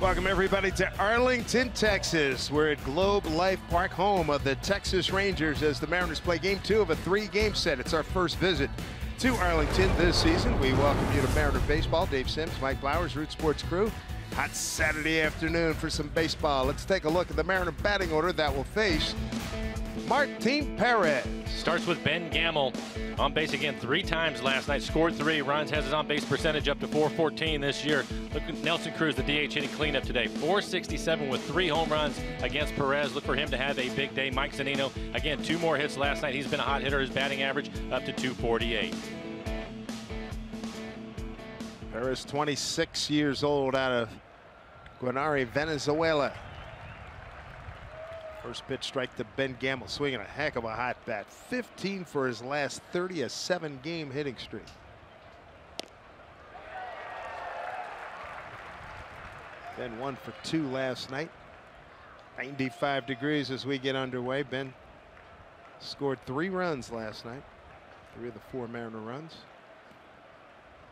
Welcome everybody to Arlington, Texas. We're at Globe Life Park, home of the Texas Rangers, as the Mariners play game 2 of a 3-game set. It's our first visit to Arlington this season. We welcome you to Mariner Baseball. Dave Sims, Mike Blowers, Root Sports crew. Hot Saturday afternoon for some baseball. Let's take a look at the Mariner batting order that will face Martin Perez. Starts with Ben Gamel. On base again 3 times last night. Scored 3 runs. Has his on-base percentage up to .414 this year. Look at Nelson Cruz, the DH, hitting cleanup today. .467 with 3 home runs against Perez. Look for him to have a big day. Mike Zunino, again, 2 more hits last night. He's been a hot hitter. His batting average up to .248. Perez, 26 years old, out of Guanare, Venezuela. First pitch strike to Ben Gamel, swinging a heck of a hot bat. 15 for his last 30, a 7-game hitting streak. Ben 1 for 2 last night. 95 degrees as we get underway. Ben scored 3 runs last night. 3 of the 4 Mariner runs.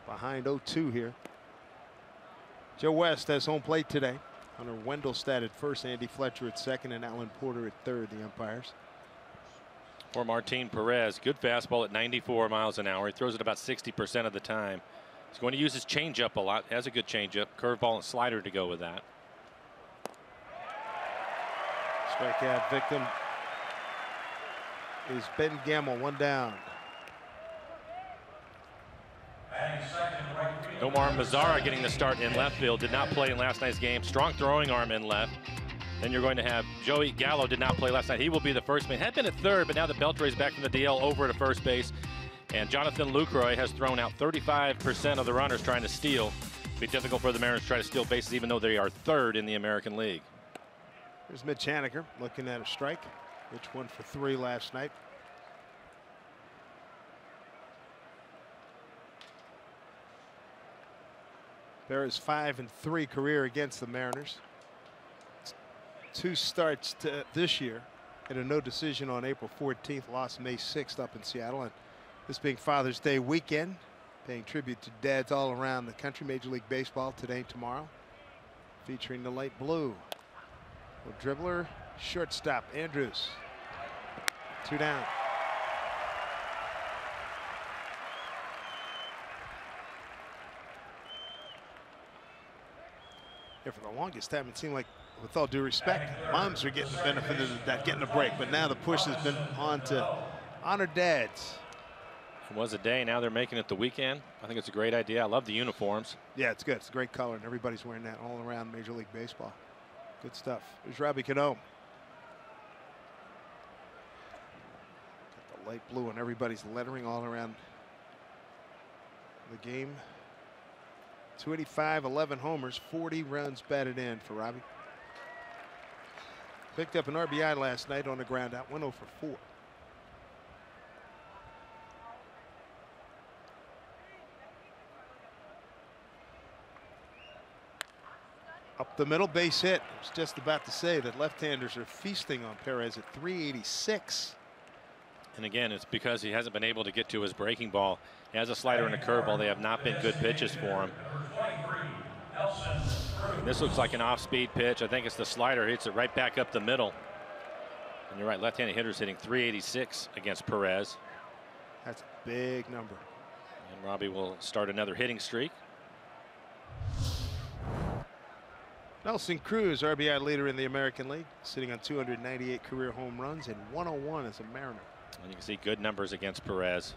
Behind 0-2 here. Joe West has home plate today. Hunter Wendelstedt at first, Andy Fletcher at second, and Alan Porter at third, the umpires. For Martin Perez, good fastball at 94 miles an hour. He throws it about 60% of the time. He's going to use his changeup a lot. Has a good changeup, curveball and slider to go with that. Strikeout victim is Ben Gamel, 1 down. Omar Mazara getting the start in left field. Did not play in last night's game. Strong throwing arm in left. Then you're going to have Joey Gallo, did not play last night. He will be the first man. Had been at third, but now that Beltre is back from the DL, over to first base. And Jonathan Lucroy has thrown out 35% of the runners trying to steal. It'll be difficult for the Mariners to try to steal bases, even though they are third in the American League. Here's Mitch Haniger looking at a strike. Mitch 1 for 3 last night. Perez 5-3 career against the Mariners. 2 starts to this year, and a no decision on April 14th. Lost May 6th up in Seattle, and this being Father's Day weekend, paying tribute to dads all around the country. Major League Baseball today and tomorrow, featuring the light blue. Well, dribbler, shortstop Andrews. 2 down. For the longest time, it seemed like, with all due respect, moms are getting the benefit of that, getting a break. But now the push has been on to honor dads. It was a day. Now they're making it the weekend. I think it's a great idea. I love the uniforms. Yeah, it's good. It's a great color, and everybody's wearing that all around Major League Baseball. Good stuff. There's Robbie Cano. Got the light blue on everybody's lettering all around the game. 285, 11 homers, 40 runs batted in for Robbie. Picked up an RBI last night on the ground out, 1 0 for 4. Up the middle, base hit. I was just about to say that left-handers are feasting on Perez at 386. And again, it's because he hasn't been able to get to his breaking ball. He has a slider and a curveball. They have not been good pitches for him. And this looks like an off-speed pitch. I think it's the slider. Hits it right back up the middle. And you're right, left-handed hitters hitting 386 against Perez. That's a big number. And Robbie will start another hitting streak. Nelson Cruz, RBI leader in the American League, sitting on 298 career home runs and 101 as a Mariner. And you can see good numbers against Perez.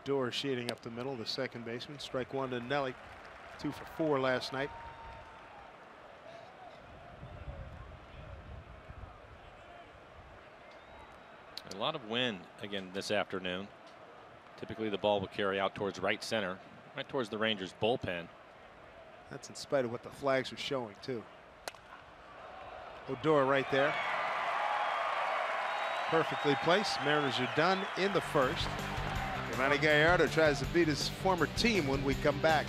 Odor shading up the middle, the second baseman. Strike 1 to Nelly. 2 for 4 last night. A lot of wind again this afternoon. Typically the ball will carry out towards right center, right towards the Rangers bullpen. That's in spite of what the flags are showing too. Odor right there. Perfectly placed. Mariners are done in the first. Yamani Gallardo tries to beat his former team when we come back.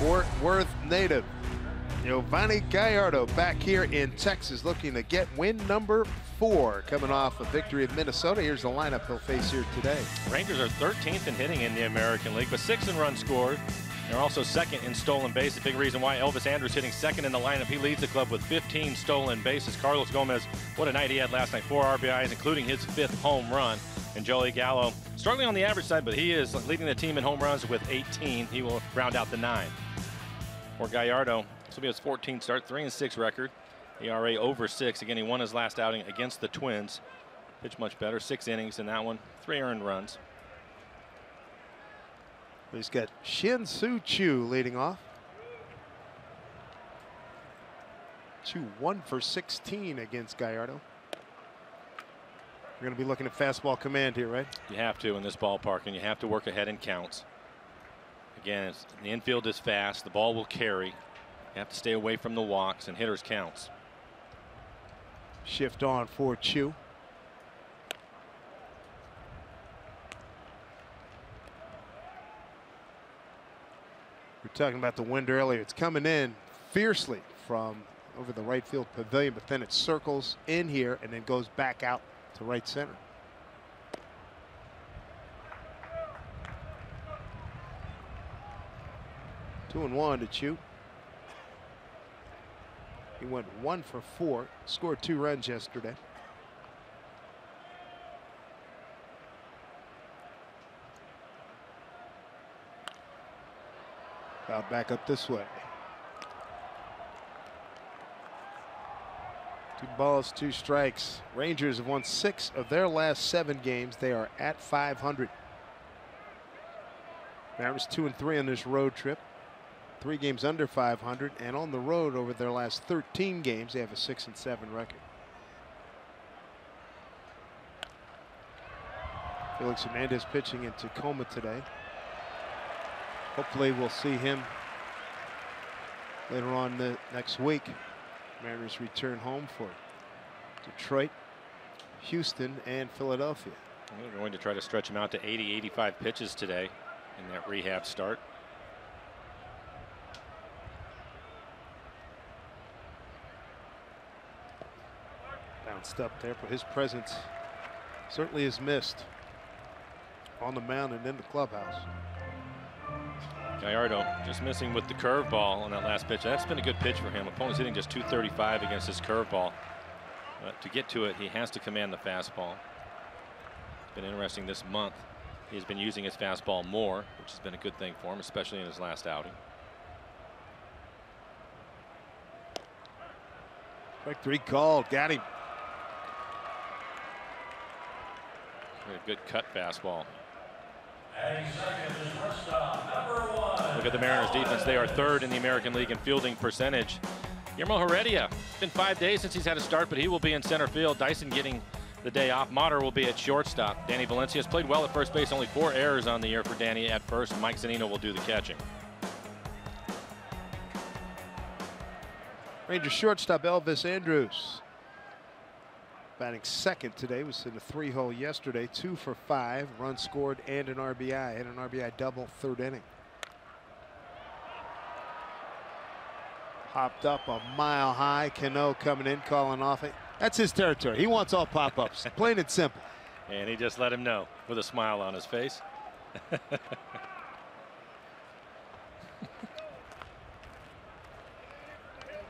Fort Worth native Giovanni Gallardo back here in Texas, looking to get win number 4, coming off a victory at Minnesota. Here's the lineup he'll face here today. Rangers are 13th in hitting in the American League, but 6th in runs scored. They're also 2nd in stolen bases. Big reason why Elvis Andrus hitting 2nd in the lineup. He leads the club with 15 stolen bases. Carlos Gomez, what a night he had last night. 4 RBIs, including his 5th home run. And Joey Gallo, struggling on the average side, but he is leading the team in home runs with 18. He will round out the 9. For Gallardo, this will be his 14th start, 3-6 record. ERA over 6. Again, he won his last outing against the Twins. Pitched much better, 6 innings in that one, 3 earned runs. He's got Shin-Soo Choo leading off. Choo 1 for 16 against Gallardo. You're going to be looking at fastball command here, right? You have to in this ballpark, and you have to work ahead in counts. Again, the infield is fast. The ball will carry. You have to stay away from the walks and hitters' counts. Shift on for Choo. We were talking about the wind earlier. It's coming in fiercely from over the right field pavilion, but then it circles in here and then goes back out to right center. Two and 1 to Choo. He went 1 for 4, scored 2 runs yesterday. Out back up this way. 2 balls, 2 strikes. Rangers have won 6 of their last 7 games. They are at 500. Mariners 2-3 on this road trip. 3 games under 500, and on the road over their last 13 games, they have a 6-7 record. Felix Hernandez pitching in Tacoma today. Hopefully we'll see him later on next week. Mariners return home for Detroit, Houston, and Philadelphia. We're going to try to stretch him out to 80-85 pitches today in that rehab start. Bounced up there, but his presence certainly is missed on the mound and in the clubhouse. Gallardo just missing with the curveball on that last pitch. That's been a good pitch for him. Opponent's hitting just .235 against his curveball. But to get to it, he has to command the fastball. It's been interesting this month. He's been using his fastball more, which has been a good thing for him, especially in his last outing. Strike 3 called, got him. A good cut fastball. Look at the Mariners defense. They are 3rd in the American League in fielding percentage. Guillermo Heredia. It's been 5 days since he's had a start, but he will be in center field. Dyson getting the day off. Mater will be at shortstop. Danny Valencia has played well at first base. Only 4 errors on the year for Danny at first. And Mike Zunino will do the catching. Rangers shortstop Elvis Andrus batting 2nd today. Was in the 3-hole yesterday. 2 for 5, runs scored and an RBI. And an RBI double 3rd inning. Hopped up a mile high. Cano coming in, calling off it. That's his territory. He wants all pop-ups. Plain and simple. And he just let him know with a smile on his face.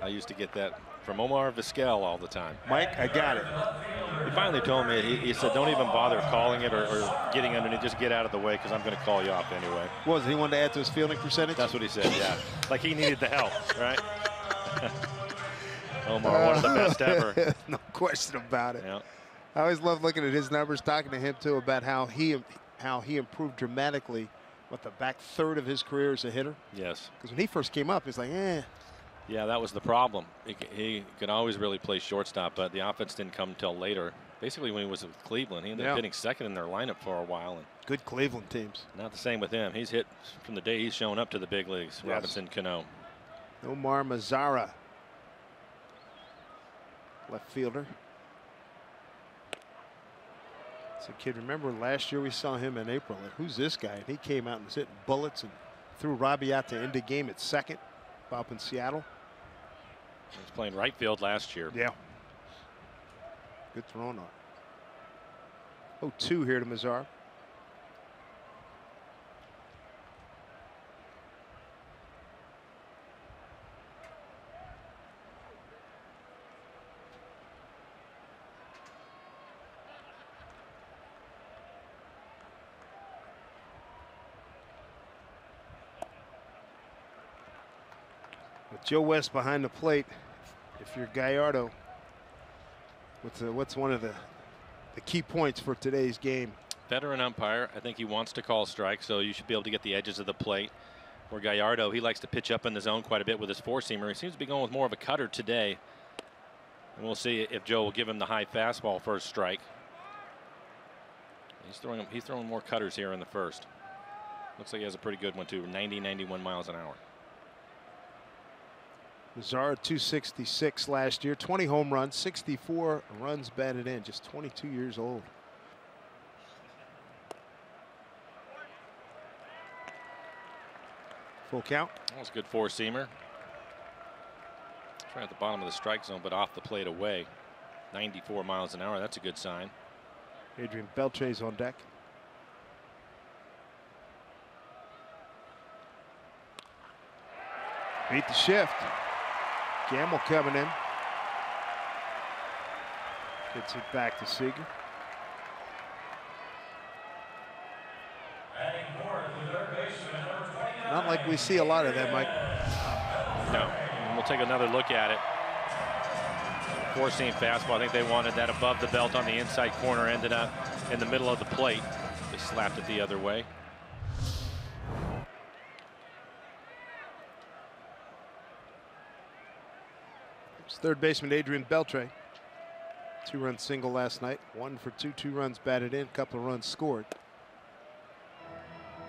I used to get that from Omar Vizquel all the time. Mike, I got it. He finally told me, he said, don't even bother calling it or getting underneath. Just get out of the way because I'm going to call you off anyway. What was it? He wanted to add to his fielding percentage? That's what he said, yeah. Like he needed the help, right? Omar, one of the best ever. No question about it. Yeah. I always love looking at his numbers, talking to him too about how he improved dramatically with the back 3rd of his career as a hitter. Yes. Because when he first came up, he's like, eh. Yeah, that was the problem. He could always really play shortstop, but the offense didn't come until later. Basically, when he was with Cleveland, he ended up hitting 2nd in their lineup for a while. And good Cleveland teams. Not the same with him. He's hit from the day he's shown up to the big leagues. Yes. Robinson Cano. Omar Mazara, left fielder. So, kid, remember last year we saw him in April. Like, who's this guy? And he came out and was hitting bullets and Threw Robbie out to end the game at second up in Seattle. He was playing right field last year. Yeah. Good thrown on. 0-2 here to Mazar. With Joe West behind the plate, if you're Gallardo, what's one of the key points for today's game? Veteran umpire. I think he wants to call strikes, so you should be able to get the edges of the plate. For Gallardo, he likes to pitch up in the zone quite a bit with his four-seamer. He seems to be going with more of a cutter today. And we'll see if Joe will give him the high fastball for a strike. He's throwing more cutters here in the first. Looks like he has a pretty good one too, 90, 91 miles an hour. Mazar 266 last year, 20 home runs, 64 runs batted in, just 22 years old. Full count. That was a good four-seamer. Right at the bottom of the strike zone, but off the plate away. 94 miles an hour. That's a good sign. Adrian Beltre's on deck. Beat the shift. Gamble coming in. Gets it back to Seager. Not like we see a lot of that, Mike. No. And we'll take another look at it. Four-seam fastball. I think they wanted that above the belt on the inside corner. Ended up in the middle of the plate. They slapped it the other way. Third baseman Adrian Beltre. Two-run single last night. 1 for 2, 2 runs batted in, couple of runs scored.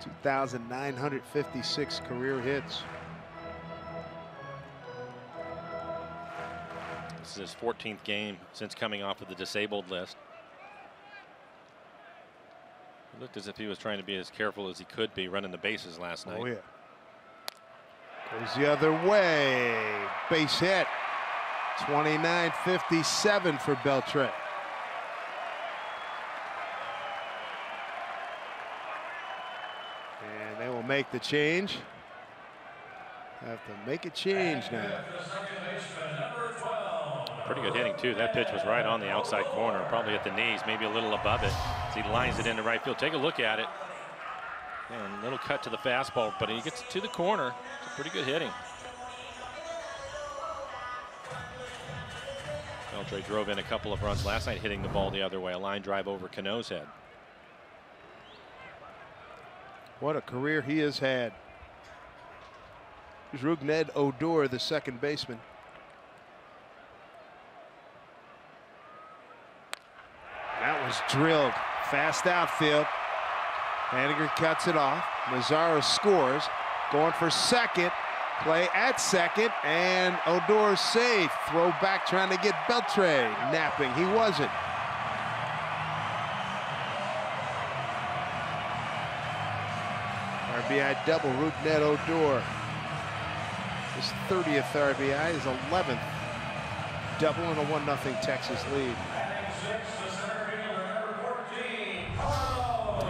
2,956 career hits. This is his 14th game since coming off of the disabled list. It looked as if he was trying to be as careful as he could be running the bases last night. Oh yeah. Goes the other way. Base hit. 29-57 for Beltre. And they will make the change. Have to make a change now. Pretty good hitting too. That pitch was right on the outside corner, probably at the knees, maybe a little above it. As he lines it into right field. Take a look at it. And a little cut to the fastball, but he gets to the corner. It's pretty good hitting. Beltre drove in a couple of runs last night, hitting the ball the other way. A line drive over Cano's head. What a career he has had. Here's Rougned Odor, the second baseman. That was drilled. Fast outfield. Haniger cuts it off. Mazara scores. Going for second. Play at second. And Odor's safe. Throw back trying to get Beltre. Napping. He wasn't. RBI double. Rougned Odor. His 30th RBI, his 11th double, and a 1-0 Texas lead.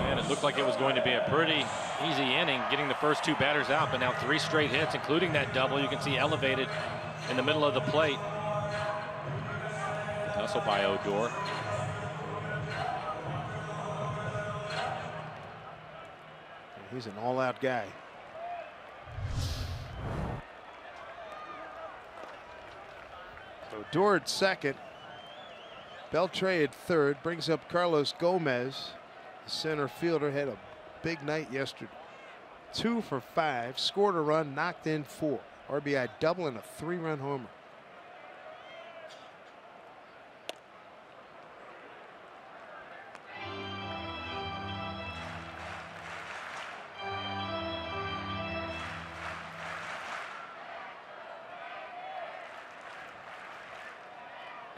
And it looked like it was going to be a pretty easy inning, getting the first two batters out, but now 3 straight hits, including that double. You can see elevated in the middle of the plate. Hustle by Odor. He's an all-out guy. Odor at second. Beltre at third. Brings up Carlos Gomez. The center fielder had a big night yesterday. 2 for 5. Scored a run. Knocked in 4. RBI double and a 3-run homer.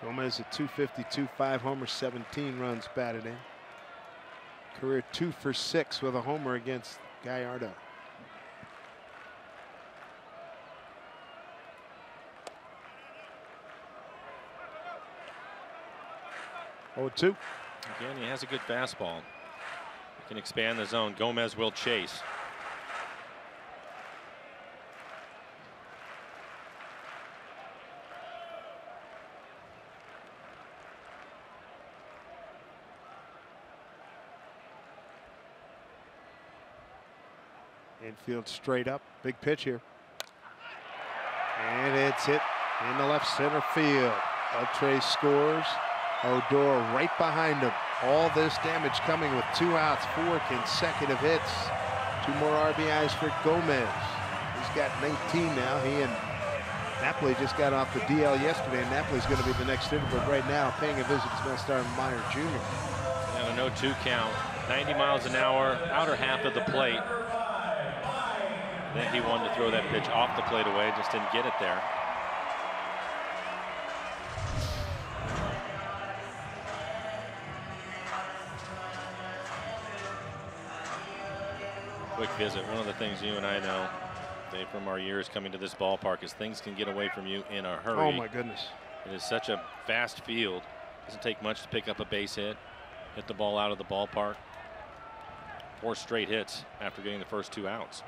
Gomez at 252, 5 homers, 17 runs batted in. Career 2 for 6 with a homer against Gallardo. 0-2. Again, he has a good fastball. He can expand the zone. Gomez will chase. Infield straight up. Big pitch here. And it's hit in the left center field. Beltre scores. Odor right behind him. All this damage coming with 2 outs, 4 consecutive hits. 2 more RBIs for Gomez. He's got 19 now. He and Napoli just got off the DL yesterday, and Napoli's going to be the next hitter, but right now paying a visit to Bellstar Meyer Jr. And a 0-2 count. 90 miles an hour, outer half of the plate. Then he wanted to throw that pitch off the plate away, just didn't get it there. Quick visit. One of the things you and I know, Dave, from our years coming to this ballpark is things can get away from you in a hurry. Oh my goodness. It is such a fast field. Doesn't take much to pick up a base hit the ball out of the ballpark. 4 straight hits after getting the first 2 outs.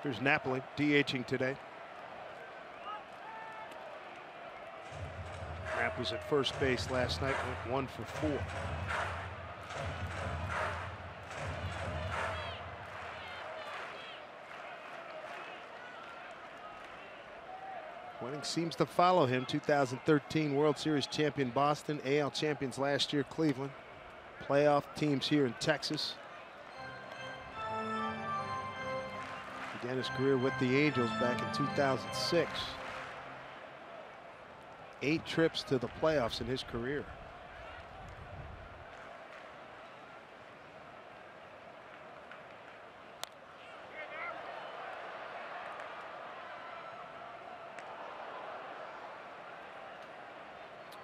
Here's Napoli DHing today. Knapp was at first base last night, went 1 for 4. Winning seems to follow him. 2013 World Series champion Boston, AL champions last year Cleveland, playoff teams here in Texas. Began his career with the Angels back in 2006. 8 trips to the playoffs in his career.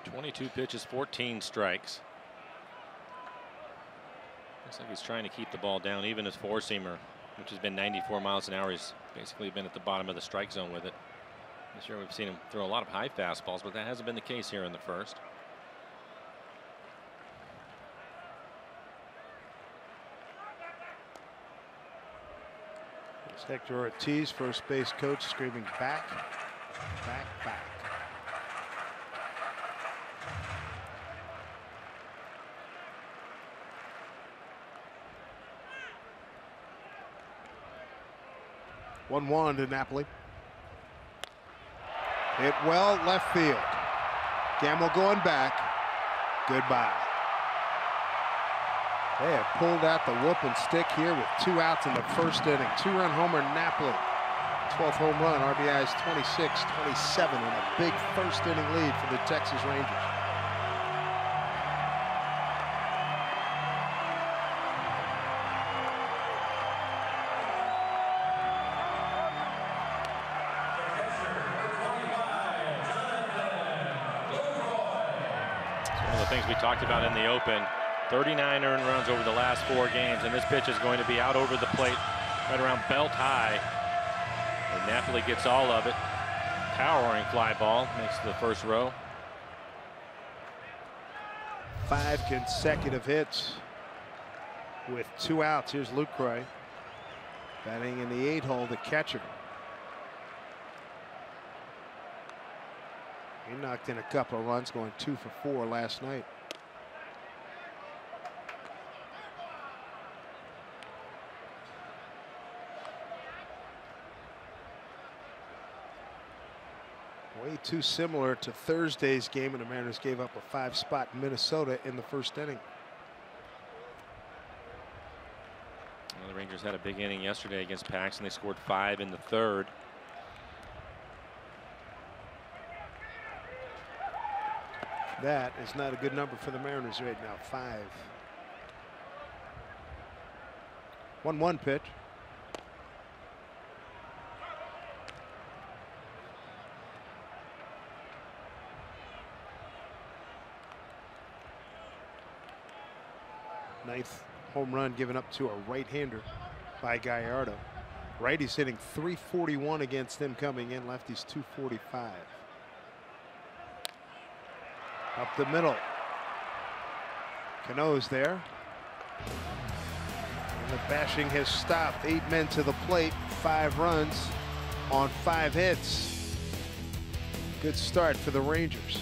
.22 pitches, 14 strikes. Looks like he's trying to keep the ball down. Even his 4-seamer, which has been 94 miles an hour, he's basically been at the bottom of the strike zone with it. This year we've seen him throw a lot of high fastballs, but that hasn't been the case here in the first. It's Hector Ortiz, first base coach, screaming back, back, back. One to Napoli. Hit well left field. Gamble going back. Goodbye. They have pulled out the whooping stick here with 2 outs in the first inning. 2-run homer Napoli. 12th home run. RBIs 26-27 and a big first inning lead for the Texas Rangers. Things we talked about in the open. 39 earned runs over the last 4 games, and this pitch is going to be out over the plate right around belt high, and Napoli gets all of it. Powering fly ball makes the first row. 5 consecutive hits with 2 outs. Here's Lucroy batting in the 8-hole, the catcher. He knocked in a couple of runs, going 2 for 4 last night. Way too similar to Thursday's game, and the Mariners gave up a 5-spot in Minnesota in the first inning. Well, the Rangers had a big inning yesterday against Paxton. They scored 5 in the 3rd. That is not a good number for the Mariners right now. 5. 1-1 pitch. Ninth home run given up to a right-hander by Gallardo. Righty's hitting .341 against him coming in. Lefty's .245. Up the middle. Cano's there. And the bashing has stopped. 8 men to the plate, 5 runs on 5 hits. Good start for the Rangers.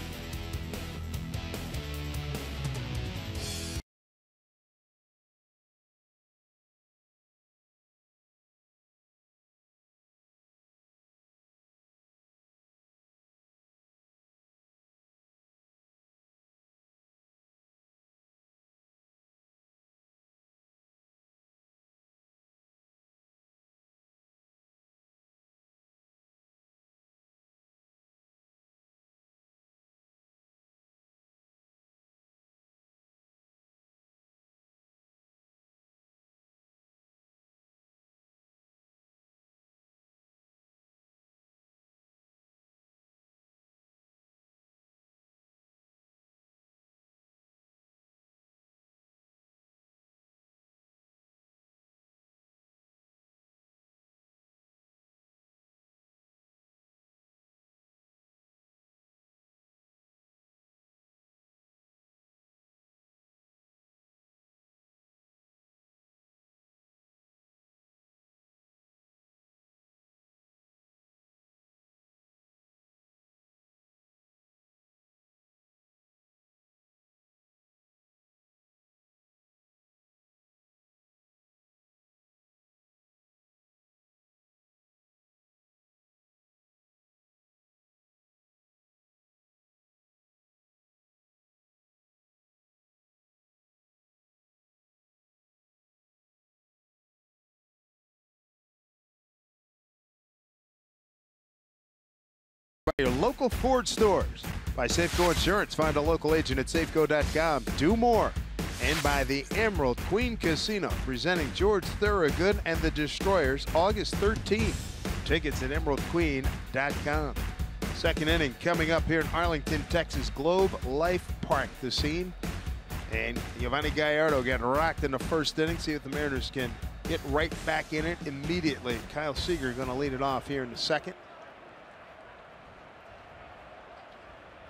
By your local Ford stores. By Safeco Insurance. Find a local agent at safeco.com. Do more. And by the Emerald Queen Casino, presenting George Thorogood and the Destroyers August 13th. Tickets at emeraldqueen.com. Second inning coming up here in Arlington, Texas. Globe Life Park, the scene. And Giovanni Gallardo got rocked in the first inning. See if the Mariners can get right back in it immediately. Kyle Seager going to lead it off here in the second.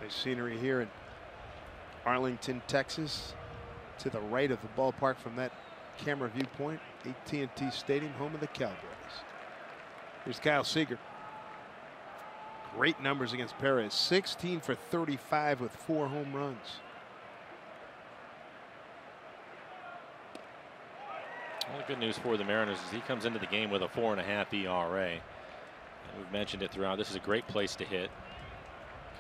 Nice scenery here in Arlington, Texas. To the right of the ballpark from that camera viewpoint. AT&T Stadium, home of the Cowboys. Here's Kyle Seager. Great numbers against Perez. 16 for 35 with 4 home runs. Well, the good news for the Mariners is he comes into the game with a 4.5 ERA. And we've mentioned it throughout. This is a great place to hit.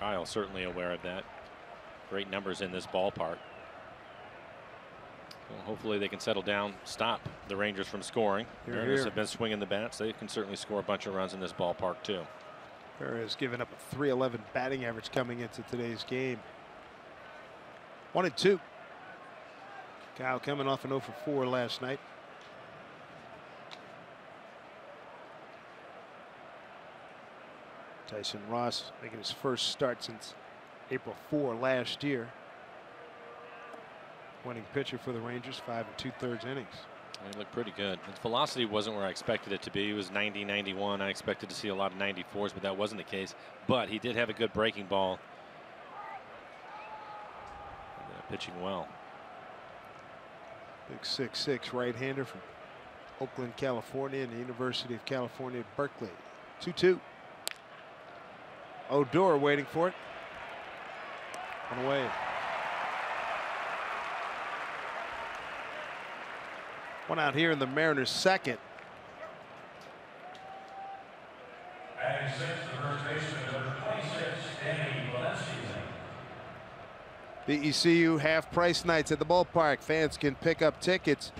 Kyle certainly aware of that. Great numbers in this ballpark. Well, hopefully they can settle down, stop the Rangers from scoring. Mariners have been swinging the bats. They can certainly score a bunch of runs in this ballpark too. Perez giving up a .311 batting average coming into today's game. 1-2. Kyle coming off an 0 for 4 last night. Tyson Ross making his first start since April 4 last year. Winning pitcher for the Rangers, 5 2/3 innings. He looked pretty good. His velocity wasn't where I expected it to be. It was 90, 91. I expected to see a lot of 94s, but that wasn't the case. But he did have a good breaking ball. Pitching well. Big 6'6" right-hander from Oakland, California, and the University of California at Berkeley. 2-2. Odor waiting for it. On the way. One out here in the Mariners' second. Batting sixth, the first baseman, number 26, Danny Valencia. The ECU half-price nights at the ballpark. Fans can pick up tickets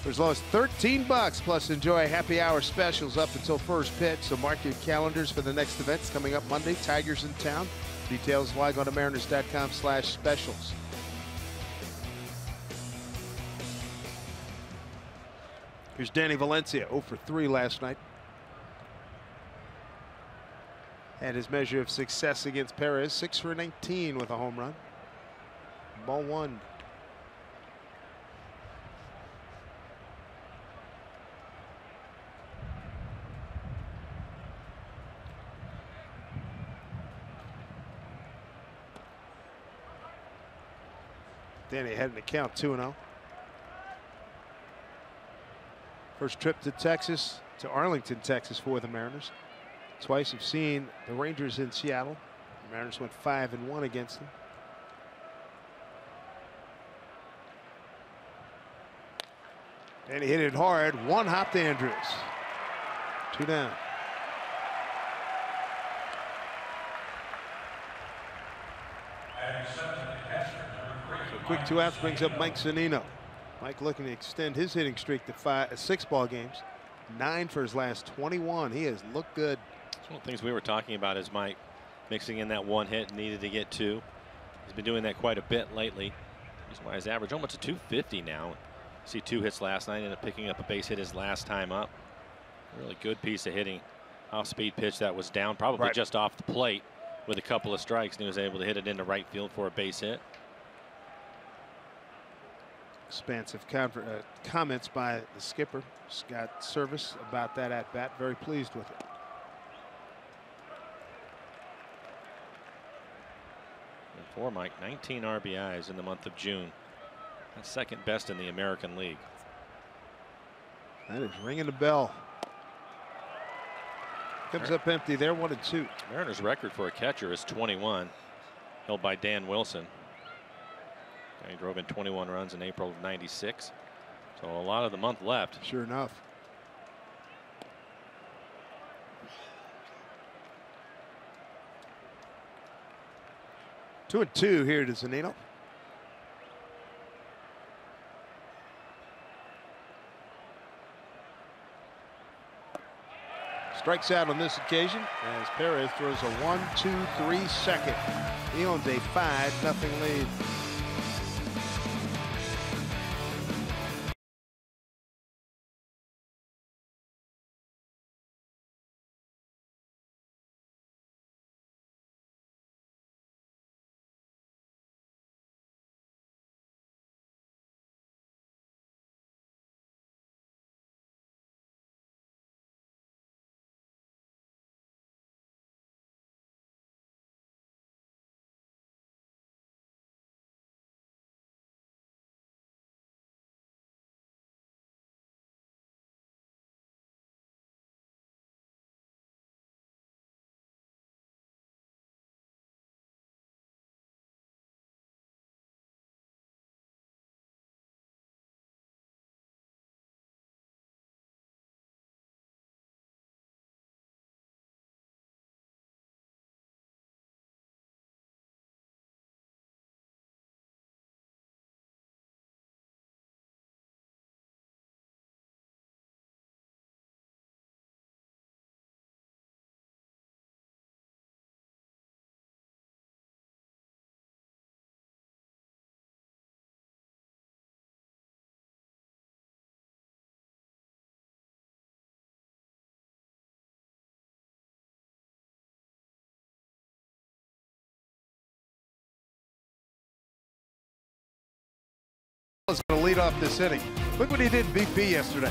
for as low as $13, plus enjoy happy hour specials up until first pitch. So mark your calendars for the next events coming up Monday. Tigers in town. Details log on to mariners.com/specials. Here's Danny Valencia, 0 for 3 last night. Had his measure of success against Perez, 6 for 19 with a home run. Ball 1. Danny ahead in the count, 2-0. First trip to Texas, to Arlington, Texas for the Mariners. Twice have seen the Rangers in Seattle. The Mariners went 5-1 against them. And he hit it hard. One hop to Andrews. 2 down. So quick 2 outs brings up Mike Zunino. Mike looking to extend his hitting streak to 6 ball games. 9 for his last 21. He has looked good. That's one of the things we were talking about is Mike mixing in that 1 hit, needed to get 2. He's been doing that quite a bit lately. That's why his average almost a 250 now. See 2 hits last night, ended up picking up a base hit his last time up. Really good piece of hitting. Off-speed pitch that was down, probably just off the plate with a couple of strikes, and he was able to hit it into right field for a base hit. Expansive comments by the skipper, Scott Service, about that at bat. Very pleased with it. And for Mike, 19 RBIs in the month of June. That's second best in the American League. That is ringing the bell. Comes up empty there, 1-2. Mariners' record for a catcher is 21, held by Dan Wilson. He drove in 21 runs in April of '96. So a lot of the month left. Sure enough. Two and two here to Zunino. Strikes out on this occasion as Perez throws a 1-2-3 second. He owns a 5-0 lead. Is going to lead off this inning. Look what he did in BP yesterday.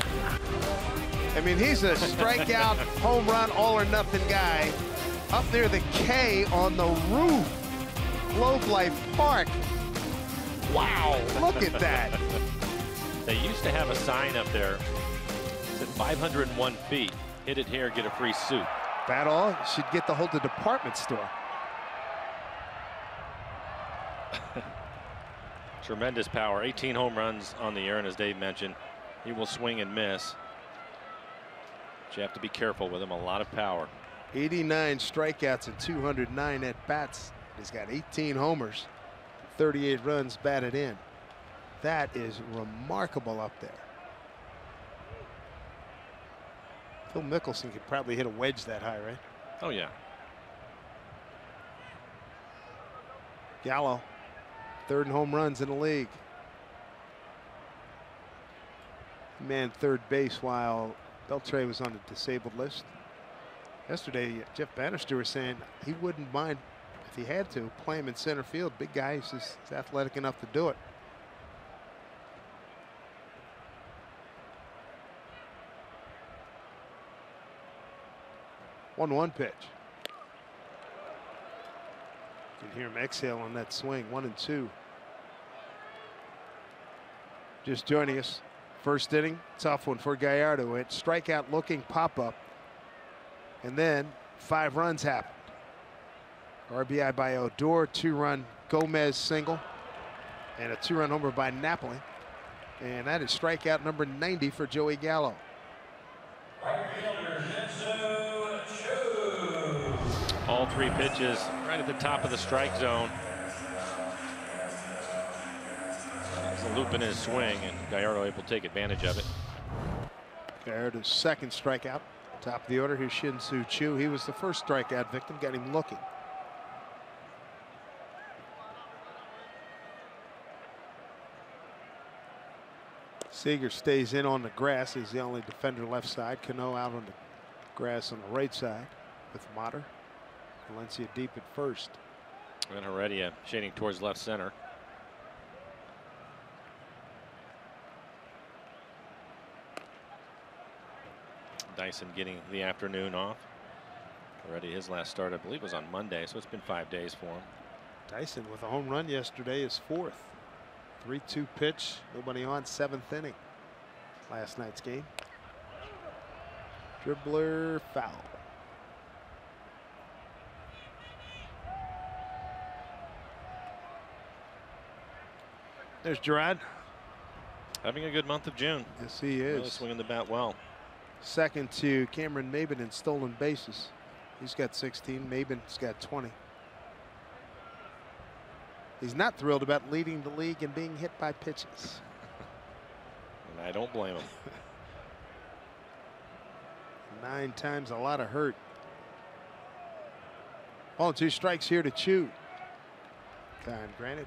I mean, he's a strikeout, home run, all or nothing guy. Up near the K on the roof. Globe Life Park. Wow, look at that. They used to have a sign up there that said 501 feet. Hit it here, get a free suit. That all should get the whole department store. Tremendous power. 18 home runs on the year, and as Dave mentioned, he will swing and miss. But you have to be careful with him. A lot of power. 89 strikeouts and 209 at bats. He's got 18 homers, 38 runs batted in. That is remarkable up there. Phil Mickelson could probably hit a wedge that high, right? Oh yeah. Gallo, third in home runs in the league. Man, third base while Beltre was on the disabled list. Yesterday, Jeff Bannister was saying he wouldn't mind if he had to play him in center field. Big guy, he's just athletic enough to do it. One pitch. You can hear him exhale on that swing. 1-2. Just joining us. First inning, tough one for Gallardo. It strikeout looking pop up. And then 5 runs happened. RBI by Odor, 2-run Gomez single, and a 2-run homer by Napoli. And that is strikeout number 90 for Joey Gallo. All 3 pitches right at the top of the strike zone. There's a loop in his swing, and Gallardo able to take advantage of it. Gallardo's second strikeout. Top of the order, here's Shin-Soo Choo. He was the first strikeout victim, got him looking. Seager stays in on the grass. He's the only defender left side. Cano out on the grass on the right side with Motter. Valencia deep at first. And Heredia shading towards left center. Dyson getting the afternoon off. Already his last start, I believe, was on Monday, so it's been 5 days for him. Dyson with a home run yesterday is 4th. 3-2 pitch, nobody on, 7th inning. Last night's game. Dribbler foul. There's Gerard. Having a good month of June. Yes, he is. Really swinging the bat well. Second to Cameron Maben in stolen bases. He's got 16. Maben's got 20. He's not thrilled about leading the league and being hit by pitches. And I don't blame him. 9 times, a lot of hurt. 2 strikes here to Choo. Time granted.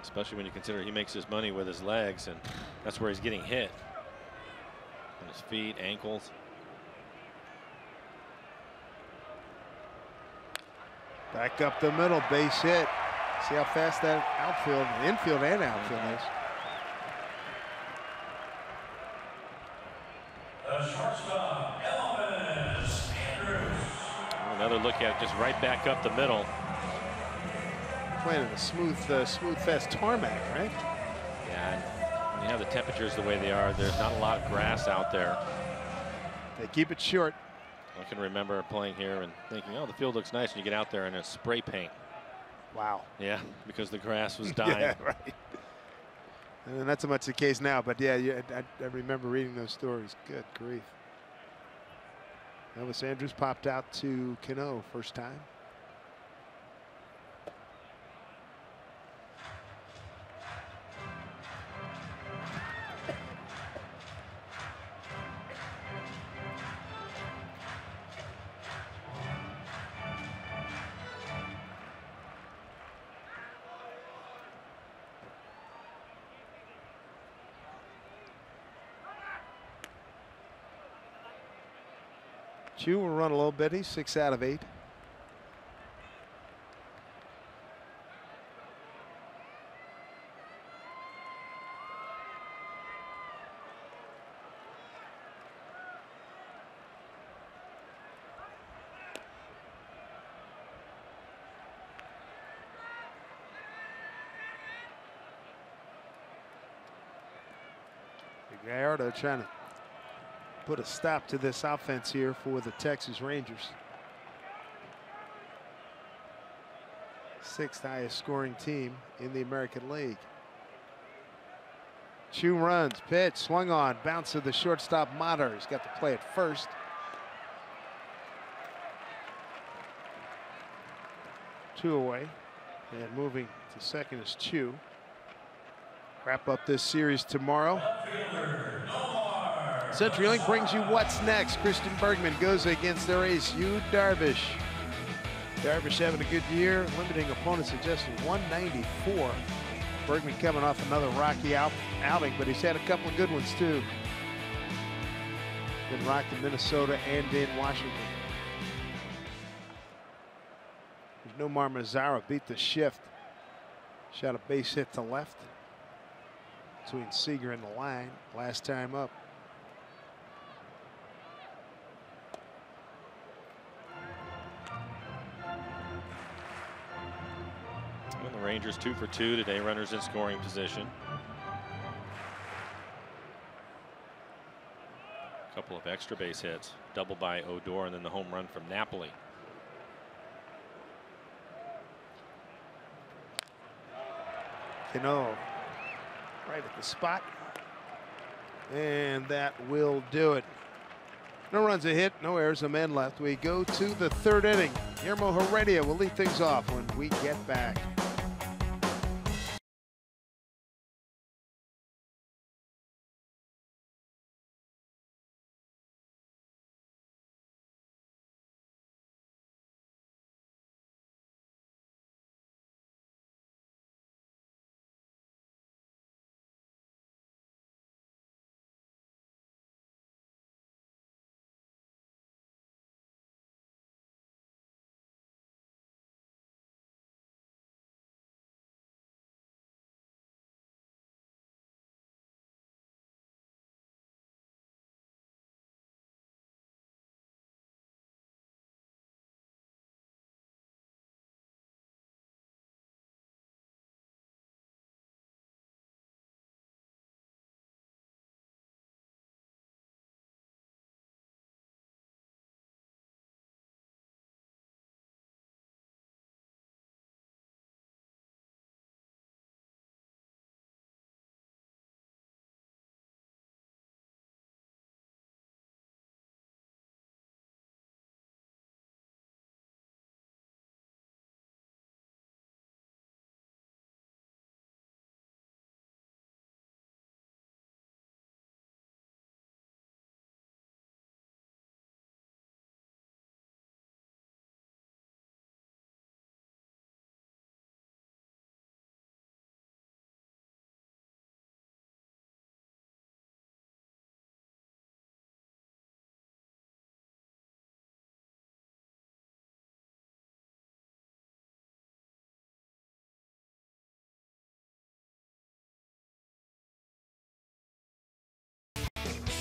Especially when you consider he makes his money with his legs, and that's where he's getting hit. On his feet, ankles. Back up the middle, base hit. See how fast that outfield, infield and outfield is. The shortstop, Elvis Andrews. Another look at it, just right back up the middle. Playing in a smooth, fast tarmac, right? Yeah, and when you have the temperatures the way they are, there's not a lot of grass out there. They keep it short. I can remember playing here and thinking, oh, the field looks nice, and you get out there and it's spray paint. Wow. Yeah, because the grass was dying. Yeah, right. And not so much the case now, but yeah, I remember reading those stories. Good grief. Elvis Andrews popped out to Cano first time. Choo will run a little bit. He's 6 out of 8. Gallardo trying to put a stop to this offense here for the Texas Rangers. 6th highest scoring team in the American League. Choo runs, pitch, swung on, bounce to the shortstop Motter. He's got to play it first. Two away, and moving to second is Choo. Wrap up this series tomorrow. CenturyLink brings you what's next. Christian Bergman goes against their ace, Yu Darvish. Darvish having a good year, limiting opponents to just 194. Bergman coming off another rocky outing, but he's had a couple of good ones too. Been rocked in Minnesota and in Washington. Nomar Mazara beat the shift. Shot a base hit to left between Seager and the line last time up. And the Rangers 2 for 2 today, runners in scoring position. couple of extra base hits, double by Odor and then the home run from Napoli. Cano right at the spot, and that will do it. No runs a hit, no errors, a man left. We go to the third inning. Guillermo Heredia will lead things off when we get back.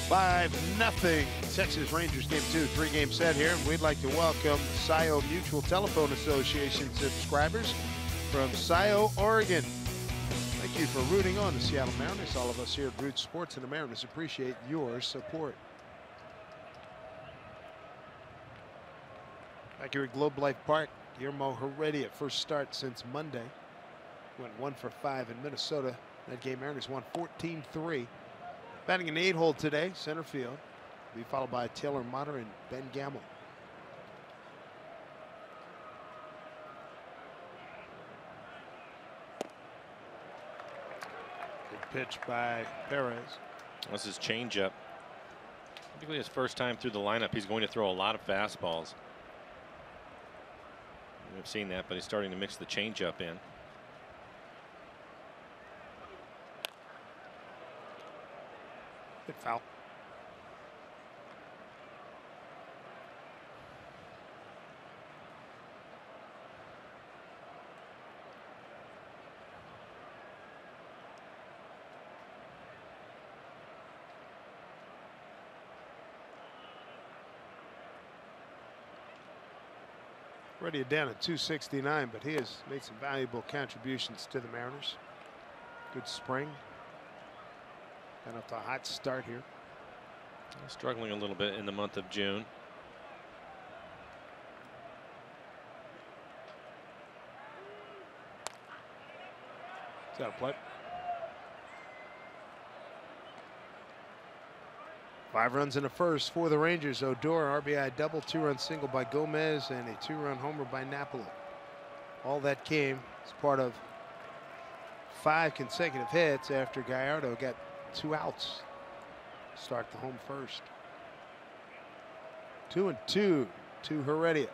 Five nothing. Texas Rangers game 2, 3-game set here. We'd like to welcome SIO Mutual Telephone Association subscribers from SIO, Oregon. Thank you for rooting on the Seattle Mariners. All of us here at Root Sports and the Mariners appreciate your support. Back here at Globe Life Park, Guillermo Heredia, first start since Monday. Went 1 for 5 in Minnesota. That game, Mariners won 14-3. Batting in the 8-hole today, center field. Be followed by Taylor Motter and Ben Gamble. Good pitch by Perez. That's his changeup. Typically his first time through the lineup, he's going to throw a lot of fastballs. We've seen that, but he's starting to mix the changeup in. Good foul. Already down at 269, but he has made some valuable contributions to the Mariners. Good spring. Got off to a hot start here. Struggling a little bit in the month of June. Is that a play? 5 runs in the first for the Rangers. Odor, RBI double, 2-run single by Gomez, and a 2-run homer by Napoli. All that came as part of 5 consecutive hits after Gallardo got 2 outs. Start the home first. 2-2 to Heredia.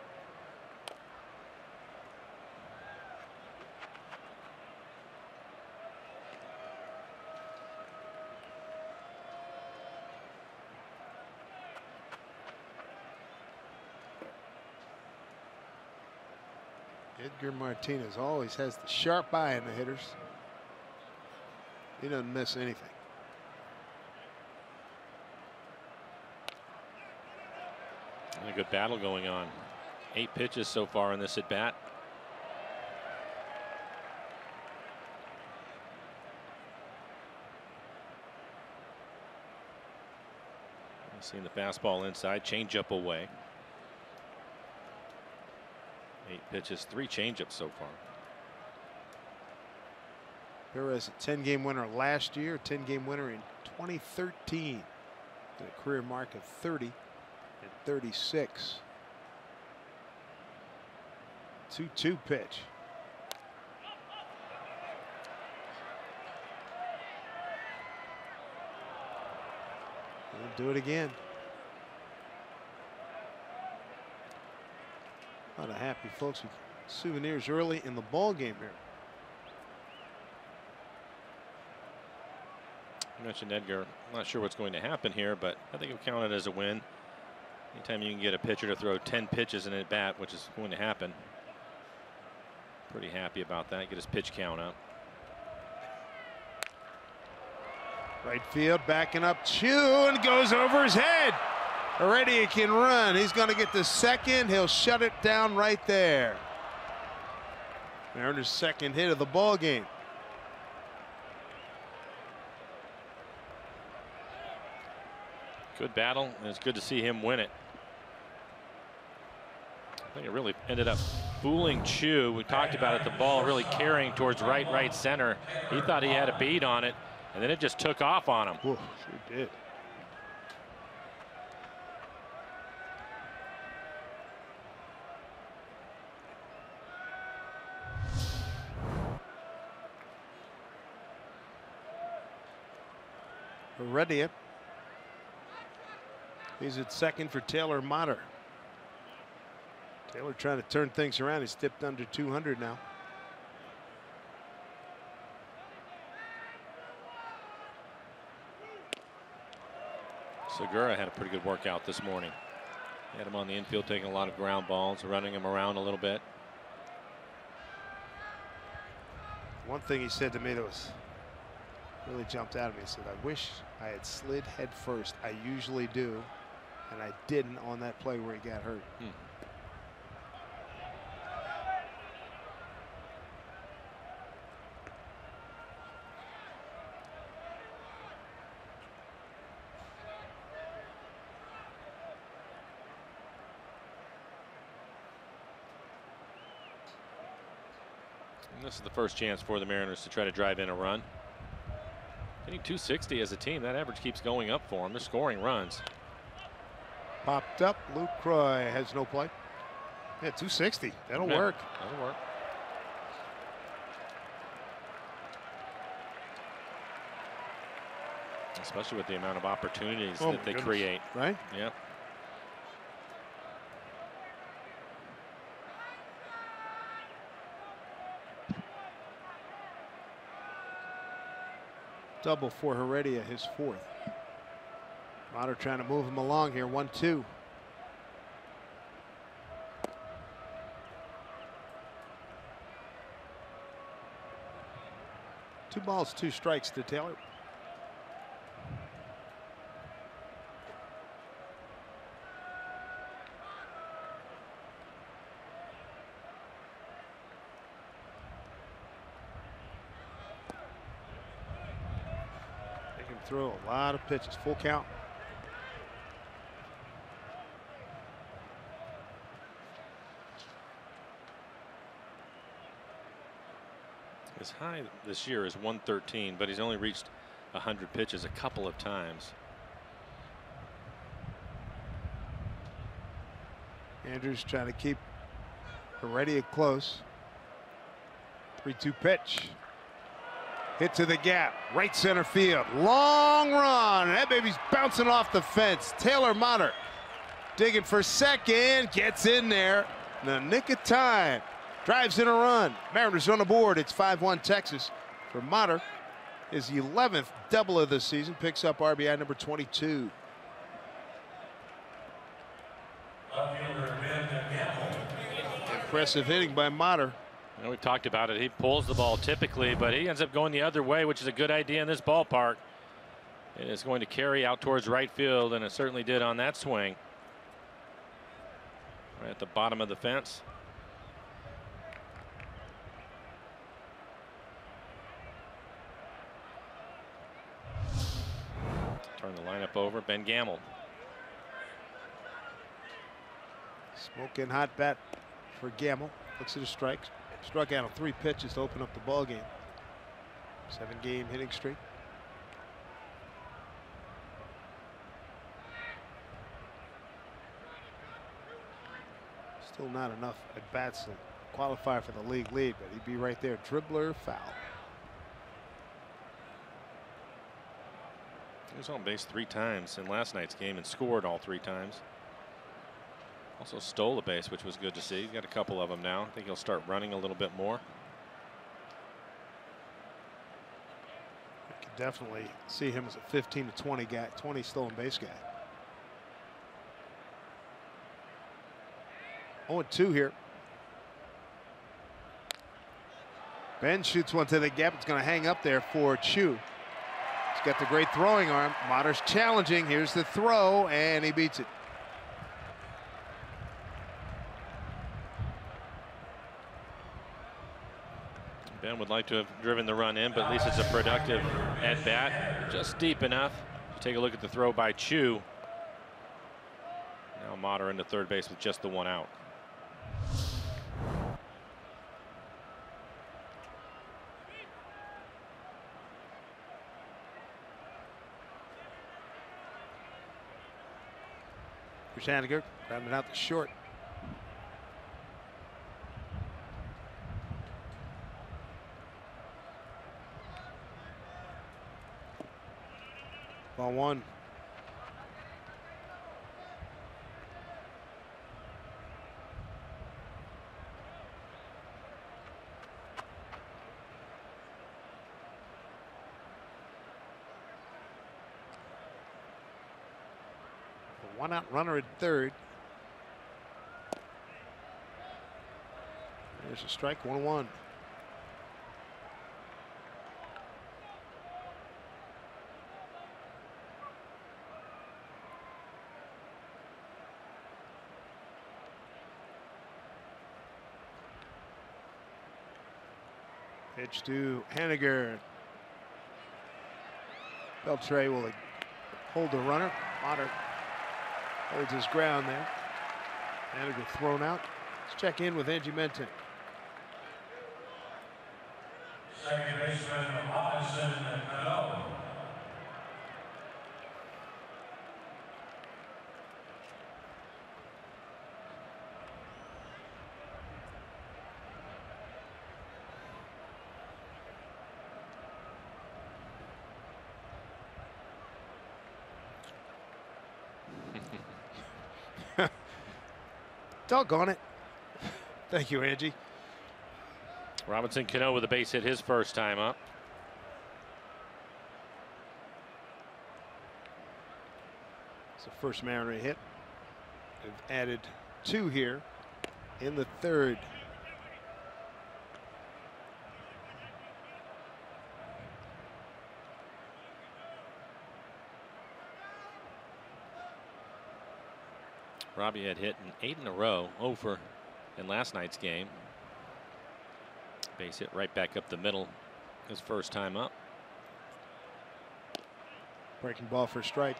Edgar Martinez always has the sharp eye on the hitters. He doesn't miss anything. A good battle going on. 8 pitches so far in this at bat. Seeing the fastball inside, changeup away. 8 pitches, 3 changeups so far. Perez, a 10-game winner last year, 10-game winner in 2013. A career mark of 30 and 36. 2-2 pitch. We'll do it again. A lot of happy folks with souvenirs early in the ball game here. You mentioned Edgar. I'm not sure what's going to happen here, but I think it'll count it as a win. Anytime you can get a pitcher to throw 10 pitches in at bat, which is going to happen. Pretty happy about that. Get his pitch count up. Right field, backing up, Chu, and goes over his head. Heredia can run. He's going to get the second. He'll shut it down right there. Mariners' second hit of the ball game. Good battle, and it's good to see him win it. I think it really ended up fooling Chu. We talked about it, the ball really carrying towards right center. He thought he had a bead on it, and then it just took off on him. Ooh, sure did. Heredia. He's at second for Taylor Motter. Taylor trying to turn things around. He's dipped under 200 now. Segura had a pretty good workout this morning. Had him on the infield taking a lot of ground balls, running him around a little bit. One thing he said to me that was really jumped out at me. He said, I wish I had slid head first. I usually do. And I didn't on that play where he got hurt. And this is the first chance for the Mariners to try to drive in a run. Getting 260 as a team, that average keeps going up for them. They're scoring runs. Popped up. Luke Croy has no play. Yeah, 260. That'll work. That'll work. Especially with the amount of opportunities that they create. Right? Yep. Double for Heredia, his fourth. Motter trying to move him along here. 1-2. Two balls, 2 strikes to Taylor. They can throw a lot of pitches. Full count. His high this year is 113, but he's only reached 100 pitches a couple of times. Andrews trying to keep Heredia close. 3-2 pitch. Hit to the gap. Right center field. Long run. That baby's bouncing off the fence. Taylor Motter digging for second. Gets in there in the nick of time. Drives in a run. Mariners on the board. It's 5-1 Texas. For Motter, his 11th double of the season. Picks up RBI number 22. Impressive hitting by Motter. You know, we talked about it. He pulls the ball typically, but he ends up going the other way, which is a good idea in this ballpark. It is going to carry out towards right field, and it certainly did on that swing. Right at the bottom of the fence. Turn the lineup over. Ben Gamble Smoking hot bat for Gamble. Looks at a strike. Struck out on 3 pitches to open up the ball game. 7-game hitting streak. Still not enough at bats to qualify for the league lead, but he'd be right there. Dribbler, foul. He was on base 3 times in last night's game and scored all 3 times. Also stole a base, which was good to see. He's got a couple of them now. I think he'll start running a little bit more. I could definitely see him as a 15 to 20 guy, 20 stolen base guy. 0-2 here. Ben shoots one to the gap. It's going to hang up there for Chu. He's got the great throwing arm. Motter's challenging. Here's the throw, and he beats it. Ben would like to have driven the run in, but at least it's a productive at bat. Just deep enough. Take a look at the throw by Chu. Now Motter into third base with just the 1 out. Here's Haniger grabbing out the short. Ball 1. A 1-out runner at third. There's a strike. 1-1. Pitch to Haniger. Beltre will hold the runner. Motter holds his ground there. Haniger thrown out. Let's check in with Angie Menton. Second baseman, Robinson Cano. Doggone it. Thank you, Angie. Robinson Cano with a base hit his first time up. It's the first Mariner hit. They've added 2 here in the third. Robbie had hit in 8 in a row over in last night's game. Base hit right back up the middle his first time up. Breaking ball for a strike.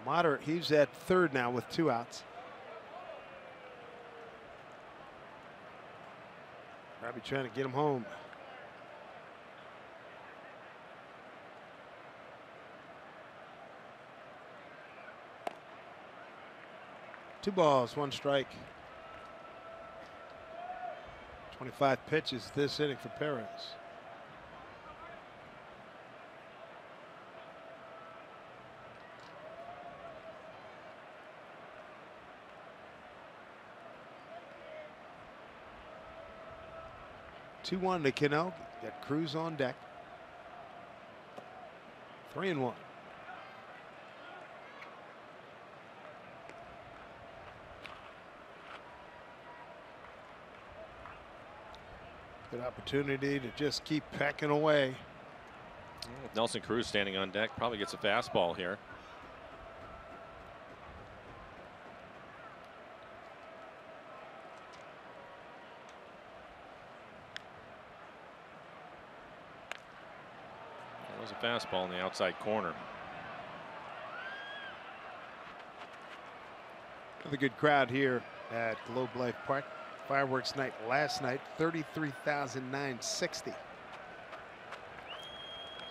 Motter, he's at third now with 2 outs. Robbie trying to get him home. Two balls, 1 strike. 25 pitches this inning for Perez. Two-1 to Cano. Got Cruz on deck. 3-1. Good opportunity to just keep pecking away. Nelson Cruz standing on deck probably gets a fastball here. There's a fastball in the outside corner. Another good crowd here at Globe Life Park. Fireworks night last night, 33,960. Looks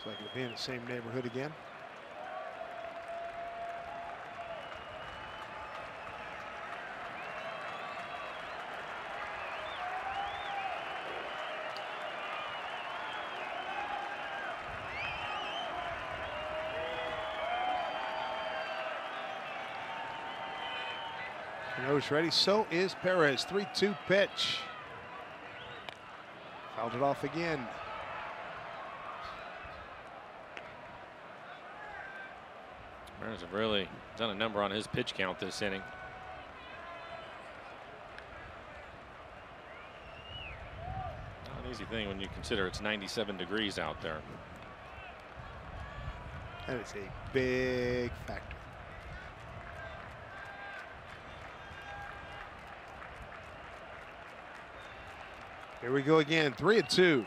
like it'll be in the same neighborhood again. Cano's ready. So is Perez. 3-2 pitch. Fouled it off again. Mariners have really done a number on his pitch count this inning. Not an easy thing when you consider it's 97 degrees out there. That is a big factor. Here we go again. 3-2.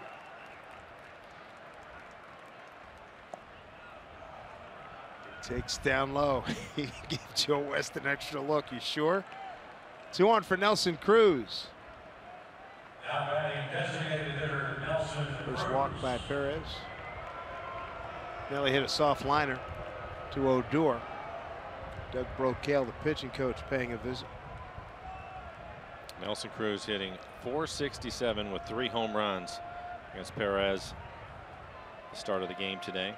Takes down low. He gives Joe West an extra look. You sure? 2 on for Nelson Cruz. Now batting designated hitter Nelson First walk by Perez. Nelly hit a soft liner to Odor. Doug Brocail, the pitching coach, paying a visit. Nelson Cruz hitting .467 with 3 home runs against Perez. The start of the game today.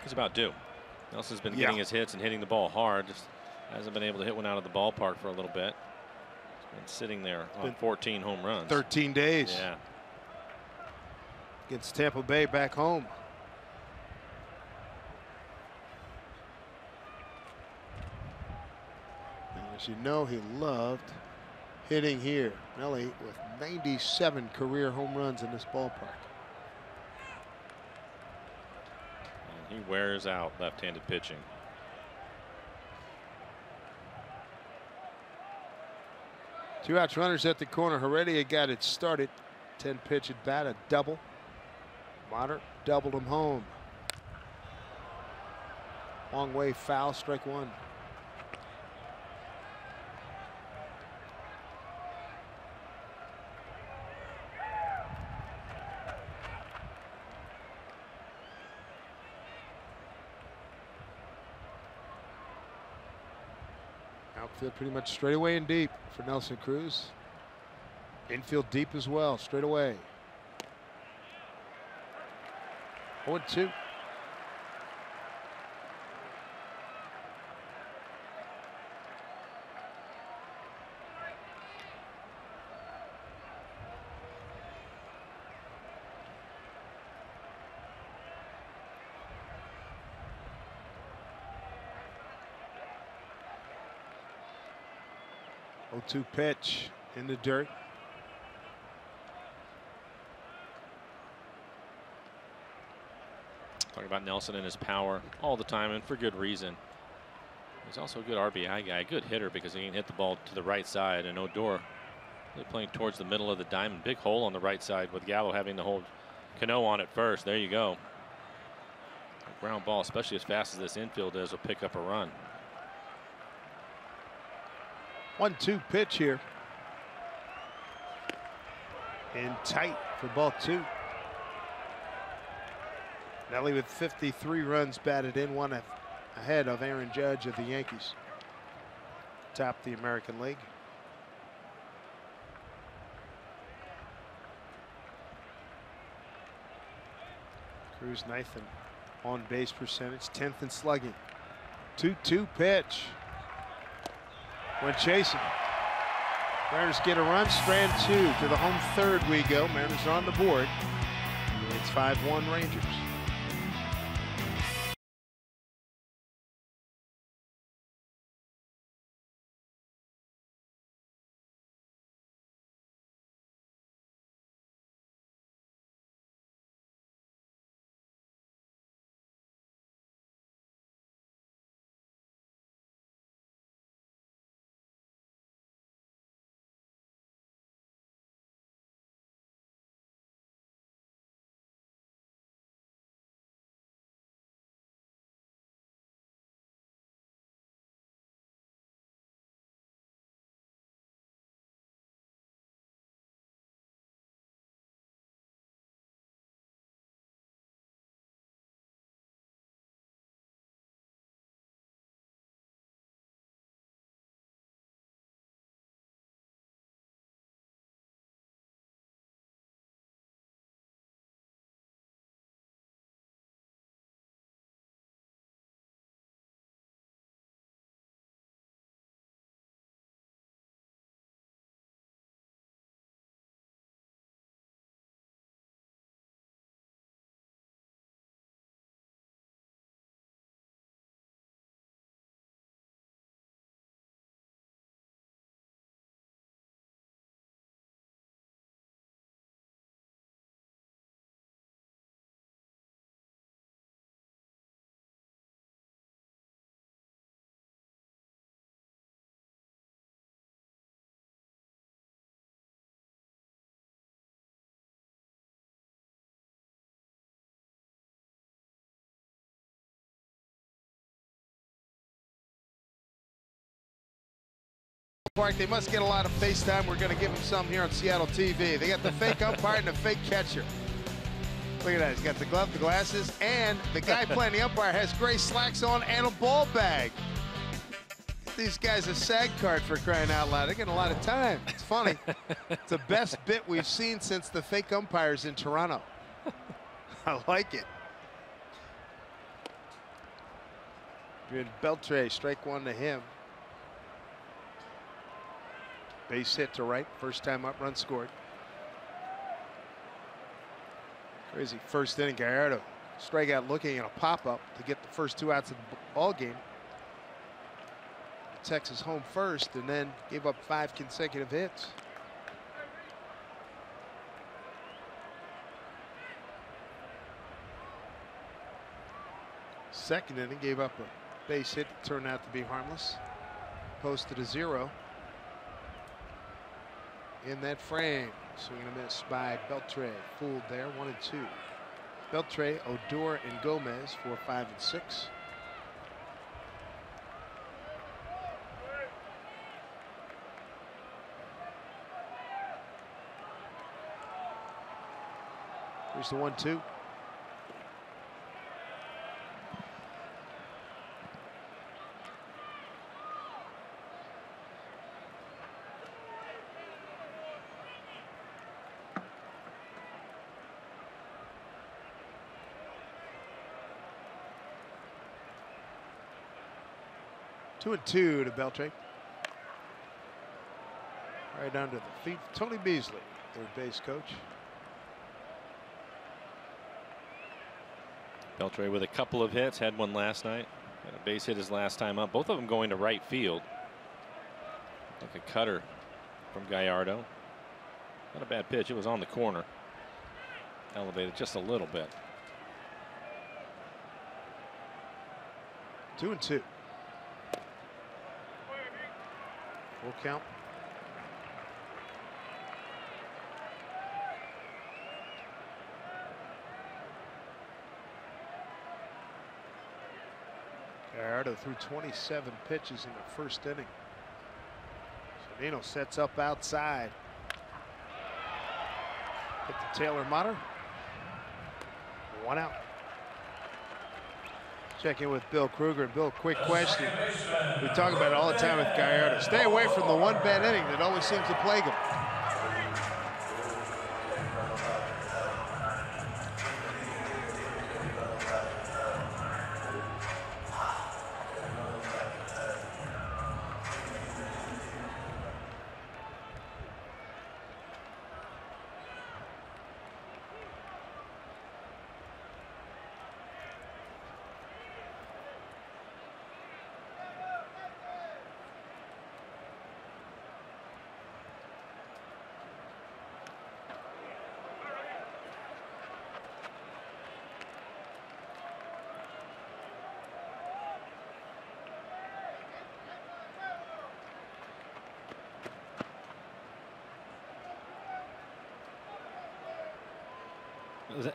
He's about due. Nelson's been getting his hits and hitting the ball hard. Just hasn't been able to hit one out of the ballpark for a little bit. He's been sitting there on 14 home runs. 13 days. Yeah. Against Tampa Bay back home. And as you know, he loved hitting here. Nelly with 97 career home runs in this ballpark. He wears out left-handed pitching. Two outs, runners at the corner. Heredia got it started. 10 pitch at bat, a double. Motter doubled him home. Long way foul, strike 1. Outfield pretty much straight away and deep for Nelson Cruz. Infield deep as well, straight away. 0-2. Oh-2 pitch in the dirt. Talking about Nelson and his power all the time, and for good reason. He's also a good RBI guy, a good hitter because he can hit the ball to the right side. And Odor really playing towards the middle of the diamond. Big hole on the right side with Gallo having to hold Cano on at first. There you go. A ground ball, especially as fast as this infield is, will pick up a run. 1-2 pitch here. And tight for ball 2. Nelly with 53 runs batted in, 1 ahead of Aaron Judge of the Yankees. Top the American League. Cruz 9th in on base percentage, 10th in slugging. 2-2 pitch. When chasing. Mariners get a run, strand 2 to the home third we go. Mariners are on the board. It's 5-1 Rangers. ballpark. They must get a lot of FaceTime. We're going to give them some here on Seattle TV. They got the fake umpire and the fake catcher. Look at that. He's got the glove, the glasses, and the guy playing the umpire has gray slacks on and a ball bag. These guys a SAG card for crying out loud. They're getting a lot of time. It's funny. It's the best bit we've seen since the fake umpires in Toronto. I like it. Beltre, strike one to him. Base hit to right. First time up, run scored. Crazy first inning. Gallardo strikeout looking at a pop-up to get the first 2 outs of the ball game. Texas home first and then gave up 5 consecutive hits. Second inning gave up a base hit that turned out to be harmless. Posted a 0 in that frame. Swing and a miss by Beltre. Fooled there, 1-2. Beltre, Odor, and Gomez for 5 and 6. Here's the 1-2. Two and 2 to Beltre. Right under the feet. Tony Beasley, third base coach. Beltre with a couple of hits, had one last night. Had a base hit his last time up. Both of them going to right field. Like a cutter from Gallardo. Not a bad pitch. It was on the corner. Elevated just a little bit. 2 and 2. Full count. Gallardo threw 27 pitches in the first inning. Sedano sets up outside. Hit the Taylor Motter. 1 out. Check in with Bill Kruger. And Bill, quick question. We talk about it all the time with Gallardo. Stay away from the one bad inning that always seems to plague him.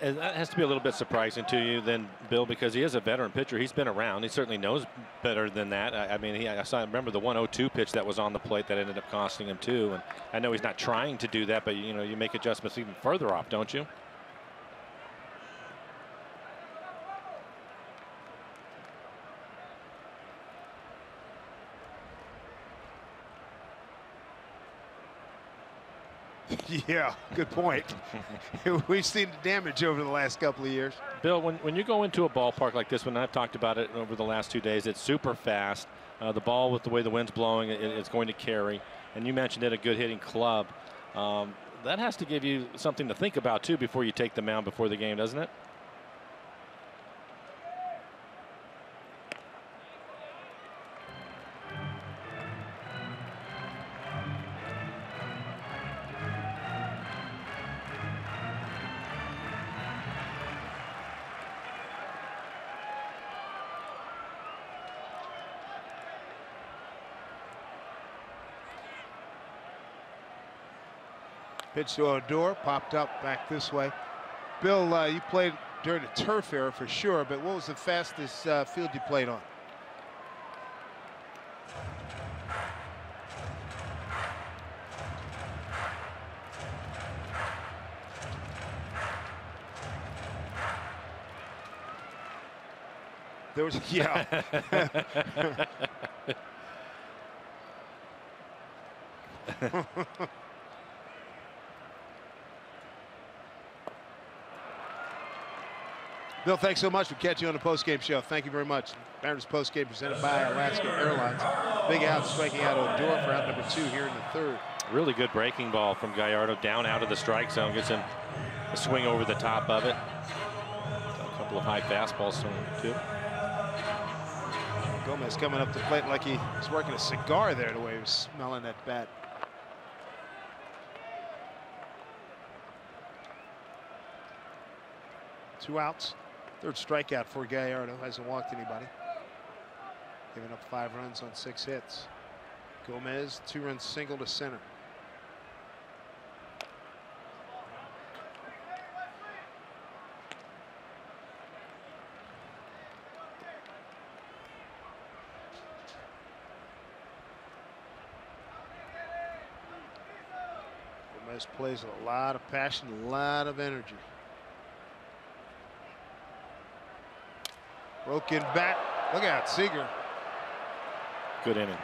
That has to be a little bit surprising to you then, Bill, because he is a veteran pitcher. He's been around. He certainly knows better than that. I mean, I remember the 1-0-2 pitch that was on the plate that ended up costing him too. And I know he's not trying to do that, but you know, you make adjustments even further off, don't you? Yeah, good point. We've seen the damage over the last couple of years. Bill, when you go into a ballpark like this one, I've talked about it over the last 2 days, it's super fast. The ball, with the way the wind's blowing, it's going to carry. And you mentioned it, a good hitting club. That has to give you something to think about, too, before you take the mound before the game, doesn't it? Pitch to Odor, popped up back this way. Bill, you played during the turf era for sure, but what was the fastest field you played on? There was, yeah. Bill, thanks so much for catching on the postgame show. Thank you very much. Mariners postgame presented by Alaska Airlines. Big out, striking out Odor for out number 2 here in the third. Really good breaking ball from Gallardo down out of the strike zone. Gets him a swing over the top of it. A couple of high fastballs to him, too. Gomez coming up the plate like he was working a cigar there, the way he was smelling that bat. Two outs. Third strikeout for Gallardo. Hasn't walked anybody. Giving up 5 runs on 6 hits. Gomez, 2-run single to center. Gomez plays with a lot of passion, a lot of energy. Broken bat. Look out, Seager. Good inning.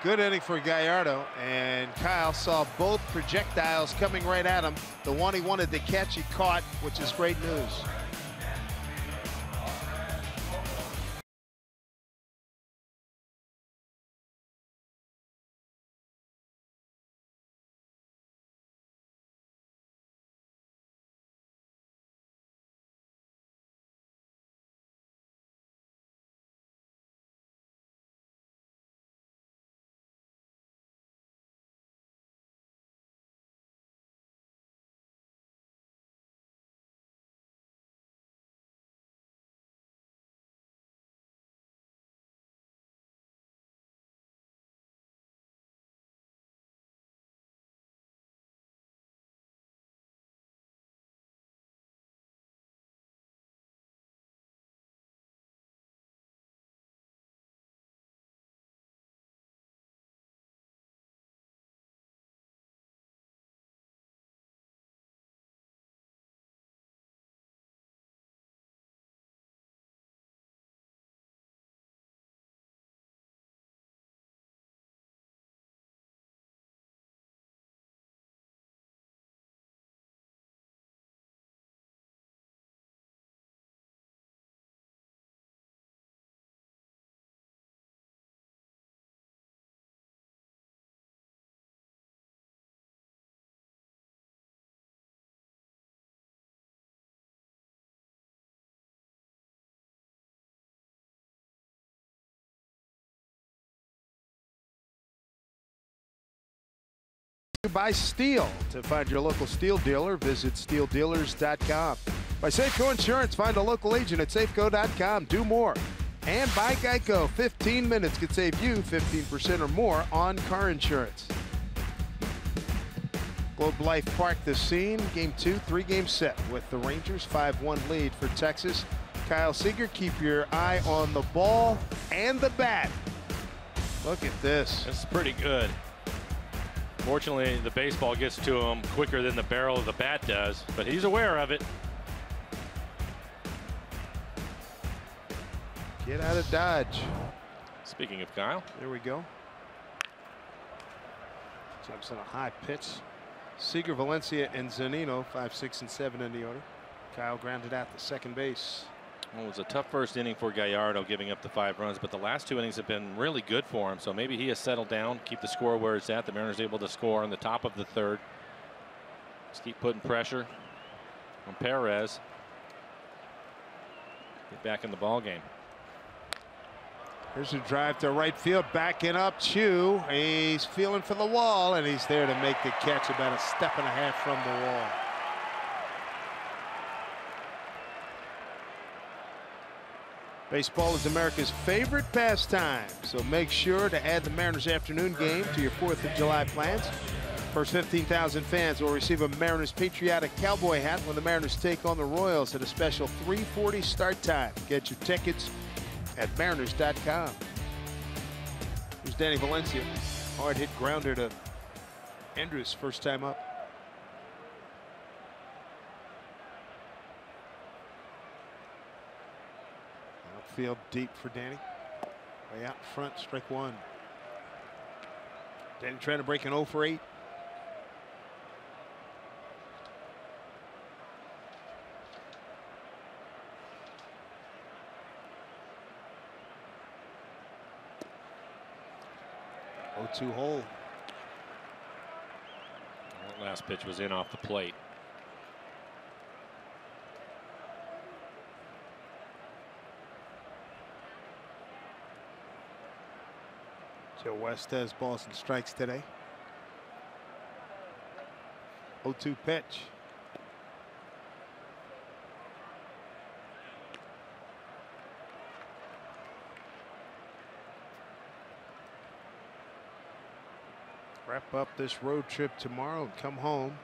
Good inning for Gallardo, and Kyle saw both projectiles coming right at him. The one he wanted to catch, he caught, which is great news. By Steel. To find your local Steel dealer, visit steeldealers.com. By Safeco Insurance, find a local agent at safeco.com. Do more. And by Geico, 15 minutes could save you 15% or more on car insurance. Globe Life Park, the scene. Game 2, 3-game set with the Rangers 5-1 lead for Texas. Kyle Seager, keep your eye on the ball and the bat. Look at this. This is pretty good. Fortunately, the baseball gets to him quicker than the barrel of the bat does, but he's aware of it. Get out of Dodge. Speaking of Kyle. There we go. Jumps on a high pitch. Seager, Valencia, and Zunino, 5, 6, and 7 in the order. Kyle grounded out to second base. Well, it was a tough first inning for Gallardo, giving up the 5 runs, but the last 2 innings have been really good for him. So maybe he has settled down, keep the score where it's at. The Mariners able to score on the top of the third. Just keep putting pressure on Perez. Get back in the ball game. Here's a drive to right field, backing up Chu. He's feeling for the wall, and he's there to make the catch about a step and a half from the wall. Baseball is America's favorite pastime, so make sure to add the Mariners afternoon game to your 4th of July plans. First 15,000 fans will receive a Mariners patriotic cowboy hat when the Mariners take on the Royals at a special 3:40 start time. Get your tickets at mariners.com. Here's Danny Valencia. Hard hit grounder to Andrews, first time up. field deep for Danny. Way out in front, strike one. Danny trying to break an 0 for 8. Two hole. That last pitch was in off the plate. Joe West has balls and strikes today. 0-2 pitch. Wrap up this road trip tomorrow and come home.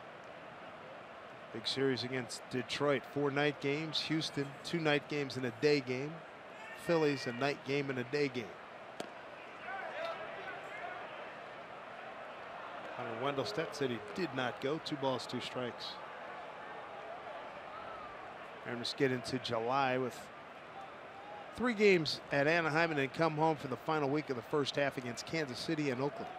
Big series against Detroit. 4 night games. Houston, 2 night games and a day game. Phillies, a night game and a day game. Hunter Wendelstedt said he did not go. 2 balls, 2 strikes. And let's get into July with 3 games at Anaheim and then come home for the final week of the first half against Kansas City and Oakland.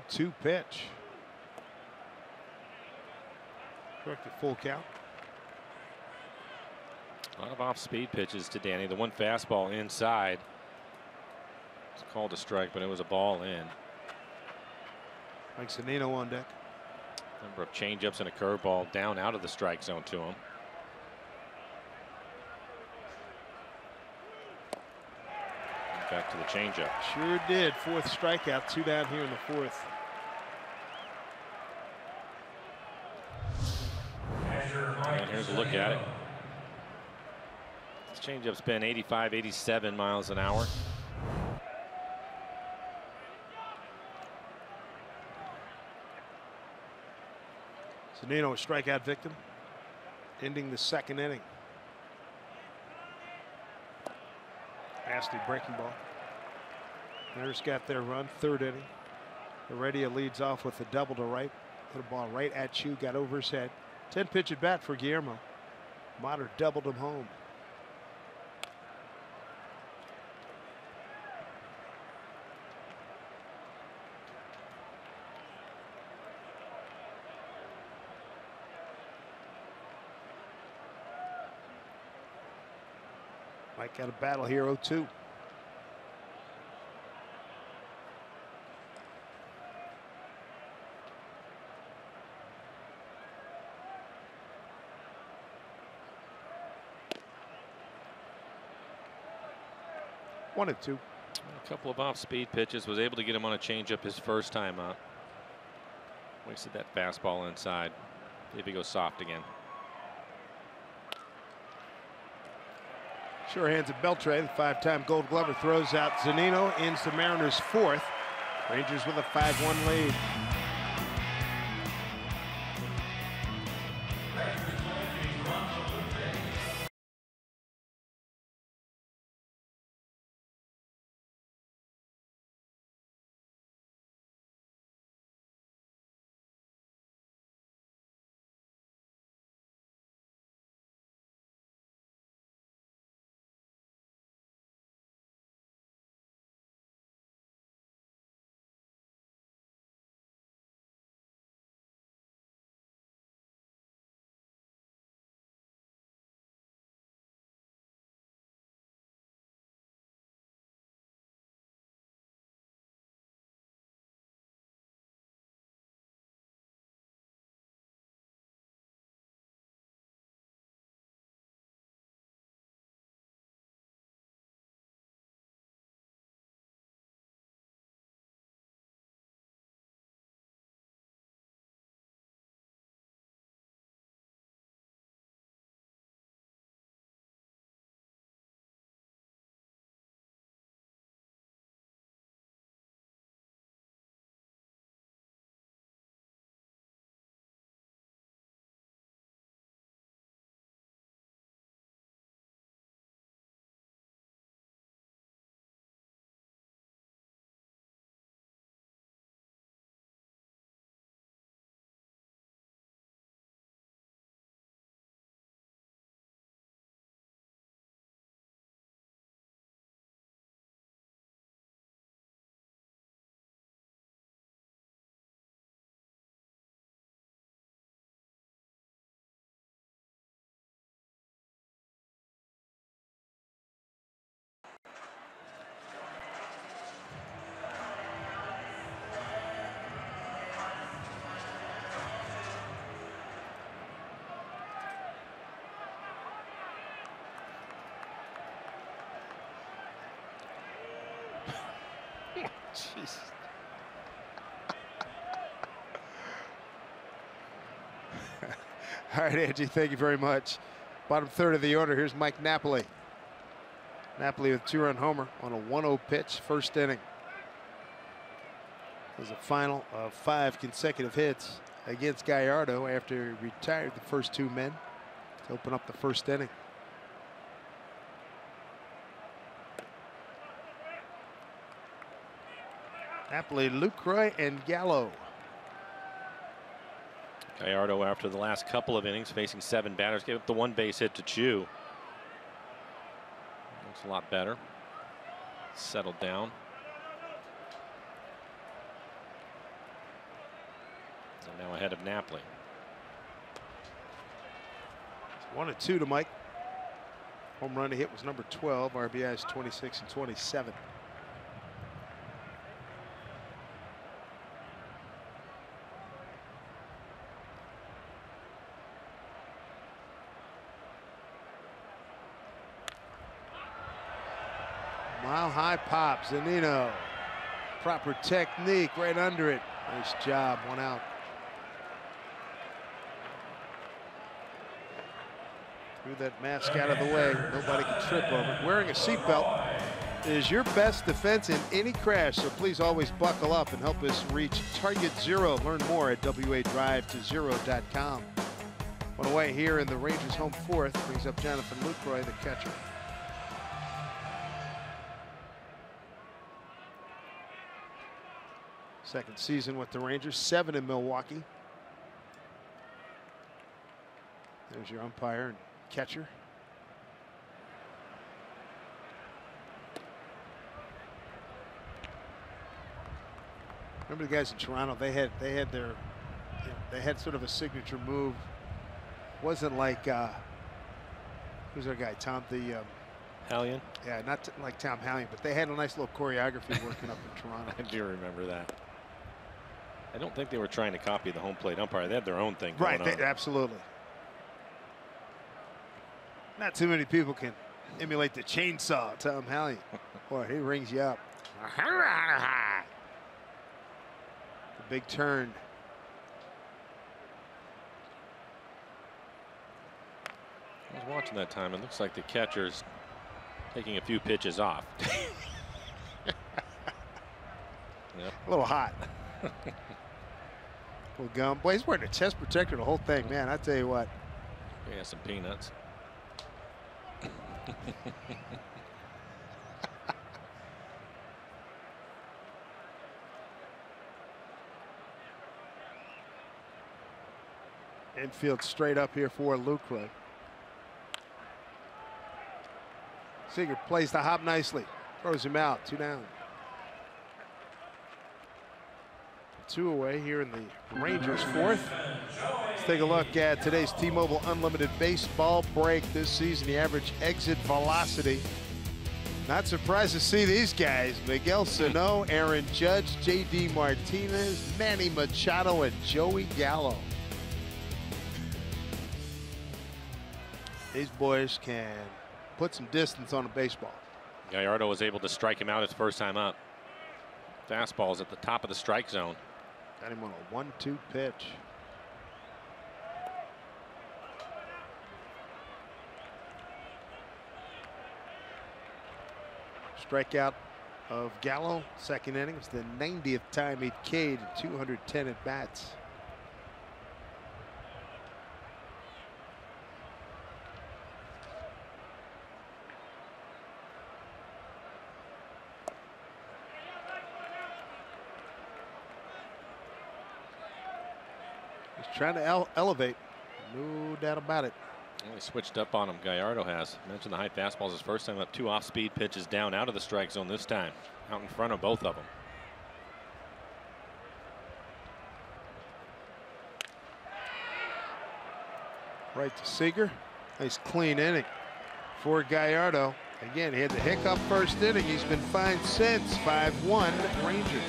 2-2 pitch. Corrected full count. A lot of off-speed pitches to Danny. The one fastball inside. It's called a strike, but it was a ball in. Mike Zunino on deck. Number of changeups and a curveball down out of the strike zone to him. Back to the changeup. Sure did. 4th strikeout. 2 down here in the 4th. And here's a look at it. This changeup's been 85, 87 miles an hour. Zunino, a strikeout victim, ending the 2nd inning. Nasty breaking ball. Mariners got their run. 3rd inning. Heredia leads off with a double to right. Hit a ball right at you. Got over his head. 10 pitch at bat for Guillermo. Motter doubled him home. Mike got a battle here. 0-2. One and 2. A couple of off-speed pitches. Was able to get him on a changeup his first time out. Wasted that fastball inside. See if he goes soft again. Sure hands at Beltre. The 5-time Gold Glover throws out Zunino. Ends the Mariners' 4th. Rangers with a 5-1 lead. Jeez. All right, Angie, thank you very much. Bottom third of the order, here's Mike Napoli. Napoli with 2-run homer on a 1-0 pitch, first inning. It was a final of 5 consecutive hits against Gallardo after he retired the first 2 men to open up the first inning. Napoli, Lucroy, and Gallo. Gallardo, after the last couple of innings, facing 7 batters, gave up the 1 base hit to Chu. Looks a lot better. Settled down. And now ahead of Napoli. 1-2 to Mike. Home run he hit was number 12. RBIs 26 and 27. Mile high pop, Zunino. Proper technique right under it. Nice job, 1 out. Threw that mask out of the way. Nobody can trip over it. Wearing a seatbelt is your best defense in any crash, so please always buckle up and help us reach Target Zero. Learn more at WADriveToZero.com. On the way here in the Rangers home 4th, brings up Jonathan Lucroy, the catcher. Second season with the Rangers, 7 in Milwaukee. There's your umpire and catcher. Remember the guys in Toronto? They had sort of a signature move. Wasn't like who's our guy? Tom Hallion? Yeah, not like Tom Hallion, but they had a nice little choreography working up in Toronto. I do remember that. I don't think they were trying to copy the home plate umpire. They had their own thing going on. Absolutely. Not too many people can emulate the chainsaw, Tom Hallion. Boy, he rings you up. The big turn. I was watching that time. It looks like the catcher's taking a few pitches off. Yep. A little hot. Little gum. Boy, he's wearing a chest protector the whole thing, man. I tell you what. He has some peanuts. Infield straight up here for Lucroy. Seager plays the hop nicely. Throws him out. 2 down. 2 away here in the Rangers 4th. Let's take a look at today's T-Mobile Unlimited Baseball break this season. The average exit velocity. Not surprised to see these guys. Miguel Sano, Aaron Judge, J.D. Martinez, Manny Machado, and Joey Gallo. These boys can put some distance on a baseball. Gallardo was able to strike him out his first time up. Fastball's at the top of the strike zone. Got him on a 1-2 pitch. Strikeout of Gallo, second inning. It's the 90th time he'd K'd, 210 at bats. He's trying to elevate, no doubt about it. Well, he switched up on him. Gallardo has. Mentioned the high fastballs his first time up. 2 off-speed pitches down out of the strike zone this time. Out in front of both of them. Right to Seager. Nice clean inning for Gallardo. Again, he had the hiccup first inning. He's been fine since. 5-1 Rangers.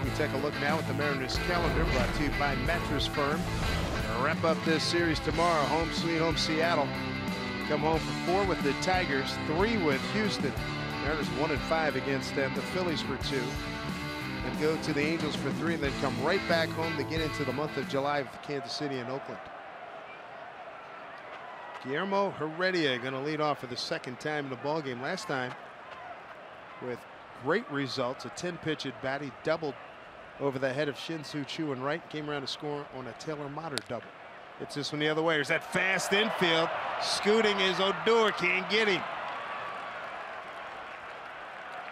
We take a look now at the Mariners calendar, brought to you by Mattress Firm. We'll wrap up this series tomorrow. Home sweet home Seattle. Come home for 4 with the Tigers, 3 with Houston. Mariners 1-5 against them. The Phillies for 2. And go to the Angels for 3, and then come right back home to get into the month of July with Kansas City and Oakland. Guillermo Heredia going to lead off for the second time in the ballgame. Last time with great results, a 10-pitch at bat. He doubled over the head of Shin-Soo Choo and right. Came around to score on a Taylor Motter double. It's this one the other way. There's that fast infield. Scooting is Odor. Can't get him.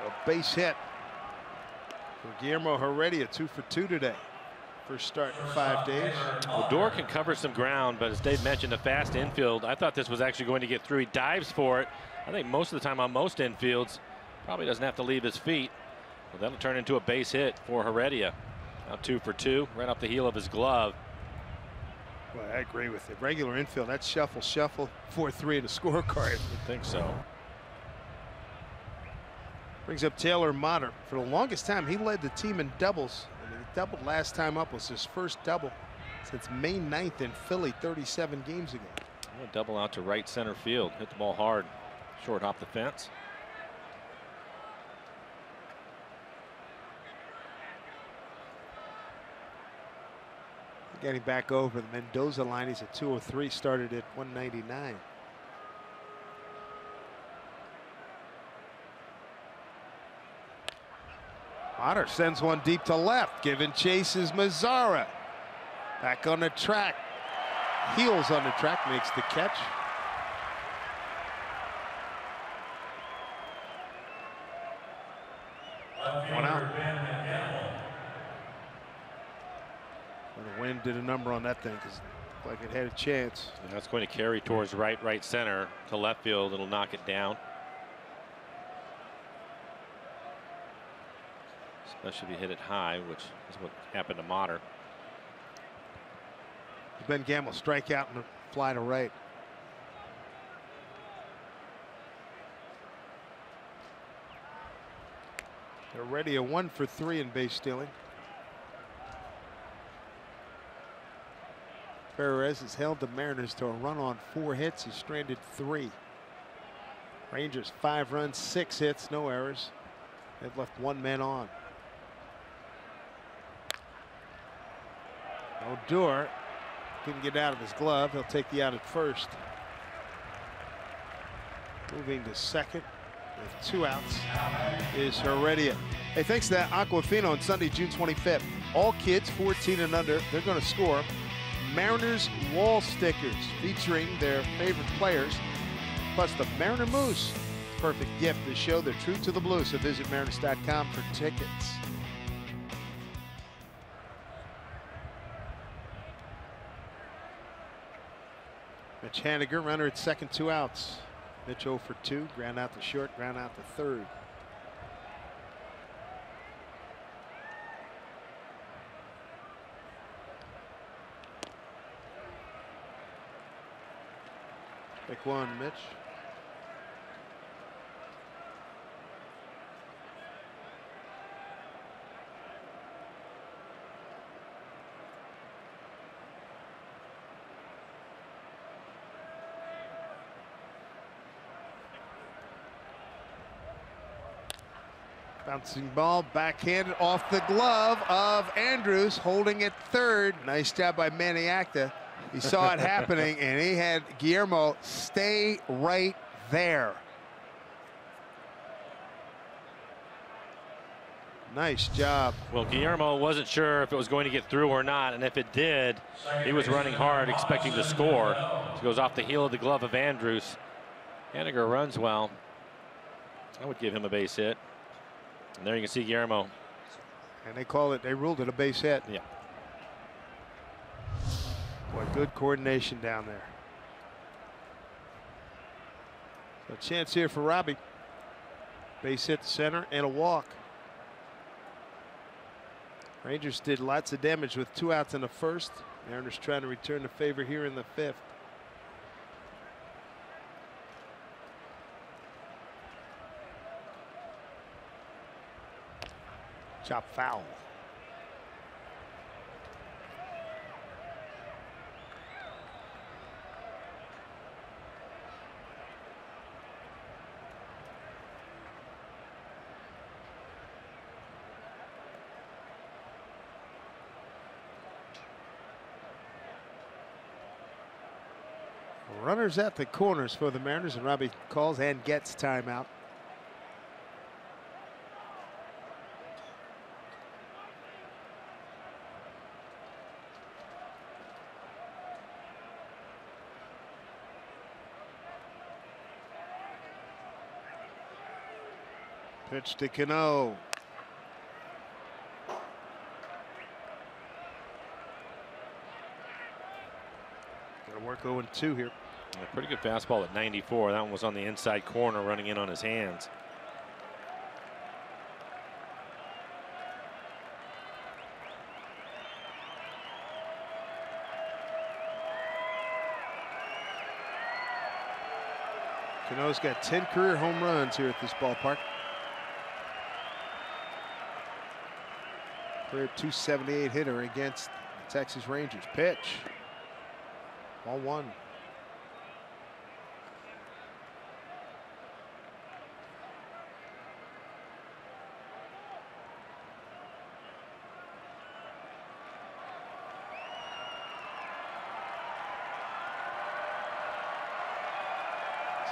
A base hit for Guillermo Heredia. 2 for 2 today. First start in 5 days. Odor can cover some ground, but as Dave mentioned, a fast infield. I thought this was actually going to get through. He dives for it. I think most of the time on most infields, probably doesn't have to leave his feet. Well, that'll turn into a base hit for Heredia. Now 2 for 2, right off the heel of his glove. Well, I agree with you. Regular infield, that's shuffle, 4-3 in the scorecard. I think so. Brings up Taylor Motter. For the longest time, he led the team in doubles. And he doubled last time up. Was his first double since May 9th in Philly 37 games ago. Double out to right center field. Hit the ball hard. Short off the fence. Getting back over the Mendoza line. He's at 203. Started at 199. Motter sends one deep to left. Giving chase is Mazzara. Back on the track. Heels on the track. Makes the catch. One out. Well, the wind did a number on that thing because it looked like it had a chance. And that's going to carry towards right center to left field. It'll knock it down. Especially if you hit it high, which is what happened to Motter. Ben Gamble strike out and fly to right. They're ready, a 1 for 3 in base stealing. Perez has held the Mariners to a run on 4 hits. He stranded 3. Rangers 5 runs, 6 hits, no errors. They've left 1 man on. Odor couldn't get out of his glove. He'll take the out at first. Moving to second with 2 outs is Heredia. Hey, thanks to Aquafina on Sunday, June 25th. All kids 14 and under, they're going to score Mariners wall stickers featuring their favorite players, plus the Mariner Moose. Perfect gift to show they're true to the blue. So visit Mariners.com for tickets. Mitch Haniger, runner at second, 2 outs. Mitch 0 for 2, ground out to short, ground out to third. Pick 1, Mitch. Bouncing ball, backhanded off the glove of Andrews, holding it third. Nice job by Maniacta. He saw it happening, and he had Guillermo stay right there. Nice job. Well, Guillermo wasn't sure if it was going to get through or not, and if it did, he was running hard, expecting to score. It goes off the heel of the glove of Andrews. Haniger runs well. I would give him a base hit. And there you can see Guillermo. And they ruled it a base hit. Yeah. Boy, good coordination down there. So a chance here for Robbie. Base hit to center and a walk. Rangers did lots of damage with 2 outs in the first. Mariners trying to return the favor here in the 5th. Chop foul. Runners at the corners for the Mariners, and Robbie calls and gets timeout. Pitch to Cano. Got to work 0-2 here. A pretty good fastball at 94. That one was on the inside corner, running in on his hands. Cano's got 10 career home runs here at this ballpark. Career .278 hitter against the Texas Rangers. Pitch. Ball 1.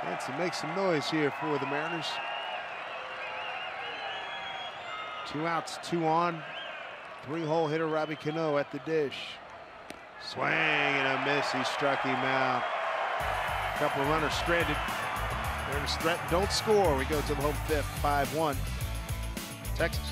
Chance to make some noise here for the Mariners. 2 outs, 2 on. 3-hole hitter Robbie Cano at the dish. Swing and a miss. He struck him out. A couple of runners stranded. Mariners threaten, don't score. We go to the home fifth, 5-1. Texas.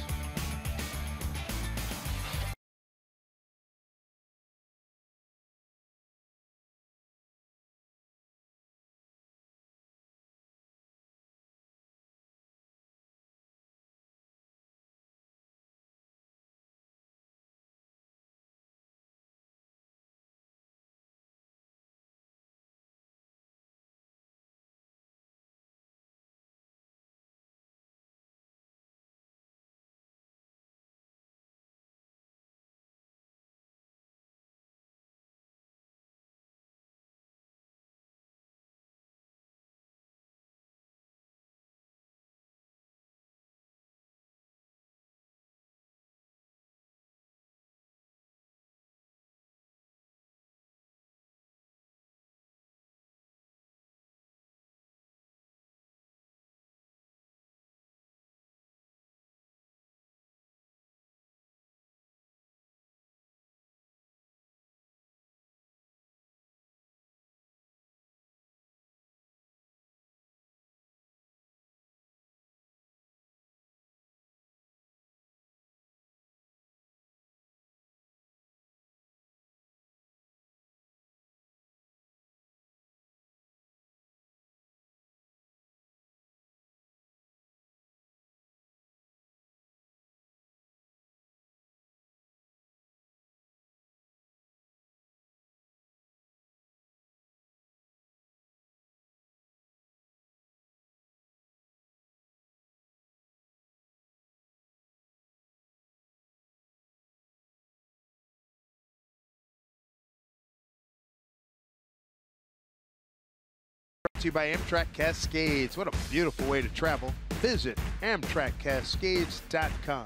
To you by Amtrak Cascades. What a beautiful way to travel. Visit AmtrakCascades.com.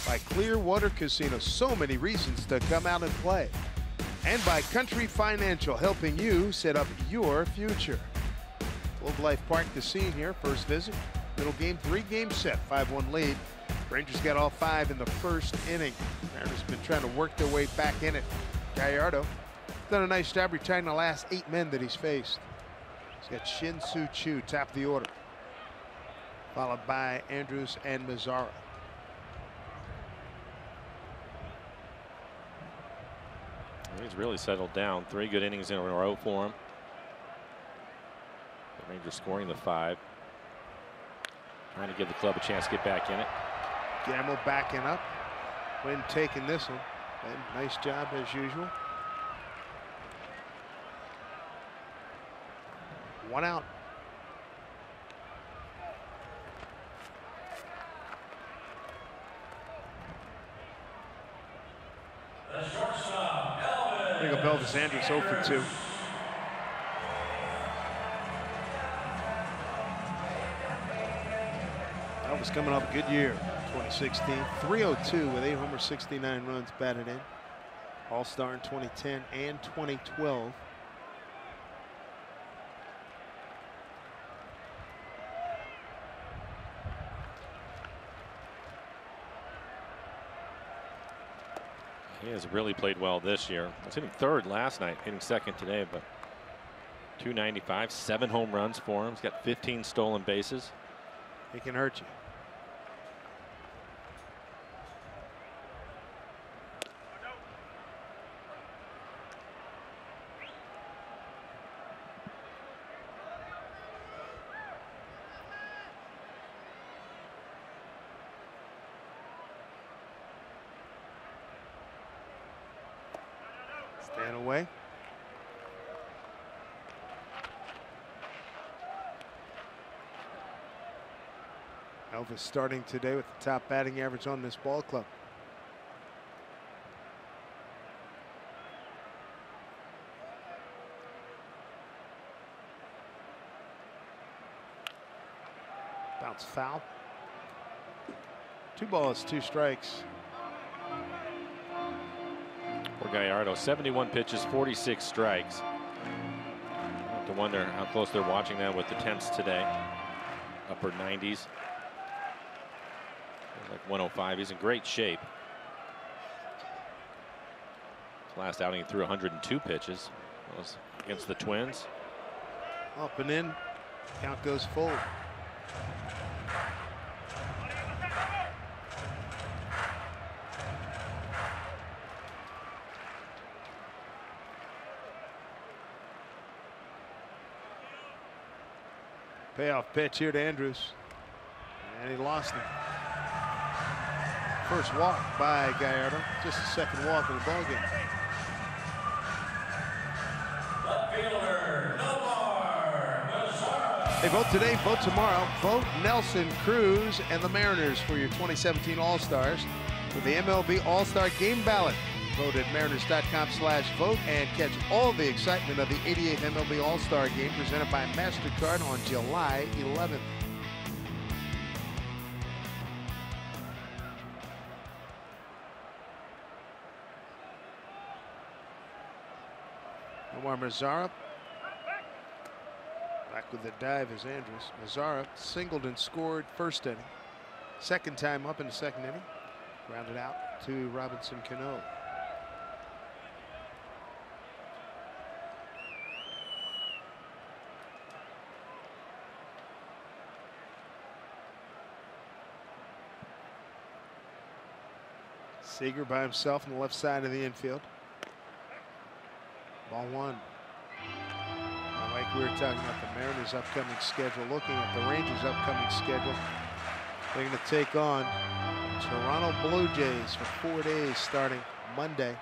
By Clearwater Casino, so many reasons to come out and play. And by Country Financial, helping you set up your future. Globe Life Park, the scene here. First visit, middle game, 3-game set, 5-1 lead. Rangers got all 5 in the first inning. Mariners been trying to work their way back in it. Gallardo done a nice job retiring the last 8 men that he's faced. He's got Shin-Soo Choo, top of the order, followed by Andrews and Mazzara. He's really settled down. 3 good innings in a row for him. The Rangers scoring the 5. Trying to give the club a chance to get back in it. Gamble backing up. Wynn taking this one. And nice job as usual. 1 out. Jacob Elvis Andrus 0 for 2. Elvis coming off a good year, 2016. 302 with 8 homers, 69 runs batted in. All-Star in 2010 and 2012. has really played well this year. He was hitting third last night, hitting second today, but 295, 7 home runs for him. He's got 15 stolen bases. He can hurt you. Stand away. Elvis starting today with the top batting average on this ball club. Bounce foul. 2 balls, 2 strikes. For Gallardo, 71 pitches, 46 strikes. I have to wonder how close they're watching that with the temps today. Upper 90s. Like 105. He's in great shape. His last outing he threw 102 pitches. That was against the Twins. Up and in. Count goes full. Payoff pitch here to Andrews. And he lost him. First walk by Gallardo. Just a second walk of the ball game. They vote today, vote tomorrow. Vote Nelson, Cruz, and the Mariners for your 2017 All-Stars with the MLB All-Star Game Ballot. Vote at mariners.com/vote and catch all the excitement of the 88th MLB All-Star Game presented by MasterCard on July 11th. Omar Mazara back with the dive is Andrews. Mazara singled and scored first inning. Second time up in the second inning. Grounded out to Robinson Cano. Seager by himself on the left side of the infield. Ball 1. Like we were talking about the Mariners' upcoming schedule, looking at the Rangers' upcoming schedule, they're going to take on Toronto Blue Jays for 4 days starting Monday.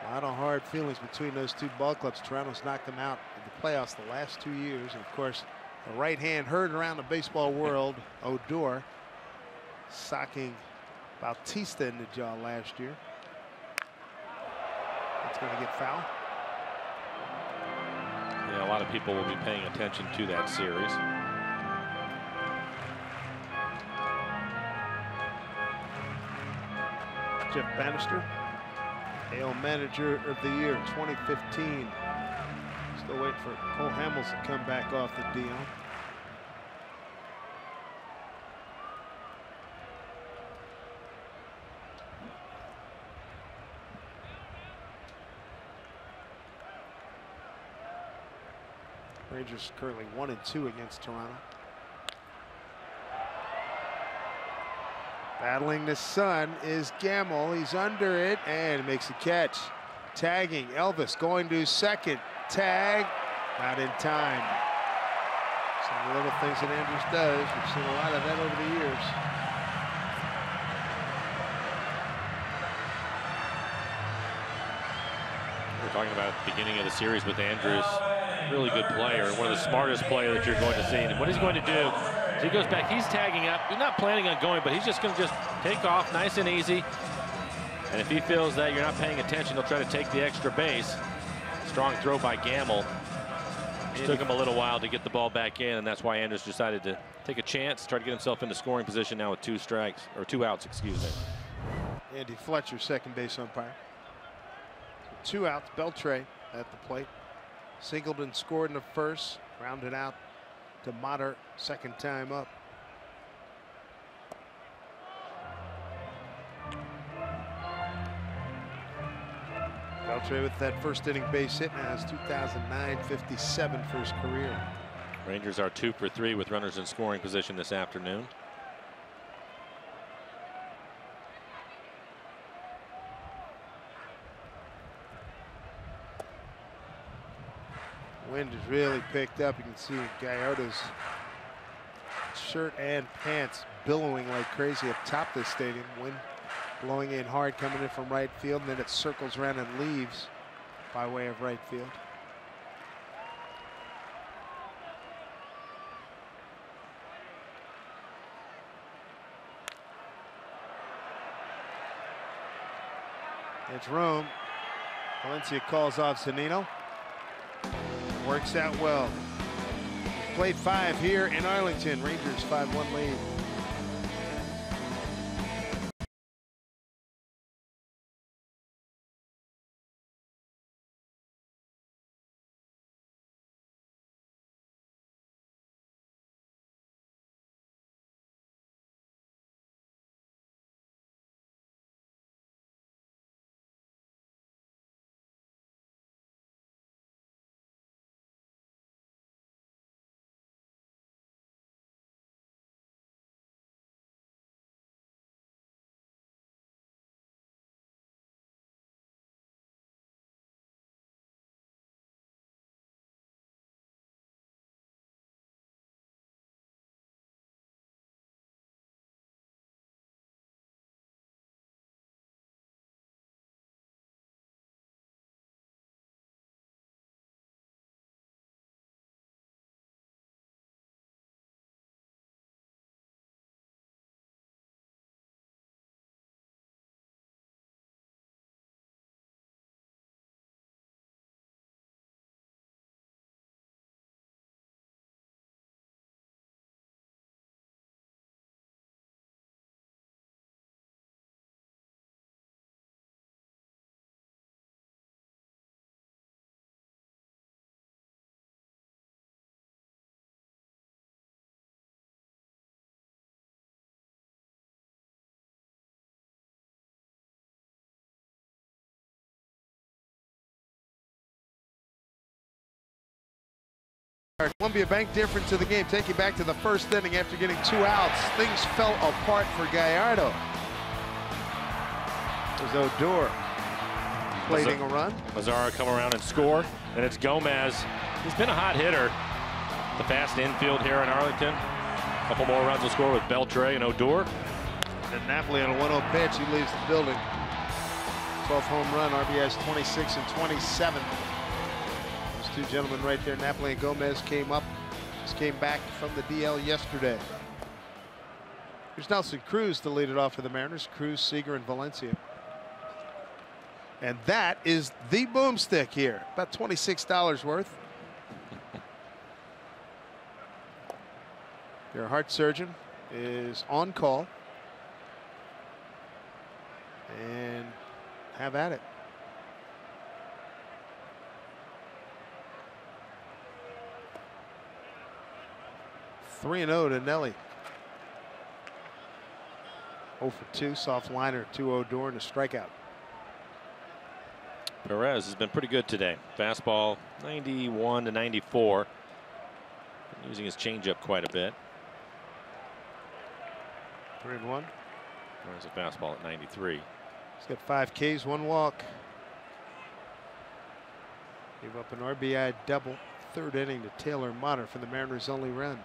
A lot of hard feelings between those two ball clubs. Toronto's knocked them out in the playoffs the last 2 years. And of course, the right hand heard around the baseball world, Odor, socking Bautista in the jaw last year. It's going to get foul. Yeah, a lot of people will be paying attention to that series. Jeff Bannister, AL Manager of the Year 2015. Still waiting for Cole Hamels to come back off the DL. Rangers currently 1-2 against Toronto. Battling the sun is Gamble. He's under it and makes a catch. Tagging Elvis going to second. Tag not in time. Some of the little things that Andrews does. We've seen a lot of that over the years. We're talking about at the beginning of the series with Andrews. Really good player, one of the smartest players that you're going to see. And what he's going to do is he goes back, he's tagging up. He's not planning on going, but he's just going to take off nice and easy. And if he feels that you're not paying attention, he'll try to take the extra base. Strong throw by Gamble. It took him a little while to get the ball back in, and that's why Andrews decided to take a chance, try to get himself into scoring position now with 2 strikes, or 2 outs, excuse me. Andy Fletcher, second base umpire. So 2 outs, Beltre at the plate. Singleton scored in the first, rounded out to Motter, second time up. Beltre with that first inning base hit, now has 2,957 for his career. Rangers are 2 for 3 with runners in scoring position this afternoon. Wind has really picked up. You can see Gallardo's shirt and pants billowing like crazy up top this stadium. Wind blowing in hard, coming in from right field, and then it circles around and leaves by way of right field. It's room. Valencia calls off Zunino. Works out well. Played 5 here in Arlington. Rangers 5-1 lead. Columbia Bank difference of the game. Take you back to the first inning after getting 2 outs. Things fell apart for Gallardo. It was Odor plating a run. Mazara come around and score, and it's Gomez. He's been a hot hitter. The fast infield here in Arlington. A couple more runs will score with Beltre and Odor. And Napoli on a 1-0 pitch, he leaves the building. 12th home run, RBIs 26 and 27. Those two gentlemen right there, Napoli and Gomez, came back from the DL yesterday. Here's Nelson Cruz to lead it off for the Mariners. Cruz, Seager, and Valencia. And that is the boomstick here. About $26 worth. Your heart surgeon is on call. And have at it. (3-0) to Nelly. 0 for 2, soft liner, 2 Odor, and a strikeout. Perez has been pretty good today. Fastball 91 to 94. Using his changeup quite a bit. 3-1. There's a fastball at 93. He's got 5 Ks, 1 walk. Gave up an RBI double, 3rd inning to Taylor Motter for the Mariners' only run.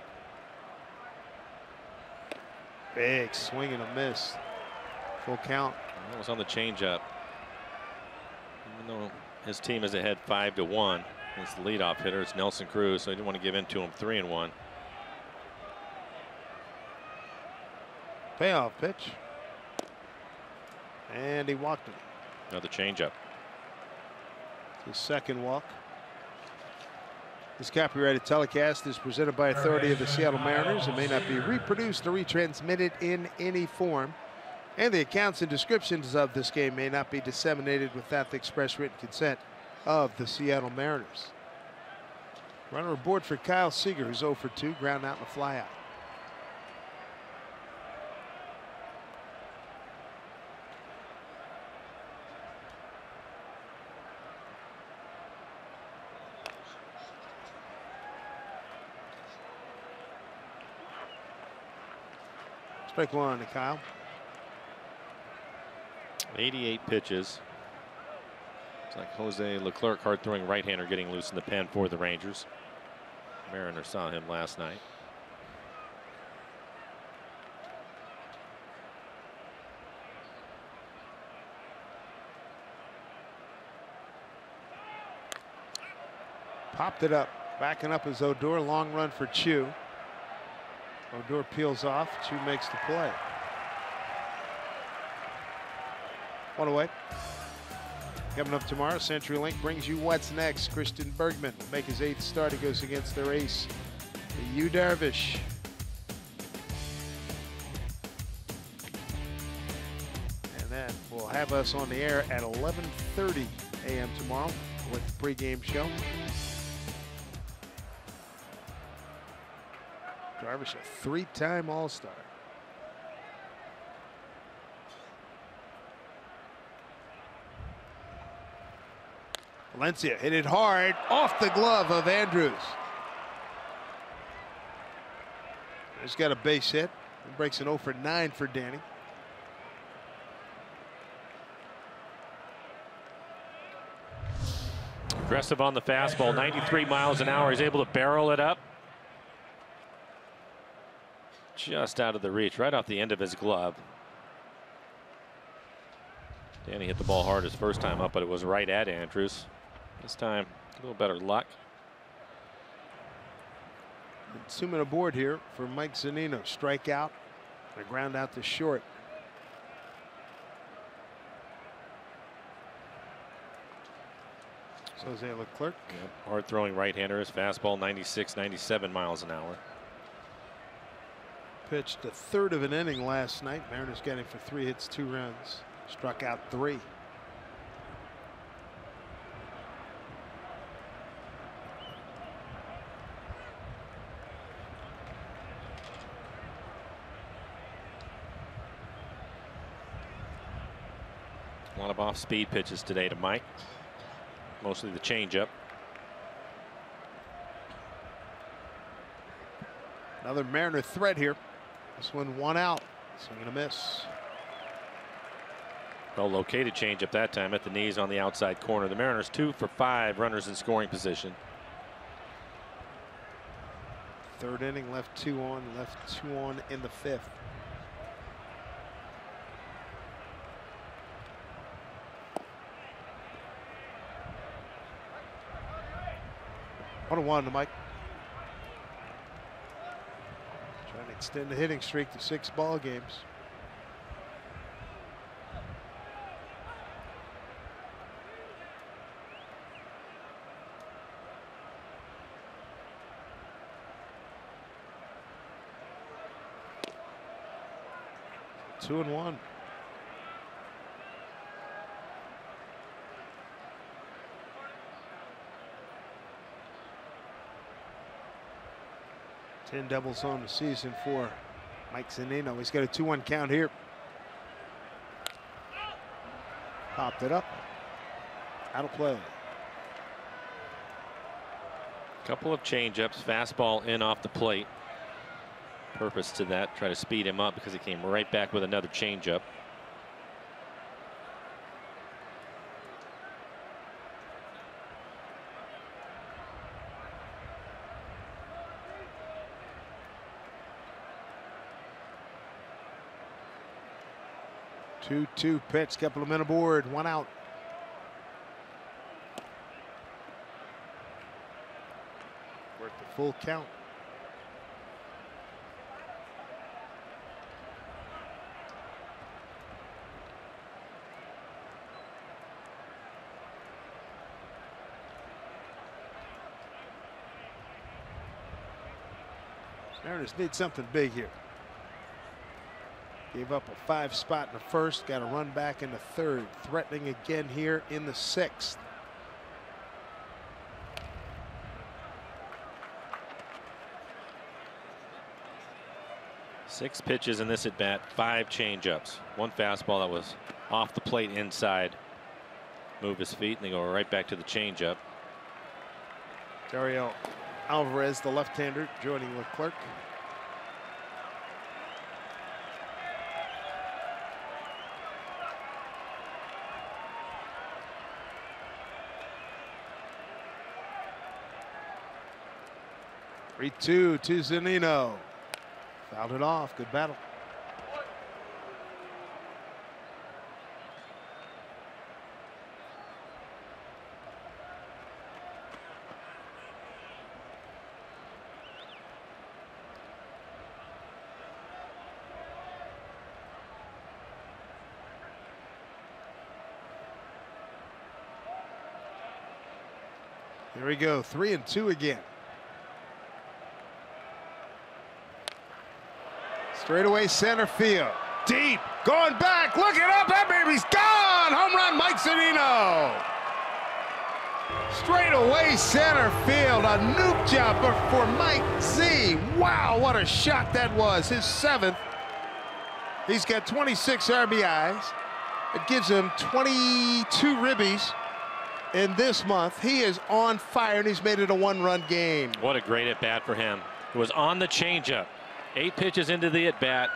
Big swing and a miss. Full count. That was on the changeup. Even though his team is ahead 5-1, it's the leadoff hitter. It's Nelson Cruz, so I didn't want to give in to him. 3-1. Payoff pitch. And he walked him. Another changeup. His second walk. This copyrighted telecast is presented by authority of the Seattle Mariners and may not be reproduced or retransmitted in any form. And the accounts and descriptions of this game may not be disseminated without the express written consent of the Seattle Mariners. Runner aboard for Kyle Seager, who's 0 for 2, ground out and a fly out. Strike one to Kyle. 88 pitches. It's like Jose Leclerc, hard-throwing right-hander, getting loose in the pen for the Rangers. Mariner saw him last night. Popped it up. Backing up is Odor. Long run for Chu. Odor peels off. Chu makes the play. One away. Coming up tomorrow, CenturyLink brings you what's next. Christian Bergman will make his 8th start. He goes against their ace, Yu Darvish. And then we'll have us on the air at 11:30 a.m. tomorrow with the pregame show. Darvish, a 3-time All-Star. Valencia hit it hard off the glove of Andrews. He's got a base hit. He breaks an 0 for 9 for Danny. Aggressive on the fastball, 93 miles an hour. He's able to barrel it up. Just out of the reach, right off the end of his glove. Danny hit the ball hard his first time up, but it was right at Andrews. This time, a little better luck. 2 men aboard here for Mike Zunino. Strikeout, and a ground out to short. Jose Leclerc. Yep. Hard throwing right-hander. His fastball 96, 97 miles an hour. Pitched a third of an inning last night. Mariners got him for 3 hits, 2 runs. Struck out 3. A lot of off-speed pitches today to Mike. Mostly the changeup. Another Mariner threat here. This one 1 out. Swing and a miss. Well located changeup that time at the knees on the outside corner. The Mariners 2 for 5 runners in scoring position. 3rd inning, left 2 on, left 2 on in the 5th. One to Mike. Trying to extend the hitting streak to 6 ball games. Two and 1. Ten doubles on the season for Mike Zunino. He's got a 2-1 count here. Popped it up. Out of play. Couple of changeups, fastball in off the plate. Purpose to that, try to speed him up because he came right back with another changeup. Two pitch, couple of men aboard, 1 out. Worked the full count. Mariners need something big here. Gave up a 5 spot in the 1st, got a run back in the 3rd, threatening again here in the 6th. Six pitches in this at bat, 5 changeups. 1 fastball that was off the plate inside. Move his feet and they go right back to the changeup. Dario Alvarez, the left-hander, joining Leclerc. 3-2 to Zunino. Fouled it off. Good battle. Here we go. 3-2 again. Straightaway center field. Deep. Going back. Look it up. That baby's gone. Home run, Mike Zunino. Straightaway center field. A nuke job for Mike Z. Wow, what a shot that was. His 7th. He's got 26 RBIs. It gives him 22 ribbies in this month. He is on fire, and he's made it a 1-run game. What a great at-bat for him. It was on the changeup. 8 pitches into the at-bat,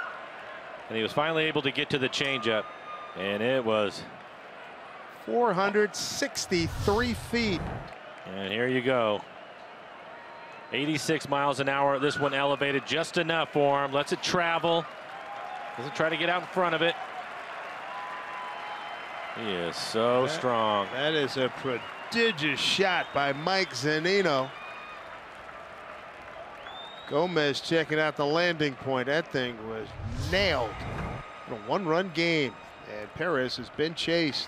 and he was finally able to get to the changeup, and it was 463 feet. And here you go. 86 miles an hour. This one elevated just enough for him. Lets it travel. Doesn't try to get out in front of it. He is so strong. That is a prodigious shot by Mike Zunino. Gomez checking out the landing point. That thing was nailed. A 1-run game, and Perez has been chased.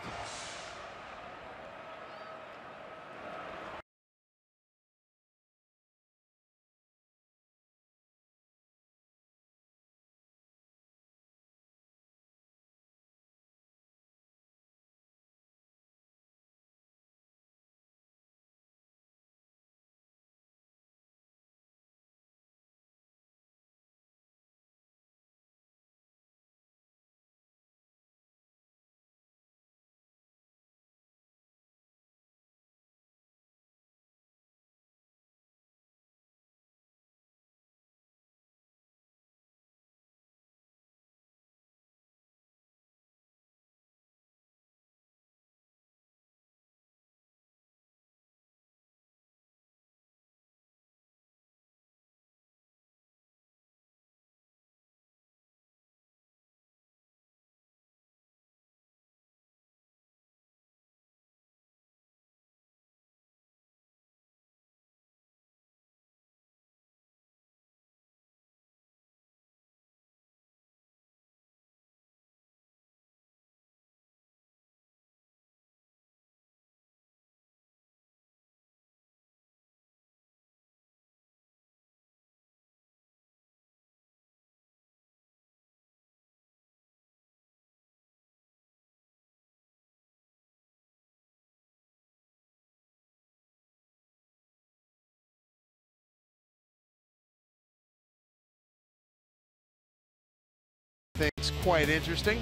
Things quite interesting.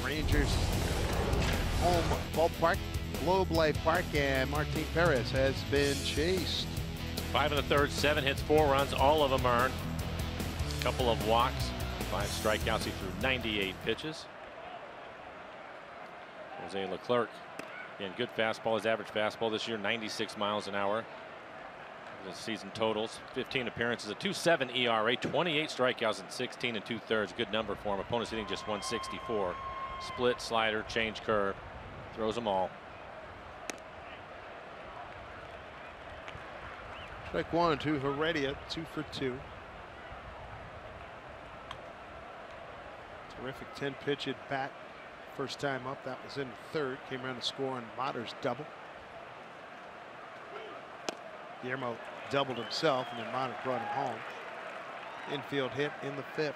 Rangers home ballpark, Globe Life Park, and Martin Perez has been chased. 5 1/3, 7 hits, 4 runs, all of them earned. A couple of walks, 5 strikeouts. He threw 98 pitches. Jose Leclerc, again, good fastball. His average fastball this year, 96 miles an hour. The season totals, 15 appearances, a 2.7 ERA, 28 strikeouts in 16 2/3. Good number for him. Opponents hitting just 164. Split, slider, change curve, throws them all. Strike 1 to Heredia, 2 for 2. Terrific 10-pitch at bat. First time up, that was in the 3rd. Came around to score on Motter's double. Guillermo doubled himself, and then Motter brought him home. Infield hit in the 5th.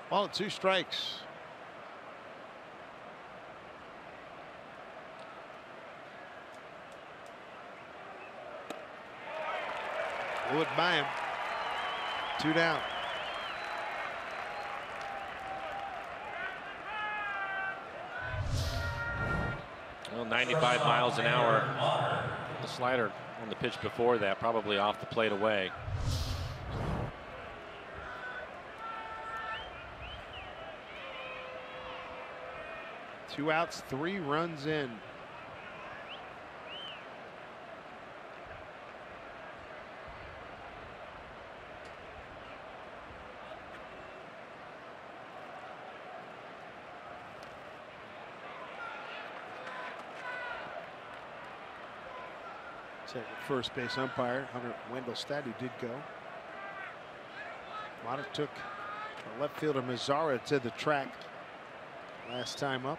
Ball at 2 strikes. Blew it by him. 2 down. Well, 95 miles an hour. The slider on the pitch before that, probably off the plate away. 2 outs, 3 runs in. Second first base umpire Hunter Wendelstedt, who did go. Mata took the left fielder Mazzara to the track last time up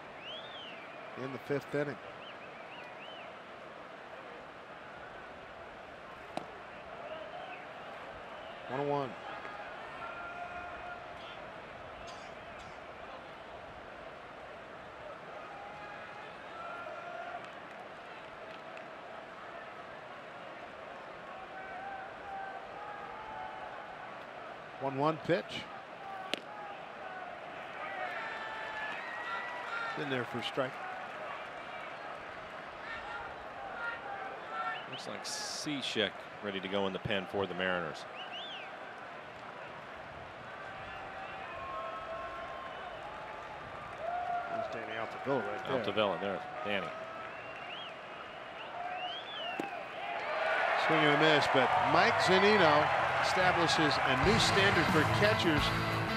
in the 5th inning. One 1. One pitch. In there for a strike. Looks like Cishek ready to go in the pen for the Mariners. There's Danny Altavilla right there. Altavilla, there's Danny. Swing and a miss, but Mike Zunino establishes a new standard for catchers.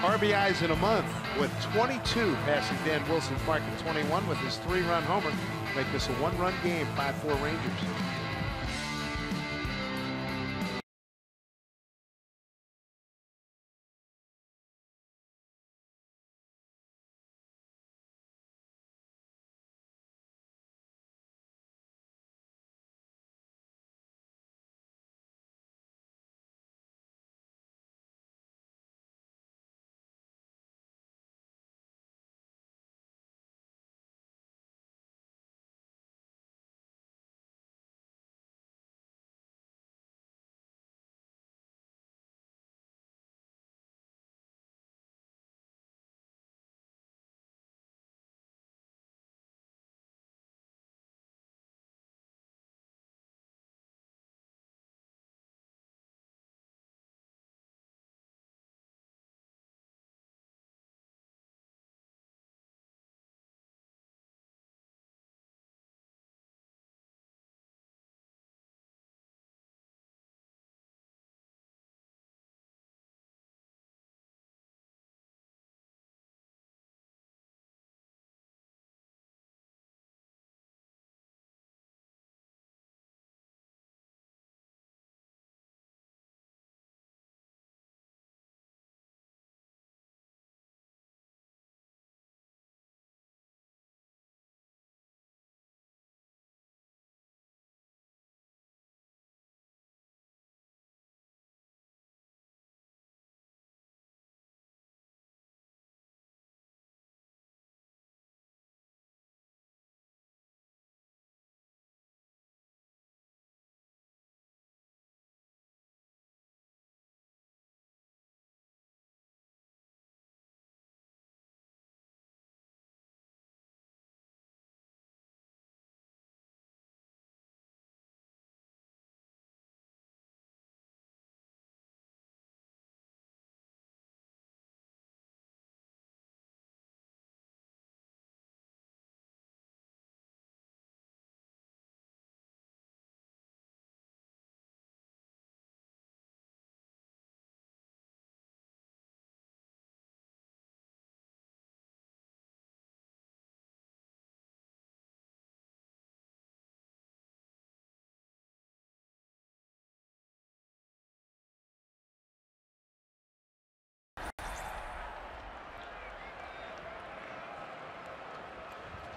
RBIs in a month with 22, passing Dan Wilson's mark at 21 with his 3-run homer. Make this a 1-run game, 5-4 Rangers.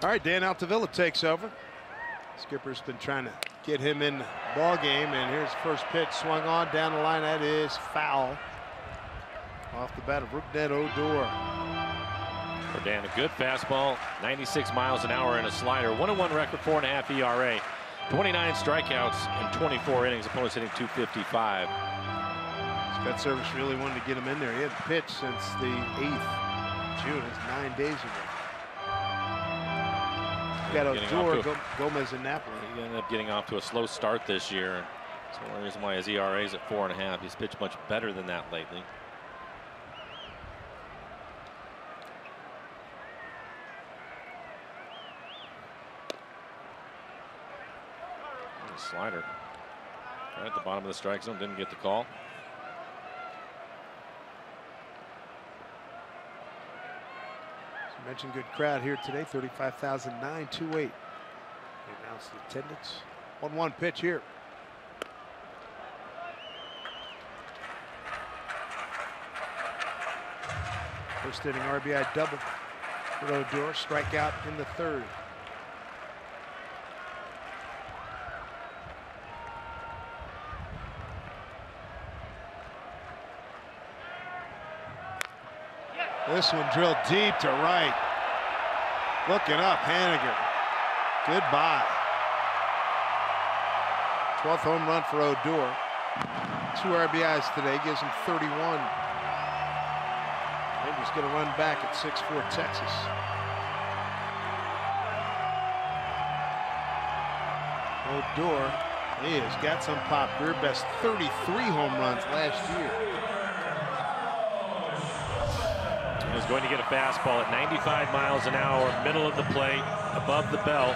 All right, Dan Altavilla takes over. Skipper's been trying to get him in the ball game, and here's the first pitch swung on down the line. That is foul. Off the bat of Rougned Odor. For Dan, a good fastball, 96 miles an hour, and a slider. 1-1 record, 4.5 ERA, 29 strikeouts in 24 innings. Opponents hitting .255. Scott Service really wanted to get him in there. He hadn't pitched since the 8th of June. It's 9 days ago. Got Odor, Gomez, and Napoli. He ended up getting off to a slow start this year. That's one reason why his ERA is at 4.5. He's pitched much better than that lately. Slider right at the bottom of the strike zone, didn't get the call. As I mentioned, good crowd here today, 35,928. They announced the attendance. 1-1 pitch here. First inning RBI double for Odor, strikeout in the third. This one drilled deep to right. Looking up, Haniger. Goodbye. 12th home run for Odor. 2 RBIs today, gives him 31. Rangers going to run back at 6-4 Texas. Odor, he has got some pop. Career best 33 home runs last year. He's going to get a fastball at 95 miles an hour, middle of the plate, above the belt.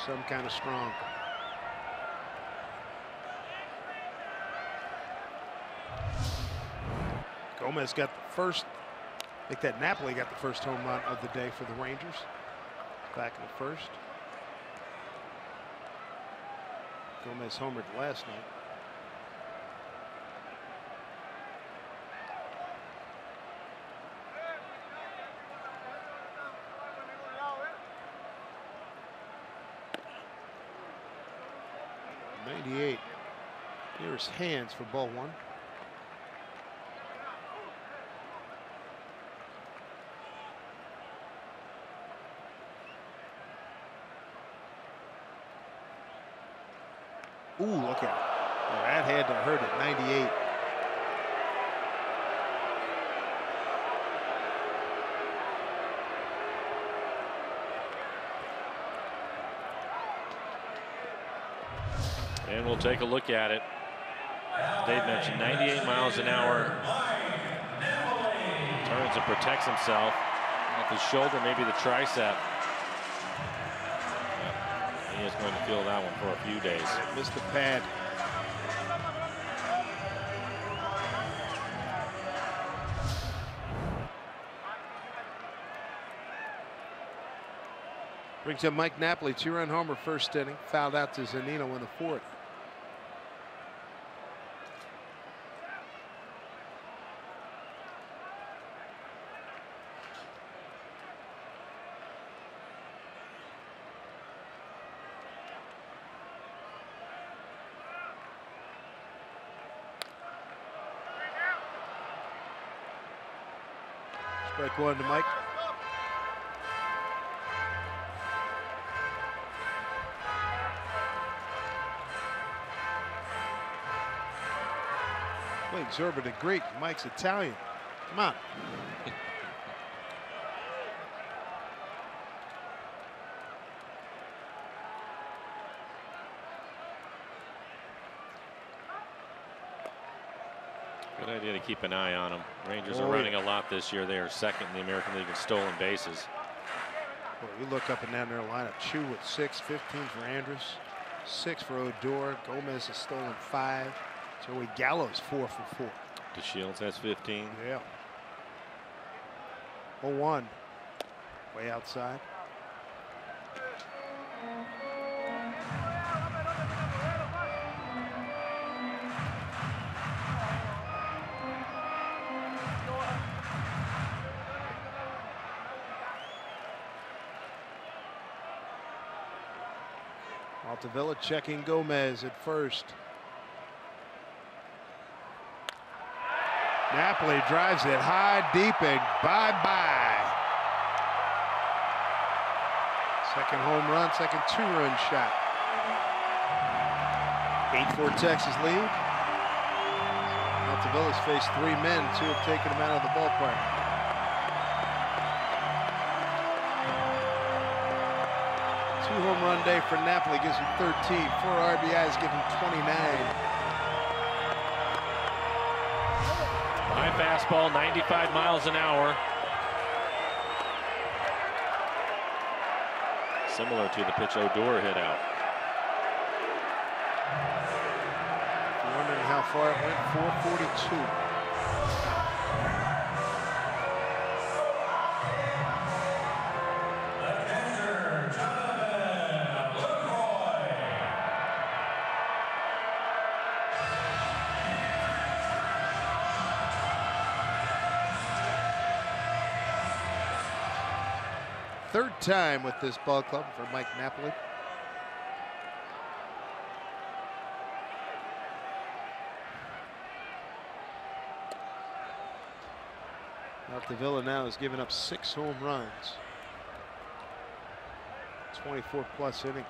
Some kind of strong. Gomez got the first. I think that Napoli got the first home run of the day for the Rangers. Back in the first. Gomez homered last night. Here's hands for ball 1. Ooh, look out. Oh, that had to hurt it. 98. And we'll take a look at it. Dave mentioned 98 miles an hour. Turns and protects himself. Off his shoulder, maybe the tricep. He is going to feel that one for a few days. Missed the pad. Brings up Mike Napoli, 2-run homer first inning. Fouled out to Zunino in the 4th. Strike 1 to Mike. Exorbitant Greek. Mike's Italian. Come on. Good idea to keep an eye on them. Rangers are running a lot this year. They are second in the American League in stolen bases. Well, you look up and down their lineup. Chu with 6, 15 for Andrus, 6 for Odor. Gomez has stolen 5. Joey Gallo's 4 for 4. DeShields has 15. Yeah. 0-1. Way outside. Altavilla checking Gomez at first. Napoli drives it high, deep, and bye-bye. Second home run, second 2-run shot. 8-4 Texas lead. Altavilla's faced 3 men, 2 have taken him out of the ballpark. Two-home run day for Napoli gives him 13. 4 RBIs give him 29. High fastball, 95 miles an hour. Similar to the pitch Odor hit out. I'm wondering how far it went. 442. Third time with this ball club for Mike Napoli. Altavilla now has given up 6 home runs. 24 plus innings.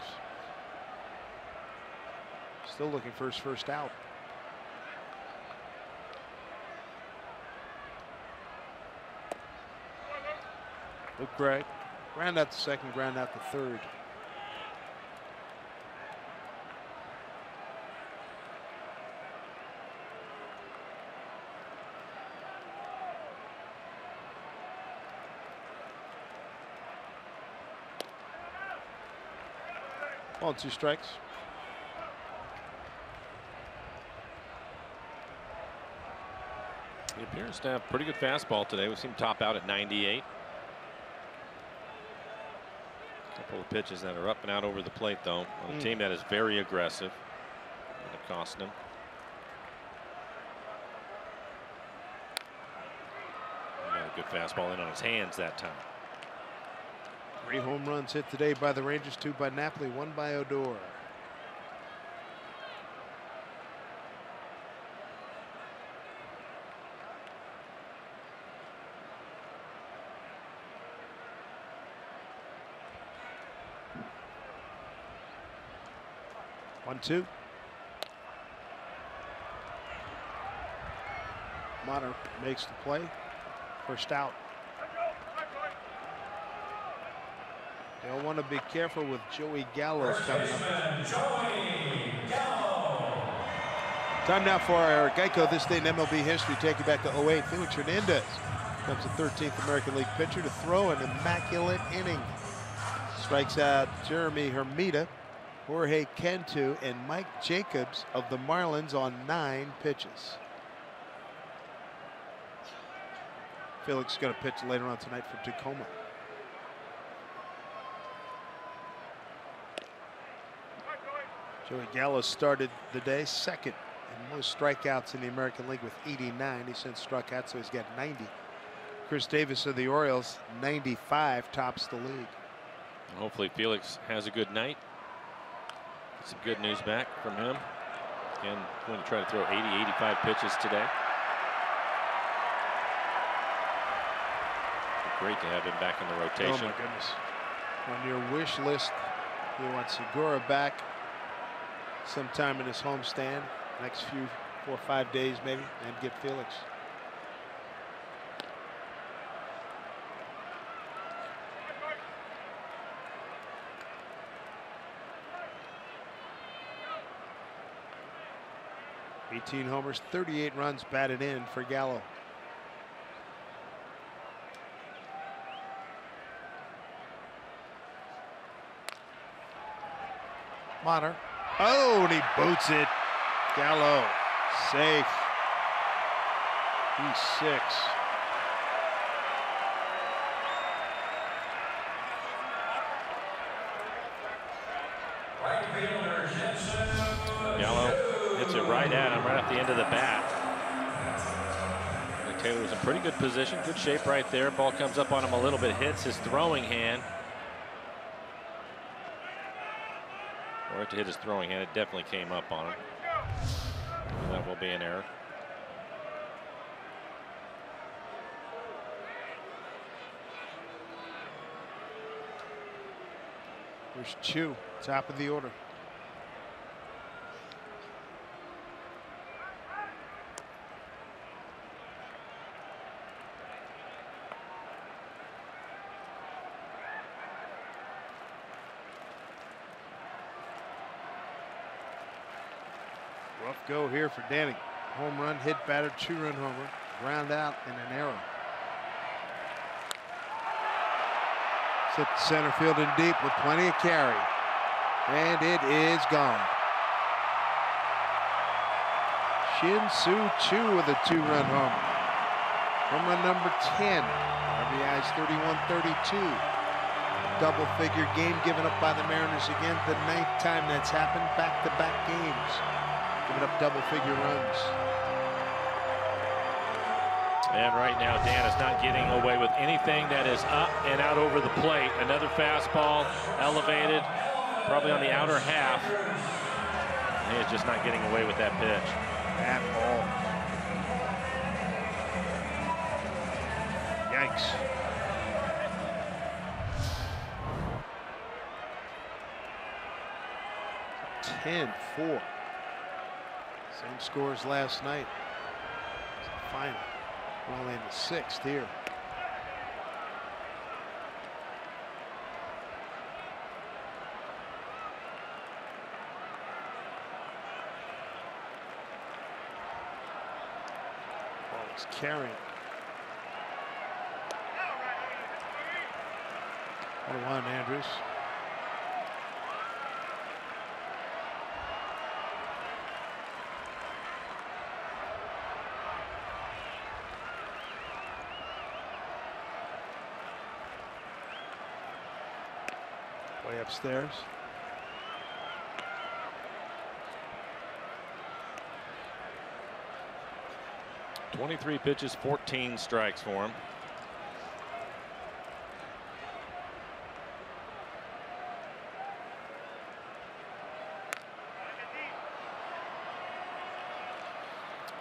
Still looking for his first out. Luke Gray. Ground out to second, ground out to third. Ball, 2 strikes. He appears to have pretty good fastball today. We've seen him top out at 98. Couple of pitches that are up and out over the plate, though, on a team that is very aggressive. Going to cost him. Got a good fastball in on his hands that time. 3 home runs hit today by the Rangers, 2 by Napoli, 1 by Odor. One, 2. Motter makes the play. First out. They'll want to be careful with Joey Gallo coming up. Time now for our Geico This Day in MLB History. Take you back to 08. Felix Hernandez becomes the 13th American League pitcher to throw an immaculate inning. Strikes out Jeremy Hermida, Jorge Cantu, and Mike Jacobs of the Marlins on 9 pitches. Felix is going to pitch later on tonight for Tacoma. Joey Gallo started the day second in most strikeouts in the American League with 89. He since struck out, so he's got 90. Chris Davis of the Orioles, 95, tops the league. Hopefully Felix has a good night. Get some good news back from him. Again, going to try to throw 80, 85 pitches today. Great to have him back in the rotation. Oh my goodness. On your wish list, you want Segura back sometime in his homestand, next 4 or 5 days maybe, and get Felix. (18 homers, 38 runs batted in for Gallo. Motter. Oh, and he boots it. Gallo safe. He's 6. Gallo hits it right at him, right off the end of the bat. Taylor was in pretty good position, good shape right there. Ball comes up on him a little bit, hits his throwing hand. Or to hit his throwing hand, it definitely came up on him. And that will be an error. There's Chu, top of the order. Rough go here for Danny. Home run, hit batter, 2-run homer, ground out, and an error. Hit center field and deep with plenty of carry. And it is gone. Shin-Soo Choo with a 2-run homer. Home run number 10. RBI's 31-32. Double-figure game given up by the Mariners again. The 9th time that's happened. Back-to-back games. Giving up double-figure runs. And right now, Dan is not getting away with anything that is up and out over the plate. Another fastball, elevated, probably on the outer half. He is just not getting away with that pitch. At all. Yikes. It's 10-4. Same score as last night. It's the final. We're only in the 6th here. Ball is carrying. 1-1 Andrews. Way upstairs. "23 pitches, 14 strikes for him.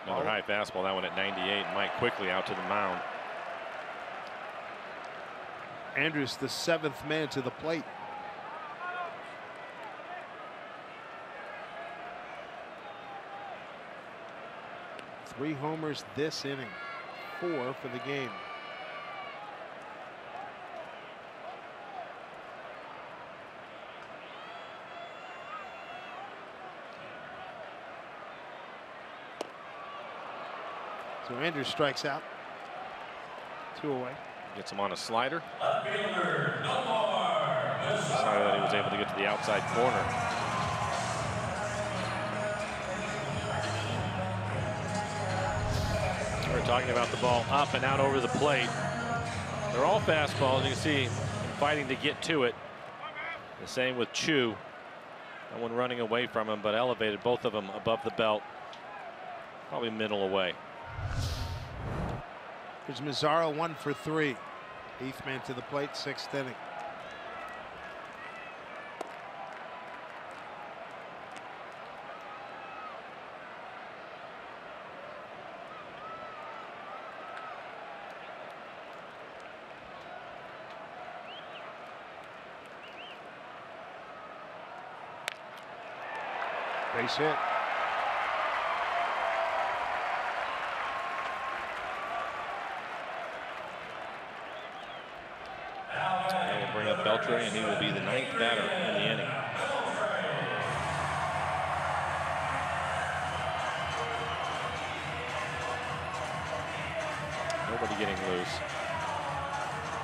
Another high fastball, that one at 98. Mike quickly out to the mound. Andrews, the 7th man to the plate. Three homers this inning, 4 for the game. So Andrews strikes out. 2 away. Gets him on a slider. Slider that he was able to get to the outside corner. We're talking about the ball up and out over the plate. They're all fastballs. You can see fighting to get to it. The same with Chu. No one running away from him, but elevated, both of them above the belt. Probably middle away. Here's Mazzaro, 1 for 3. 8th man to the plate, 6th inning. Base hit. They'll bring up Beltre, and he will be the 9th batter in the inning. Nobody getting loose.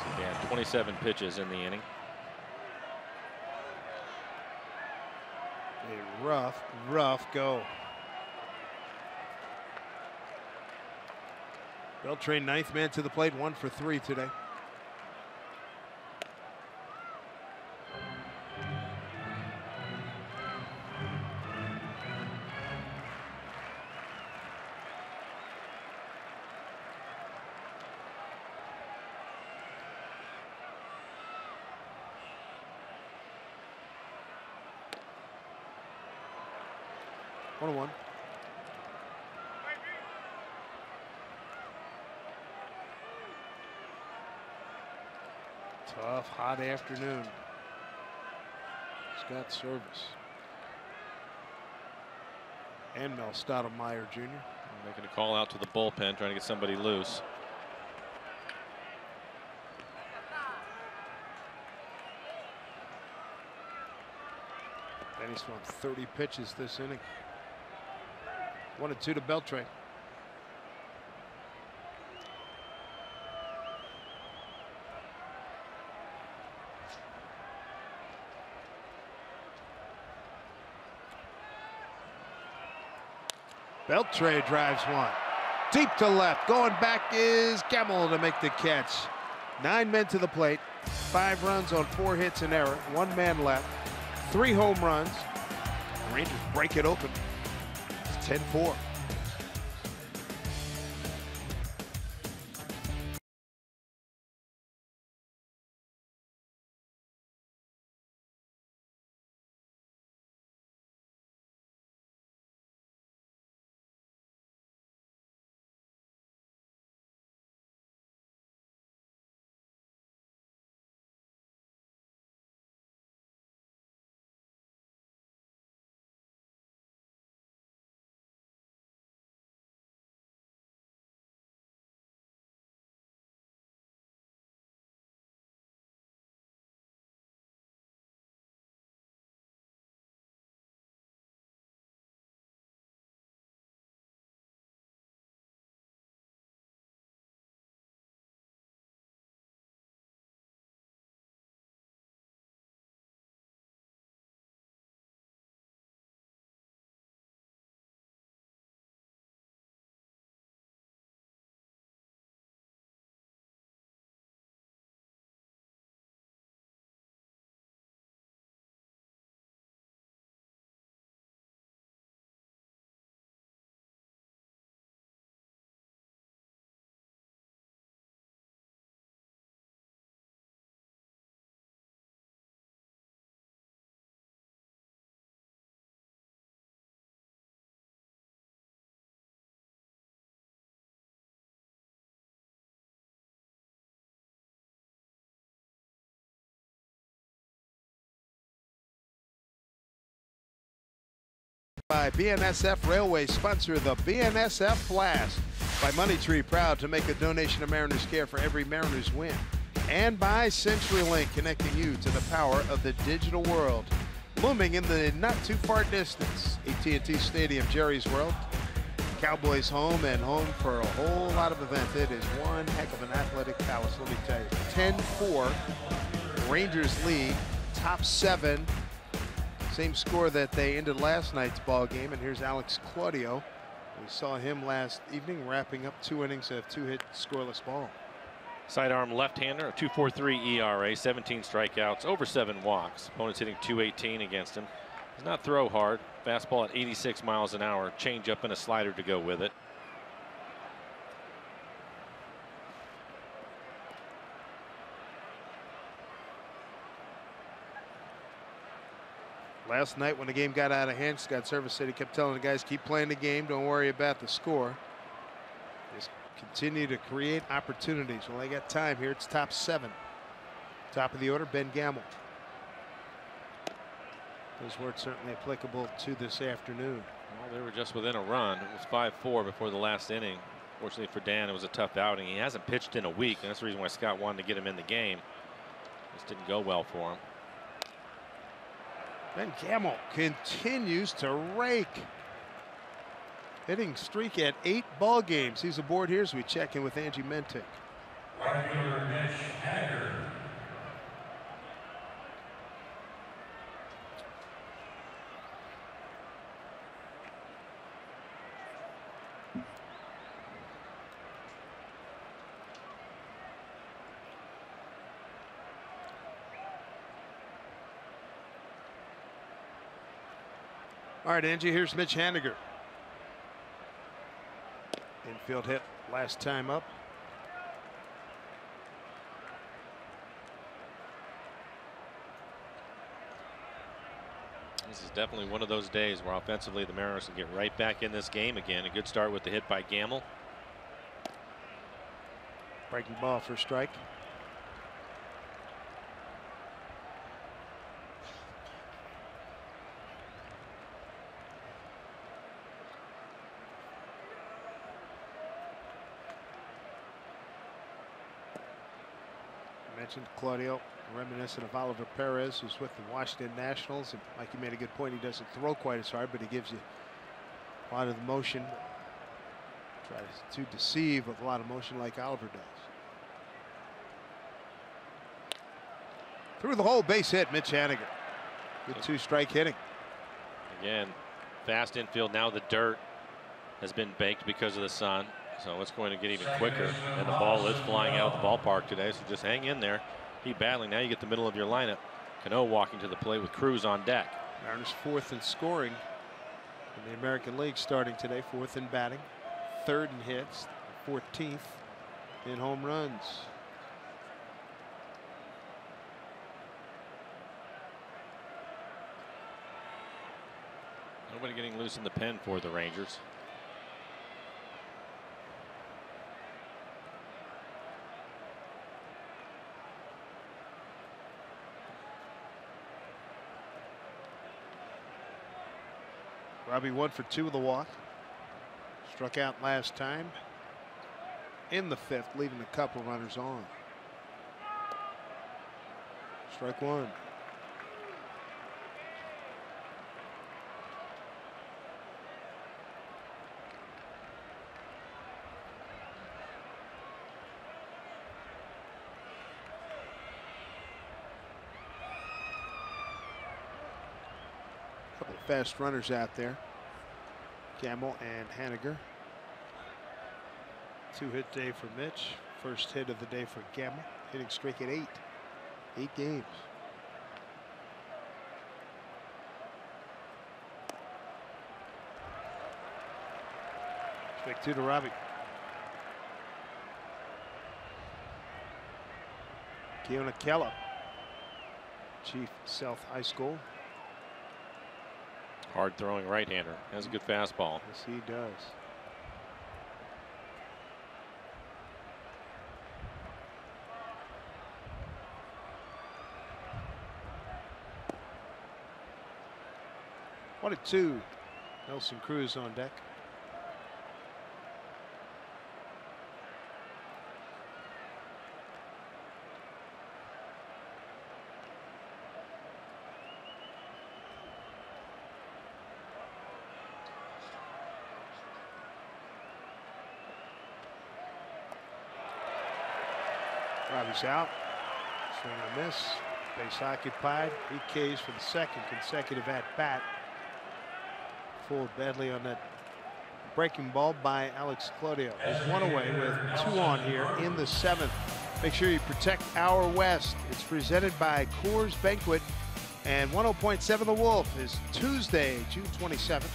So again, 27 pitches in the inning. A rough go. Beltre, 9th man to the plate, 1 for 3 today. One. Tough, hot afternoon. Scott Service and Mel Stoudemire Jr. Making a call out to the bullpen, trying to get somebody loose. And he's thrown 30 pitches this inning. 1-2 to Beltre. Beltre drives one. Deep to left. Going back is Gamble to make the catch. 9 men to the plate. 5 runs on 4 hits and error. 1 man left. 3 home runs. The Rangers break it open. It's 10-4. By BNSF Railway, sponsor the BNSF Blast. By Money Tree, proud to make a donation to Mariners Care for every Mariners win. And by CenturyLink, connecting you to the power of the digital world. Looming in the not too far distance, AT Stadium, Jerry's World. Cowboys home and home for a whole lot of events. It is one heck of an athletic palace, let me tell you. 10-4, Rangers lead, top 7. Same score that they ended last night's ball game. And here's Alex Claudio. We saw him last evening wrapping up 2 innings of 2-hit scoreless ball. Sidearm left-hander, a 2.43 ERA, 17 strikeouts, over 7 walks. Opponents hitting .218 against him. Does not throw hard. Fastball at 86 miles an hour. Changeup and a slider to go with it. Last night when the game got out of hand, Scott Service said he kept telling the guys, keep playing the game, don't worry about the score. Just continue to create opportunities. Well, they got time here. It's top 7. Top of the order, Ben Gamble. Those words certainly applicable to this afternoon. Well, they were just within a run. It was 5-4 before the last inning. Fortunately for Dan, it was a tough outing. He hasn't pitched in a week, and that's the reason why Scott wanted to get him in the game. Just didn't go well for him. Ben Gamble continues to rake. Hitting streak at 8 ball games. He's aboard here as we check in with Angie Mentic. Right fielder Mitch Haniger. All right, Angie, here's Mitch Haniger. Infield hit last time up. This is definitely one of those days where offensively the Mariners can get right back in this game again. A good start with the hit by Gamble. Breaking ball for a strike. Mentioned Claudio, reminiscent of Oliver Perez, who's with the Washington Nationals. And like you made a good point, he doesn't throw quite as hard, but he gives you a lot of the motion. Tries to deceive with a lot of motion like Oliver does. Through the hole, base hit, Mitch Haniger. Good 2-strike hitting. Again, fast infield, now the dirt. has been baked because of the sun. So it's going to get even quicker. And the ball is flying out of the ballpark today. So just hang in there. Keep battling. Now you get the middle of your lineup. Cano walking to the plate with Cruz on deck. Mariners 4th in scoring in the American League starting today. 4th in batting. 3rd in hits. 14th in home runs. Nobody getting loose in the pen for the Rangers. Robbie 1 for 2 with a walk. Struck out last time in the 5th, leaving a couple runners on. Strike 1. Couple of fast runners out there. Gamble and Haniger. 2-hit day for Mitch. First hit of the day for Gamble. Hitting streak at 8. 8 games. Strike 2 to Robbie. Keona Kella, Chief South High School. Hard throwing right-hander. Has a good fastball. Yes, he does. One at 2. Nelson Cruz on deck. Robbie's out. Swing and a miss. Base occupied. EKs for the 2nd consecutive at bat. Fooled badly on that breaking ball by Alex Claudio. There's 1 away with 2 on here in the 7th. Make sure you protect our West. It's presented by Coors Banquet, and 100.7 The Wolf is Tuesday, June 27th.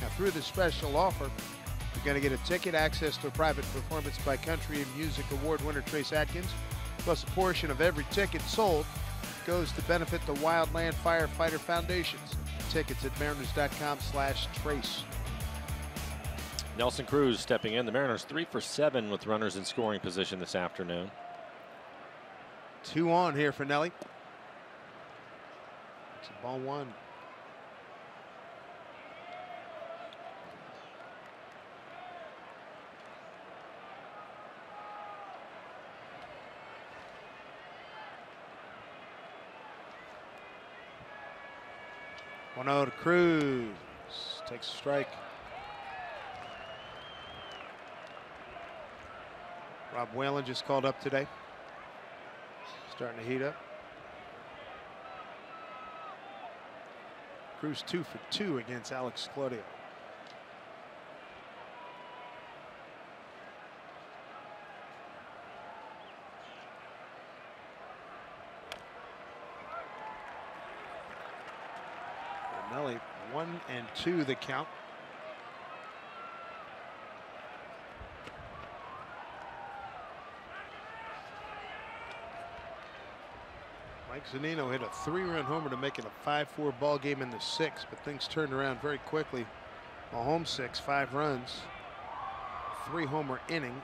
Now, through this special offer, you're going to get a ticket, access to a private performance by country and music award winner Trace Atkins, plus a portion of every ticket sold goes to benefit the Wildland Firefighter Foundations. Tickets at mariners.com/trace. Nelson Cruz stepping in. The Mariners 3 for 7 with runners in scoring position this afternoon. 2 on here for Nelly. It's a ball 1. One out to Cruz. Takes a strike. Rob Whalen just called up today. Starting to heat up. Cruz 2 for 2 against Alex Claudio. Nelly 1-2 the count. Mike Zunino hit a 3-run homer to make it a 5-4 ball game in the 6th, but things turned around very quickly. A home 6, 5 runs, 3-homer inning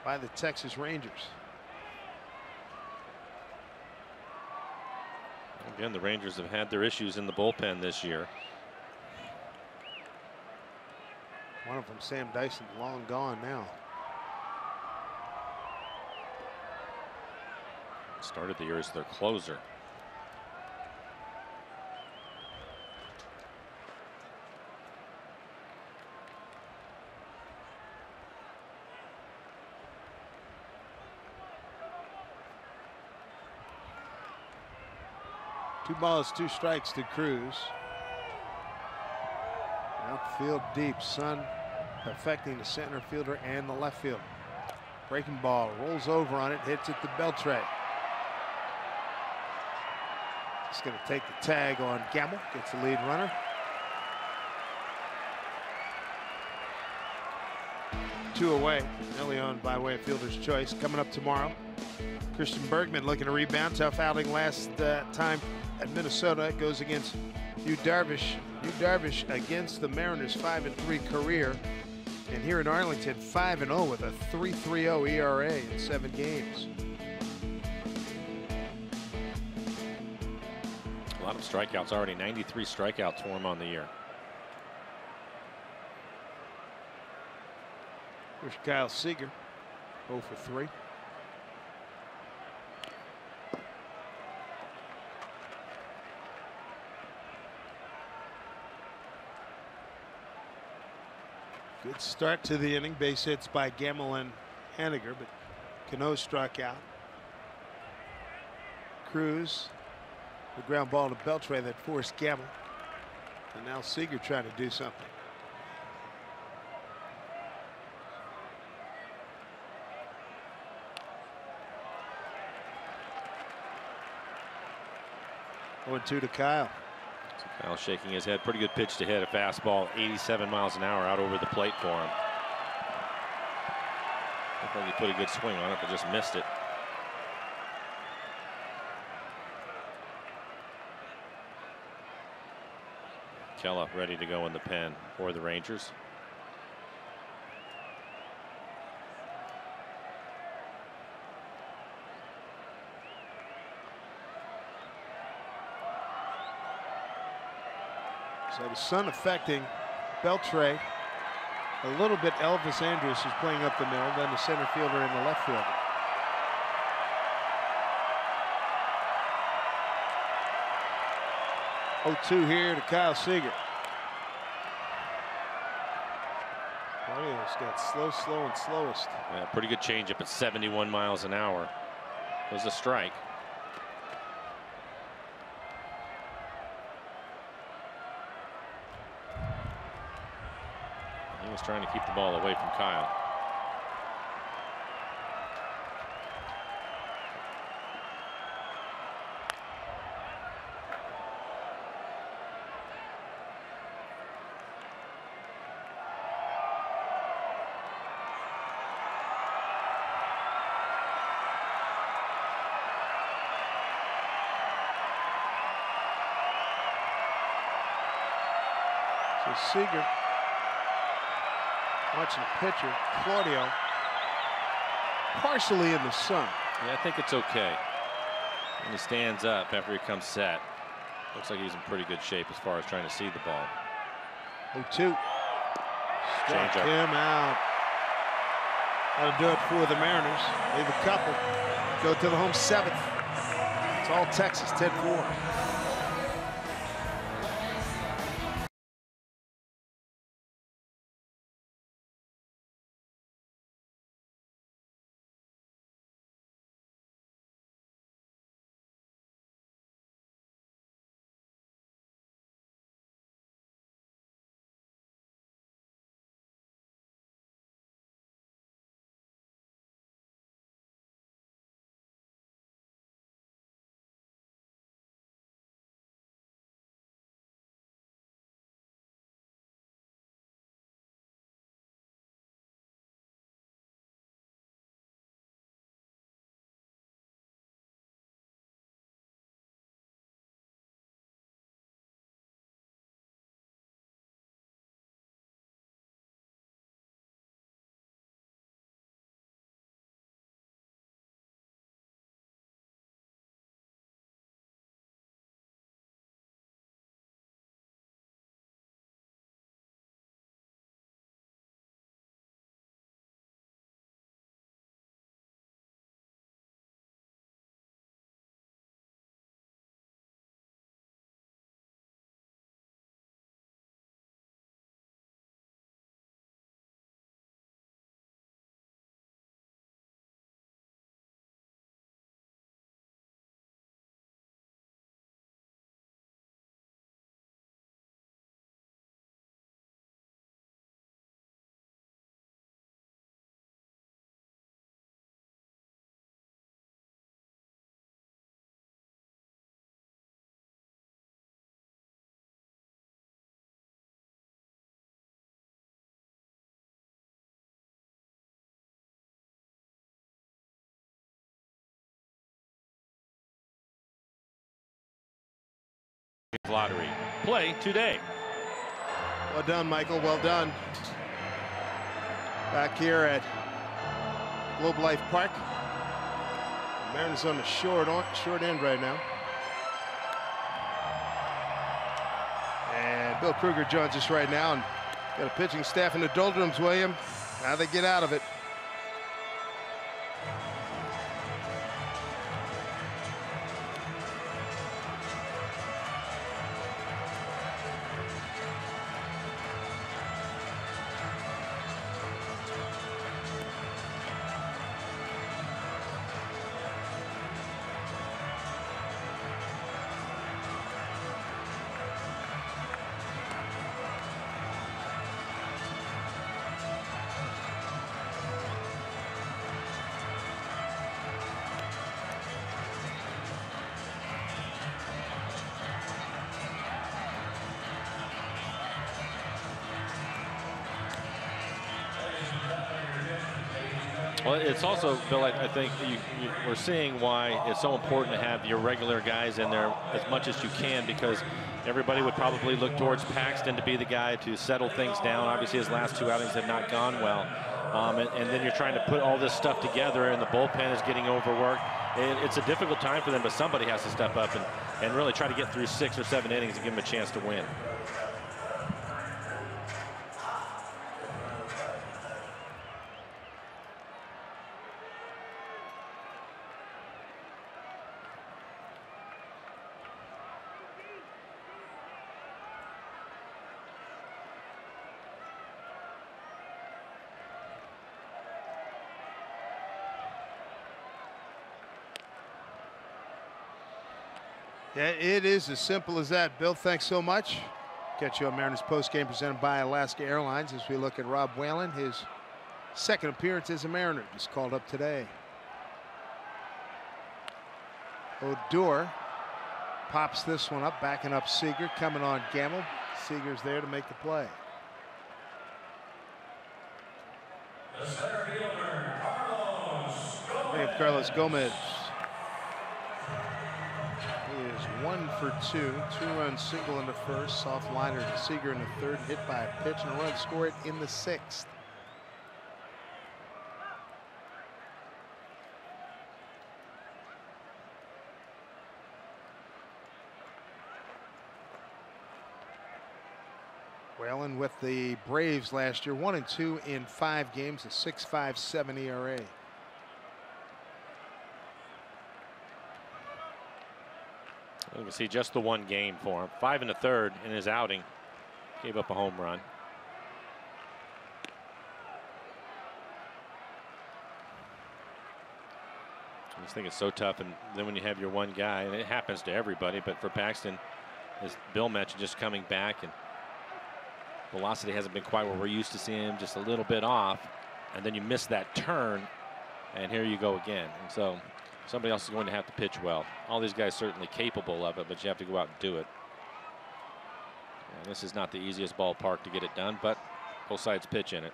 by the Texas Rangers. Again, the Rangers have had their issues in the bullpen this year. One of them, Sam Dyson, long gone now. Started the year as their closer. Two balls, 2 strikes to Cruz. Outfield deep. Sun affecting the center fielder and the left fielder. Breaking ball, rolls over on it, hits it to Beltre. He's going to take the tag on Gamble, gets the lead runner. 2 away, early on by way of fielder's choice. Coming up tomorrow, Christian Bergman looking to rebound. Tough outing last time at Minnesota. It goes against Yu Darvish. Yu Darvish against the Mariners' 5-3 career. And here in Arlington, 5-0 with a 3.30 ERA in 7 games. A lot of strikeouts already. 93 strikeouts for him on the year. Here's Kyle Seager, 0 for 3. Good start to the inning. Base hits by Gamble and Haniger, but Cano struck out. Cruz, the ground ball to Beltre that forced Gamble. And now Seager trying to do something. One two to Kyle. So Kyle shaking his head. Pretty good pitch to hit. A fastball, 87 miles an hour out over the plate for him. Looked like he put a good swing on it, but just missed it. Kella ready to go in the pen for the Rangers. So the sun affecting Beltre. A little bit Elvis Andrus is playing up the middle, then the center fielder and the left fielder. Oh-2 here to Kyle Seager. Orioles got slow, slow, and slowest. Yeah, pretty good changeup at 71 miles an hour. It was a strike. He was trying to keep the ball away from Kyle. So Seager watching the pitcher, Claudio, partially in the sun. Yeah, I think it's okay. When he stands up after he comes set, looks like he's in pretty good shape as far as trying to see the ball. 0-2. Struck him out. That'll do it for the Mariners. Leave a couple. Go to the home 7th. It's all Texas, 10-4. lottery. Play today. Well done, Michael. Well done. Back here at Globe Life Park. Mariners on the short end right now. And Bill Kruger joins us right now. And got a pitching staff in the doldrums, William. How they get out of it. Well, it's also, Bill, I think we're seeing why it's so important to have your regular guys in there as much as you can, because everybody would probably look towards Paxton to be the guy to settle things down. Obviously, his last 2 outings have not gone well. And then you're trying to put all this stuff together, and the bullpen is getting overworked. It's a difficult time for them, but somebody has to step up and really try to get through 6 or 7 innings and give them a chance to win. Yeah, it is as simple as that. Bill, thanks so much. Catch you on Mariners postgame presented by Alaska Airlines as we look at Rob Whalen. His second appearance as a Mariner just called up today. Odor pops this one up, backing up Seager, coming on Gamble. Seager's there to make the play. The center fielder, Carlos Gomez. We have Carlos Gomez. He is 1 for 2. 2-run single in the first. Soft liner to Seager in the third. Hit by a pitch and a run scored in the sixth. Whalen with the Braves last year, 1-2 in 5 games, a 6.57 ERA. You can see just the 1 game for him. 5 1/3 in his outing. Gave up a home run. I just think it's so tough, and then when you have your one guy, and it happens to everybody, but for Paxton, as Bill mentioned, just coming back, and velocity hasn't been quite where we're used to seeing him, just a little bit off, and then you miss that turn, and here you go again. And so somebody else is going to have to pitch well. All these guys certainly capable of it, but you have to go out and do it. And this is not the easiest ballpark to get it done, but both sides pitch in it.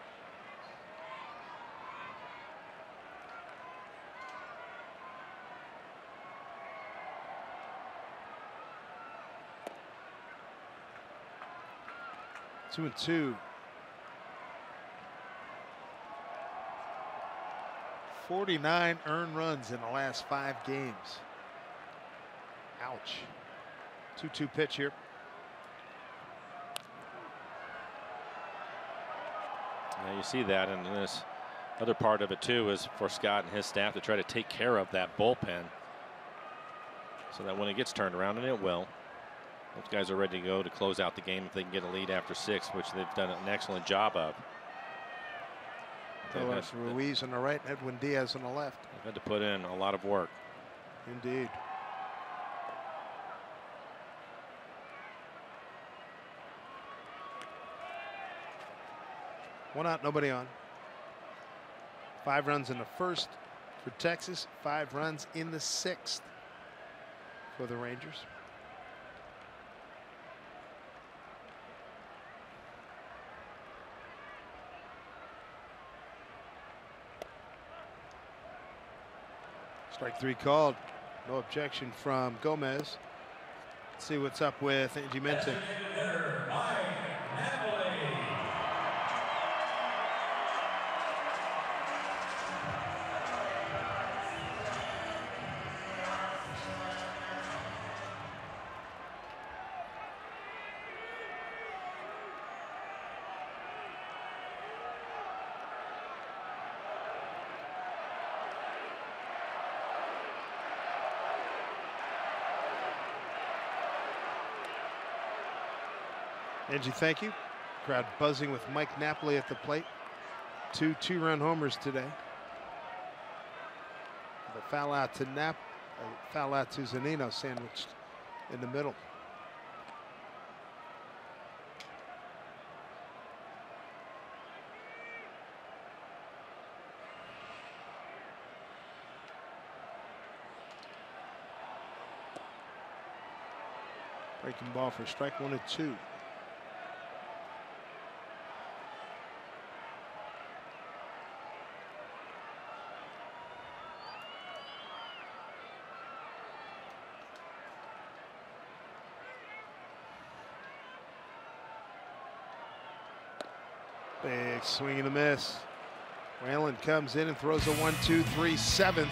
Two and two. 49 earned runs in the last 5 games. Ouch. 2-2 pitch here. Now you see that, and this other part of it too is for Scott and his staff to try to take care of that bullpen so that when it gets turned around, and it will, those guys are ready to go to close out the game if they can get a lead after 6, which they've done an excellent job of. Ruiz on the right, Edwin Diaz on the left. They've had to put in a lot of work. Indeed. One out, nobody on. 5 runs in the first for Texas, 5 runs in the 6th for the Rangers. Strike 3 called. No objection from Gomez. Let's see what's up with Angie Mente. Angie, thank you. Crowd buzzing with Mike Napoli at the plate. Two-run homers today. The foul out to foul out to Zunino, sandwiched in the middle. Breaking ball for strike 1 and 2. Big swing and a miss. Whalen comes in and throws a 1-2-3 7th.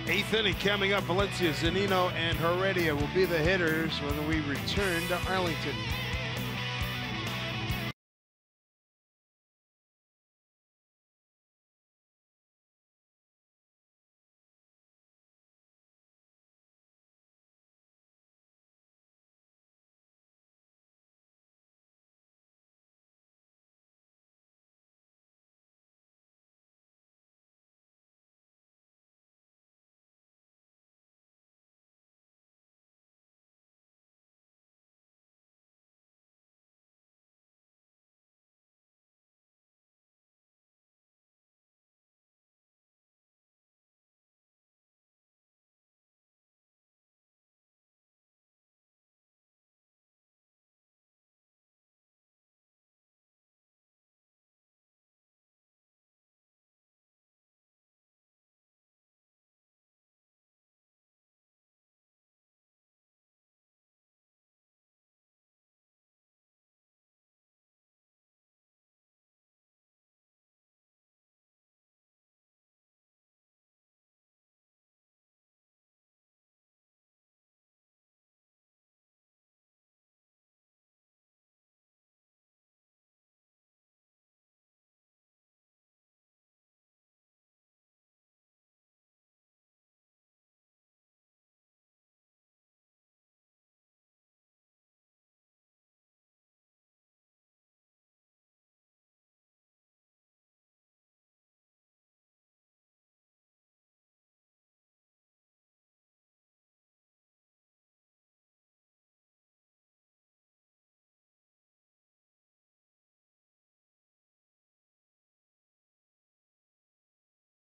8th inning coming up. Valencia, Zunino, and Heredia will be the hitters when we return to Arlington.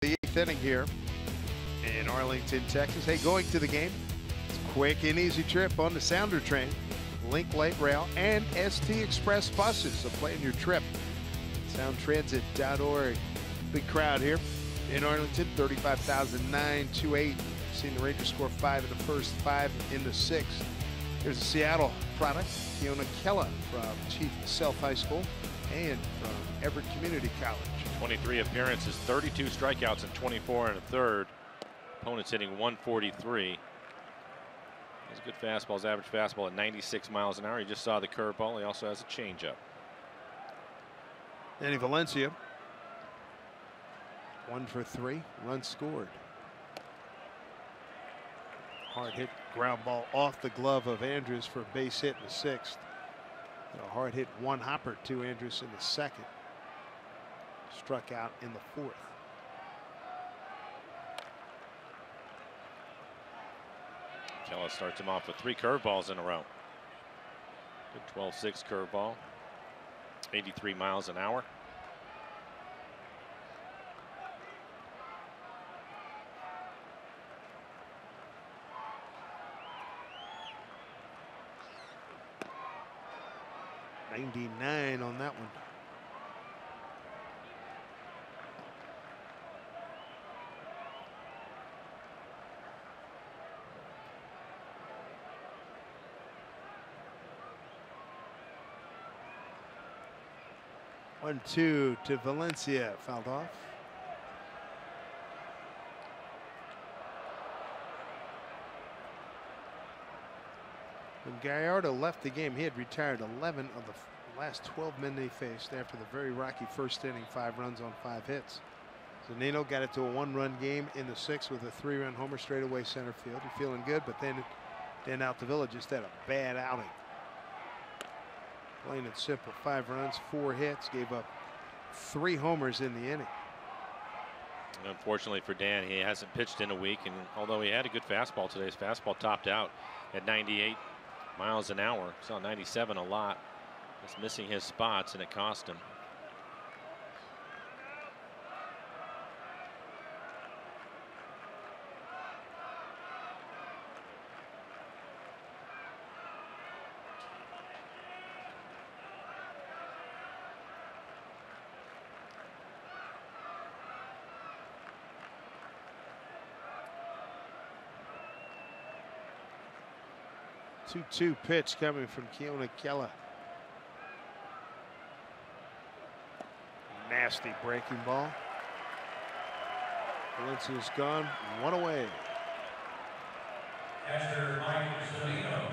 The 8th inning here in Arlington, Texas. Hey, going to the game, it's a quick and easy trip on the Sounder train, Link Light Rail, and ST Express buses. So plan your trip. Soundtransit.org. Big crowd here in Arlington. 35,928. Seen the Rangers score 5 in the first, 5 in the 6th. Here's a Seattle product. Fiona Kella from Chief Self High School and from Everett Community College. 23 appearances, 32 strikeouts, and 24 and a third. Opponent's hitting 143. His good fastball, his average fastball at 96 miles an hour. You just saw the curveball. He also has a changeup. Danny Valencia, 1 for 3, runs scored. Hard hit ground ball off the glove of Andrews for a base hit in the 6th. And a hard hit one hopper to Andrews in the 2nd. Struck out in the 4th. Kella starts him off with 3 curveballs in a row. Good 12-6 curveball. 83 miles an hour. .99 on that one. 1-2 to Valencia. Fouled off. When Gallardo left the game, he had retired 11 of the last 12 men they faced after the very rocky first inning, 5 runs on 5 hits. Zunino got it to a 1-run game in the 6th with a 3-run homer straightaway center field. He's feeling good, but then Altavilla just had a bad outing. Plain and simple, 5 runs, 4 hits, gave up 3 homers in the inning. Unfortunately for Dan, he hasn't pitched in a week, and although he had a good fastball today, his fastball topped out at 98 miles an hour. Saw 97 a lot. Just missing his spots, and it cost him. Two pitch coming from Keona Kela. Nasty breaking ball. Valencia's gone, 1 away. Catcher Mike Zunino.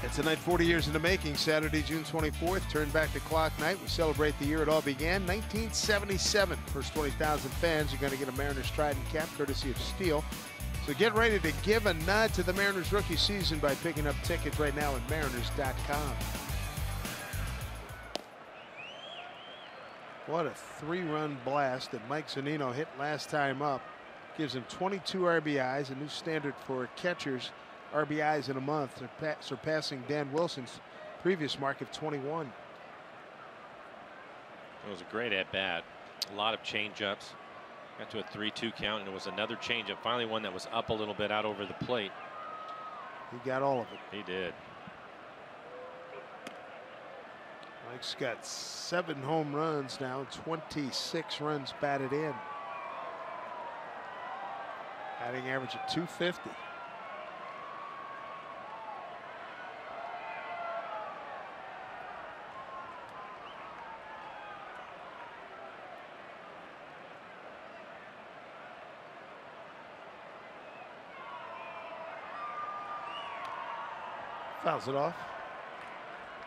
It's a night 40 years in the making. Saturday, June 24th. Turn back the clock night. We celebrate the year it all began. 1977. First 20,000 fans are going to get a Mariners Trident cap courtesy of Steel. So get ready to give a nod to the Mariners rookie season by picking up tickets right now at mariners.com. What a 3-run blast that Mike Zunino hit last time up. Gives him 22 RBIs, a new standard for catchers. RBIs in a month, surpassing Dan Wilson's previous mark of 21. It was a great at-bat. A lot of change-ups. Got to a 3-2 count, and it was another changeup. Finally one that was up a little bit out over the plate. He got all of it. He did. Mike's got 7 home runs now, 26 runs batted in. Batting average of 250. Fouls it off.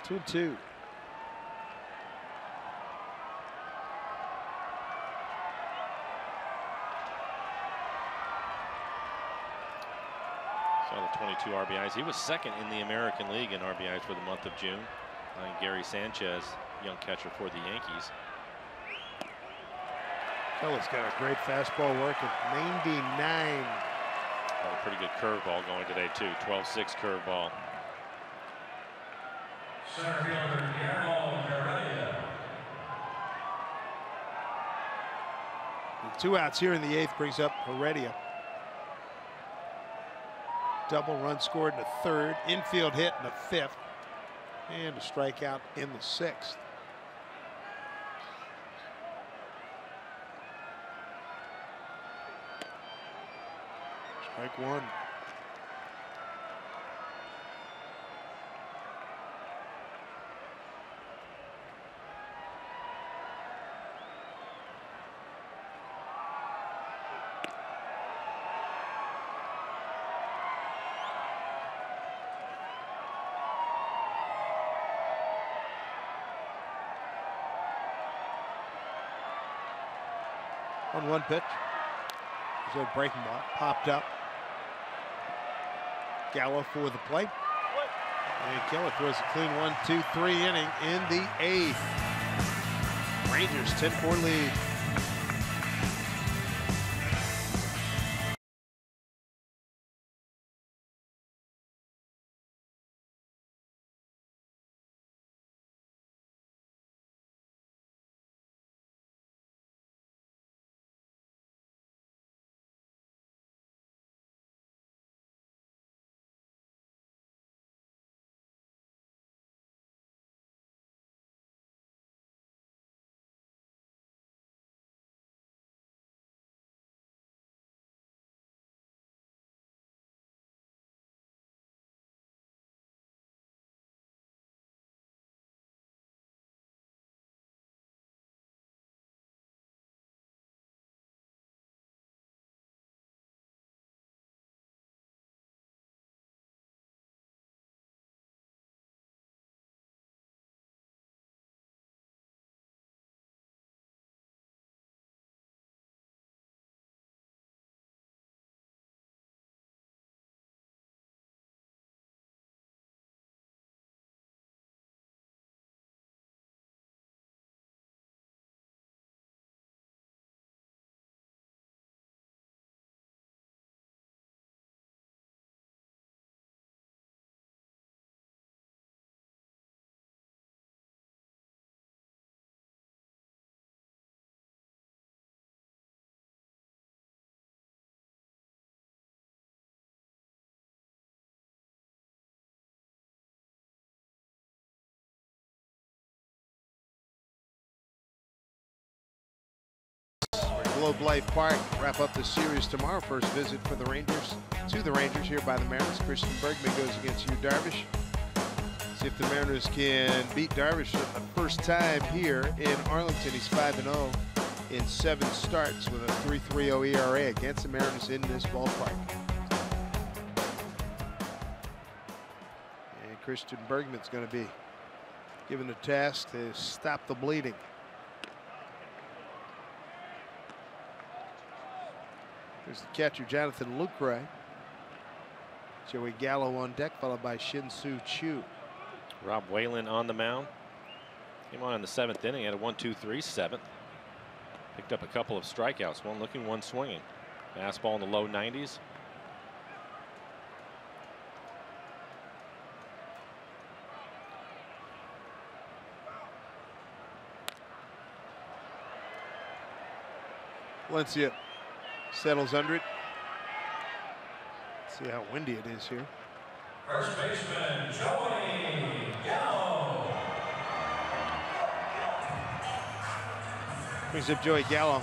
2-2. Saw the 22 RBIs. He was second in the American League in RBIs for the month of June. Behind Gary Sanchez, young catcher for the Yankees. Kella's got a great fastball working. 99. Got a pretty good curveball going today too. 12-6 curveball. Center fielder Guillermo Heredia. 2 outs here in the 8th brings up Heredia. Double run scored in the 3rd, infield hit in the 5th, and a strikeout in the 6th. Strike 1. On 1 pitch. There's a breaking ball. Popped up. Gallo for the plate. And Keller throws a clean 1-2-3 inning in the 8th. Rangers 10-4 lead. Globe Life Park. Wrap up the series tomorrow. First visit for the Rangers to the Rangers here by the Mariners. Christian Bergman goes against Yu Darvish. See if the Mariners can beat Darvish for the first time here in Arlington. He's 5-0 in 7 starts with a 3.30 ERA against the Mariners in this ballpark. And Christian Bergman's going to be given the task to stop the bleeding. There's the catcher, Jonathan Lucroy. Joey Gallo on deck, followed by Shin-Soo Choo. Rob Whalen on the mound. Came on in the 7th inning, had a 1-2-3 7th. Picked up a couple of strikeouts, one looking, one swinging. Fastball in the low 90s. Valencia settles under it. See how windy it is here. First baseman, Joey Gallo. Brings up Joey Gallo.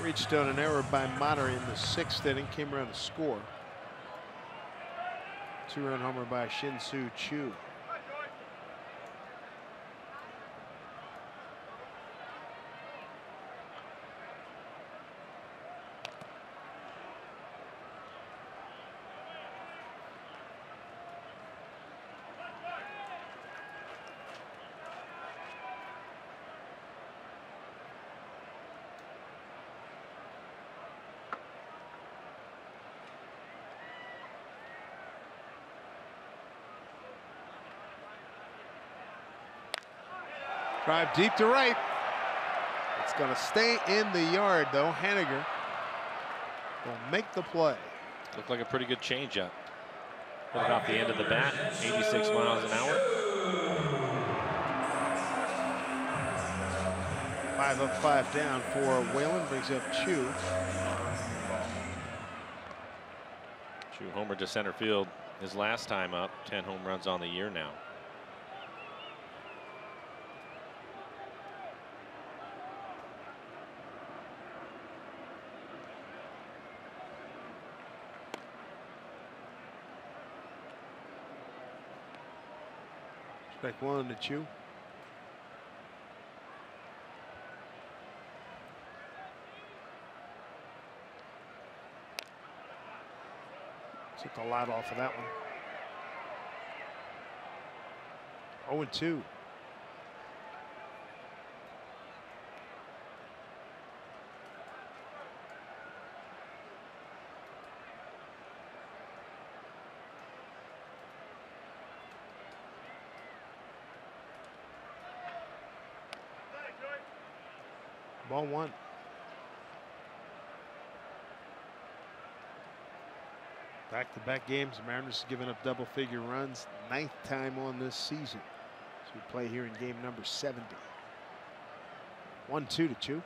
Reached on an error by Mater in the 6th inning. Came around to score. 2-run homer by Shin-Soo Choo. Drive deep to right. It's going to stay in the yard, though. Haniger will make the play. Looked like a pretty good changeup. Put it off the end of the bat, 86 miles an hour. 5 up, 5 down for Whalen. Brings up Choo. Choo homered to center field his last time up. 10 home runs on the year now. Strike 1 to Choo. Took a lot off of that one. 0-2. Ball 1. Back-to-back games. The Mariners have given up double-figure runs. 9th time on this season. So we play here in game number 70. 1-2 to Choo.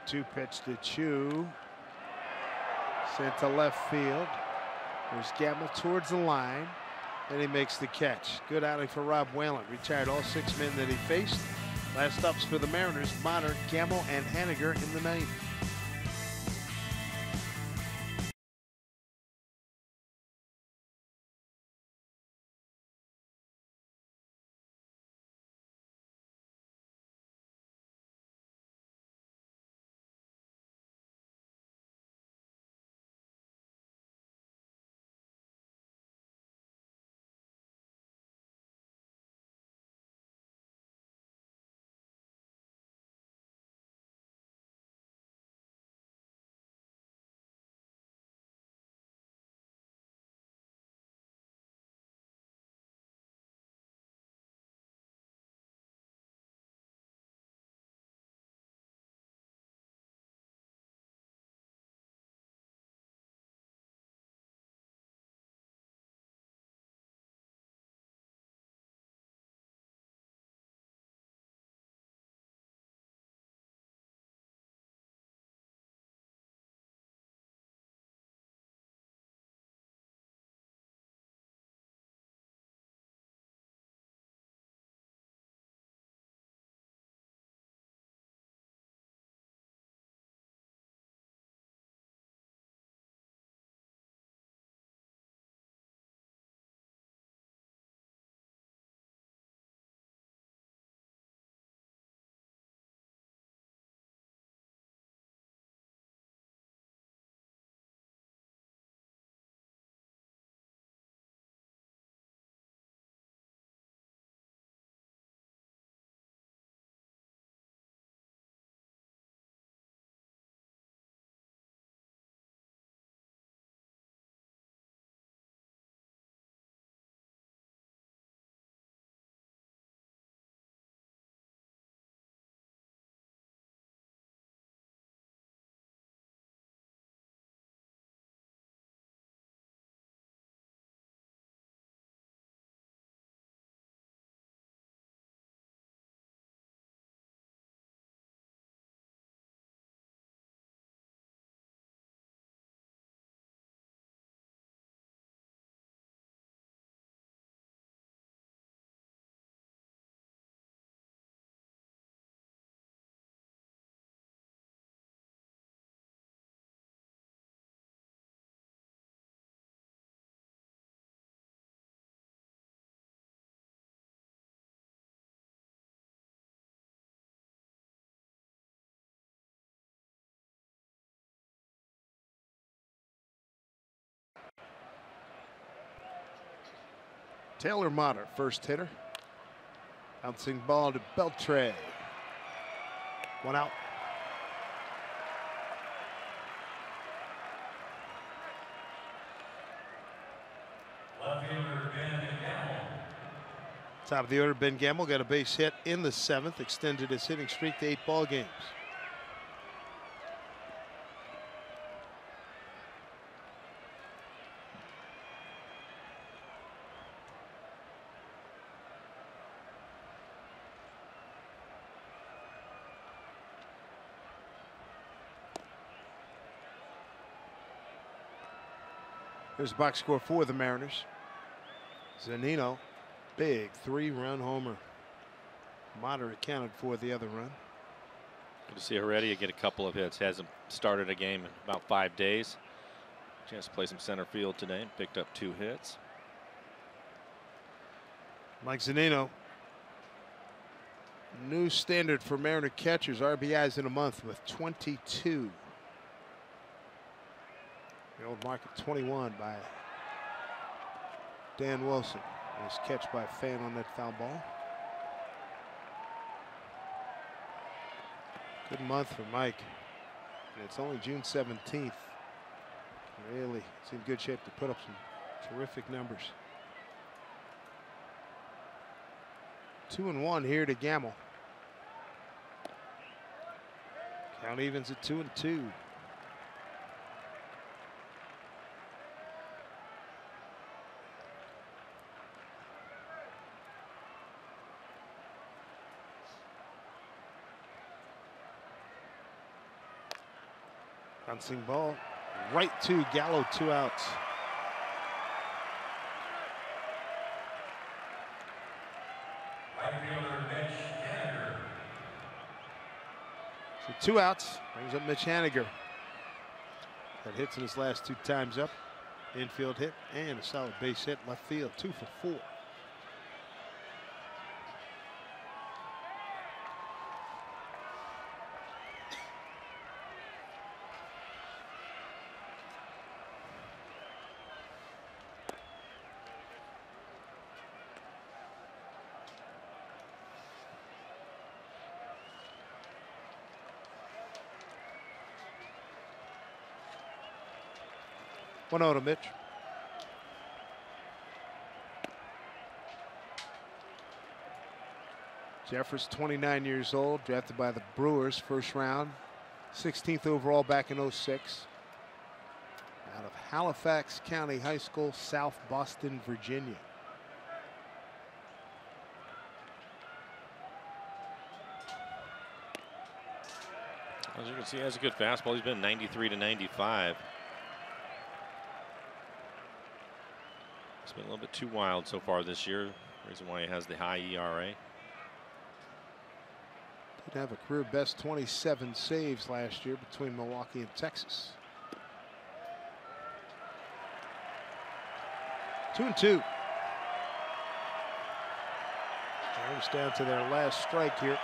Two pitch to Choo. Sent to left field. There's Gamble towards the line. And he makes the catch. Good outing for Rob Whalen. Retired all 6 men that he faced. Last ups for the Mariners, Mater, Gamble, and Haniger in the 9th. Taylor Motter, first hitter. Bouncing ball to Beltre. 1 out. Left fielder Ben Gamble. Top of the order, Ben Gamble got a base hit in the 7th, extended his hitting streak to 8 ball games. There's the box score for the Mariners. Zunino, big 3-run homer. Motter accounted for the other run. Good to see Heredia get a couple of hits. Hasn't started a game in about 5 days. Chance to play some center field today. Picked up 2 hits. Mike Zunino, new standard for Mariner catchers. RBIs in a month with 22. The old mark of 21 by Dan Wilson. Nice catch by Fan on that foul ball. Good month for Mike. And it's only June 17th. Really, it's in good shape to put up some terrific numbers. 2-1 here to Gamble. Count evens at 2-2. Bouncing ball right to Gallo, 2 outs. Right fielder Mitch Haniger. So 2 outs, brings up Mitch Haniger. That hits in his last 2 times up. Infield hit and a solid base hit left field, 2 for 4. One out to Mitch. Jeffers, 29 years old, drafted by the Brewers, first round, 16th overall back in '06. Out of Halifax County High School, South Boston, Virginia. As you can see, he has a good fastball. He's been 93 to 95. It's been a little bit too wild so far this year. Reason why he has the high ERA. Did have a career best 27 saves last year between Milwaukee and Texas. 2-2. Mariners down to their last strike here.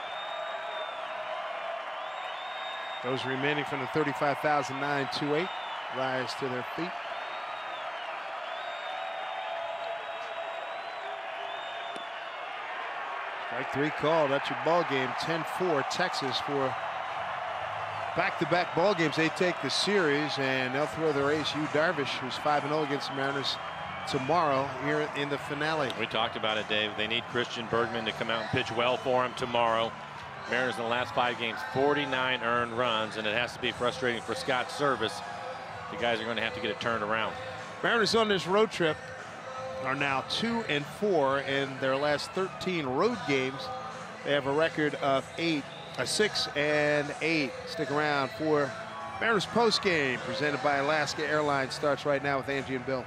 Those remaining from the 35,928 rise to their feet. Strike 3 called. That's your ball game. 10-4 Texas for back-to-back ball games. They take the series and they'll throw their ace, Yu Darvish, who's 5-0 against the Mariners tomorrow here in the finale. We talked about it, Dave. They need Christian Bergman to come out and pitch well for him tomorrow. Mariners in the last 5 games, 49 earned runs, and it has to be frustrating for Scott Service. The guys are going to have to get it turned around. Mariners on this road trip are now 2-4 in their last 13 road games. They have a record of 6-8. Stick around for Mariners post game presented by Alaska Airlines. Starts right now with Angie and Bill.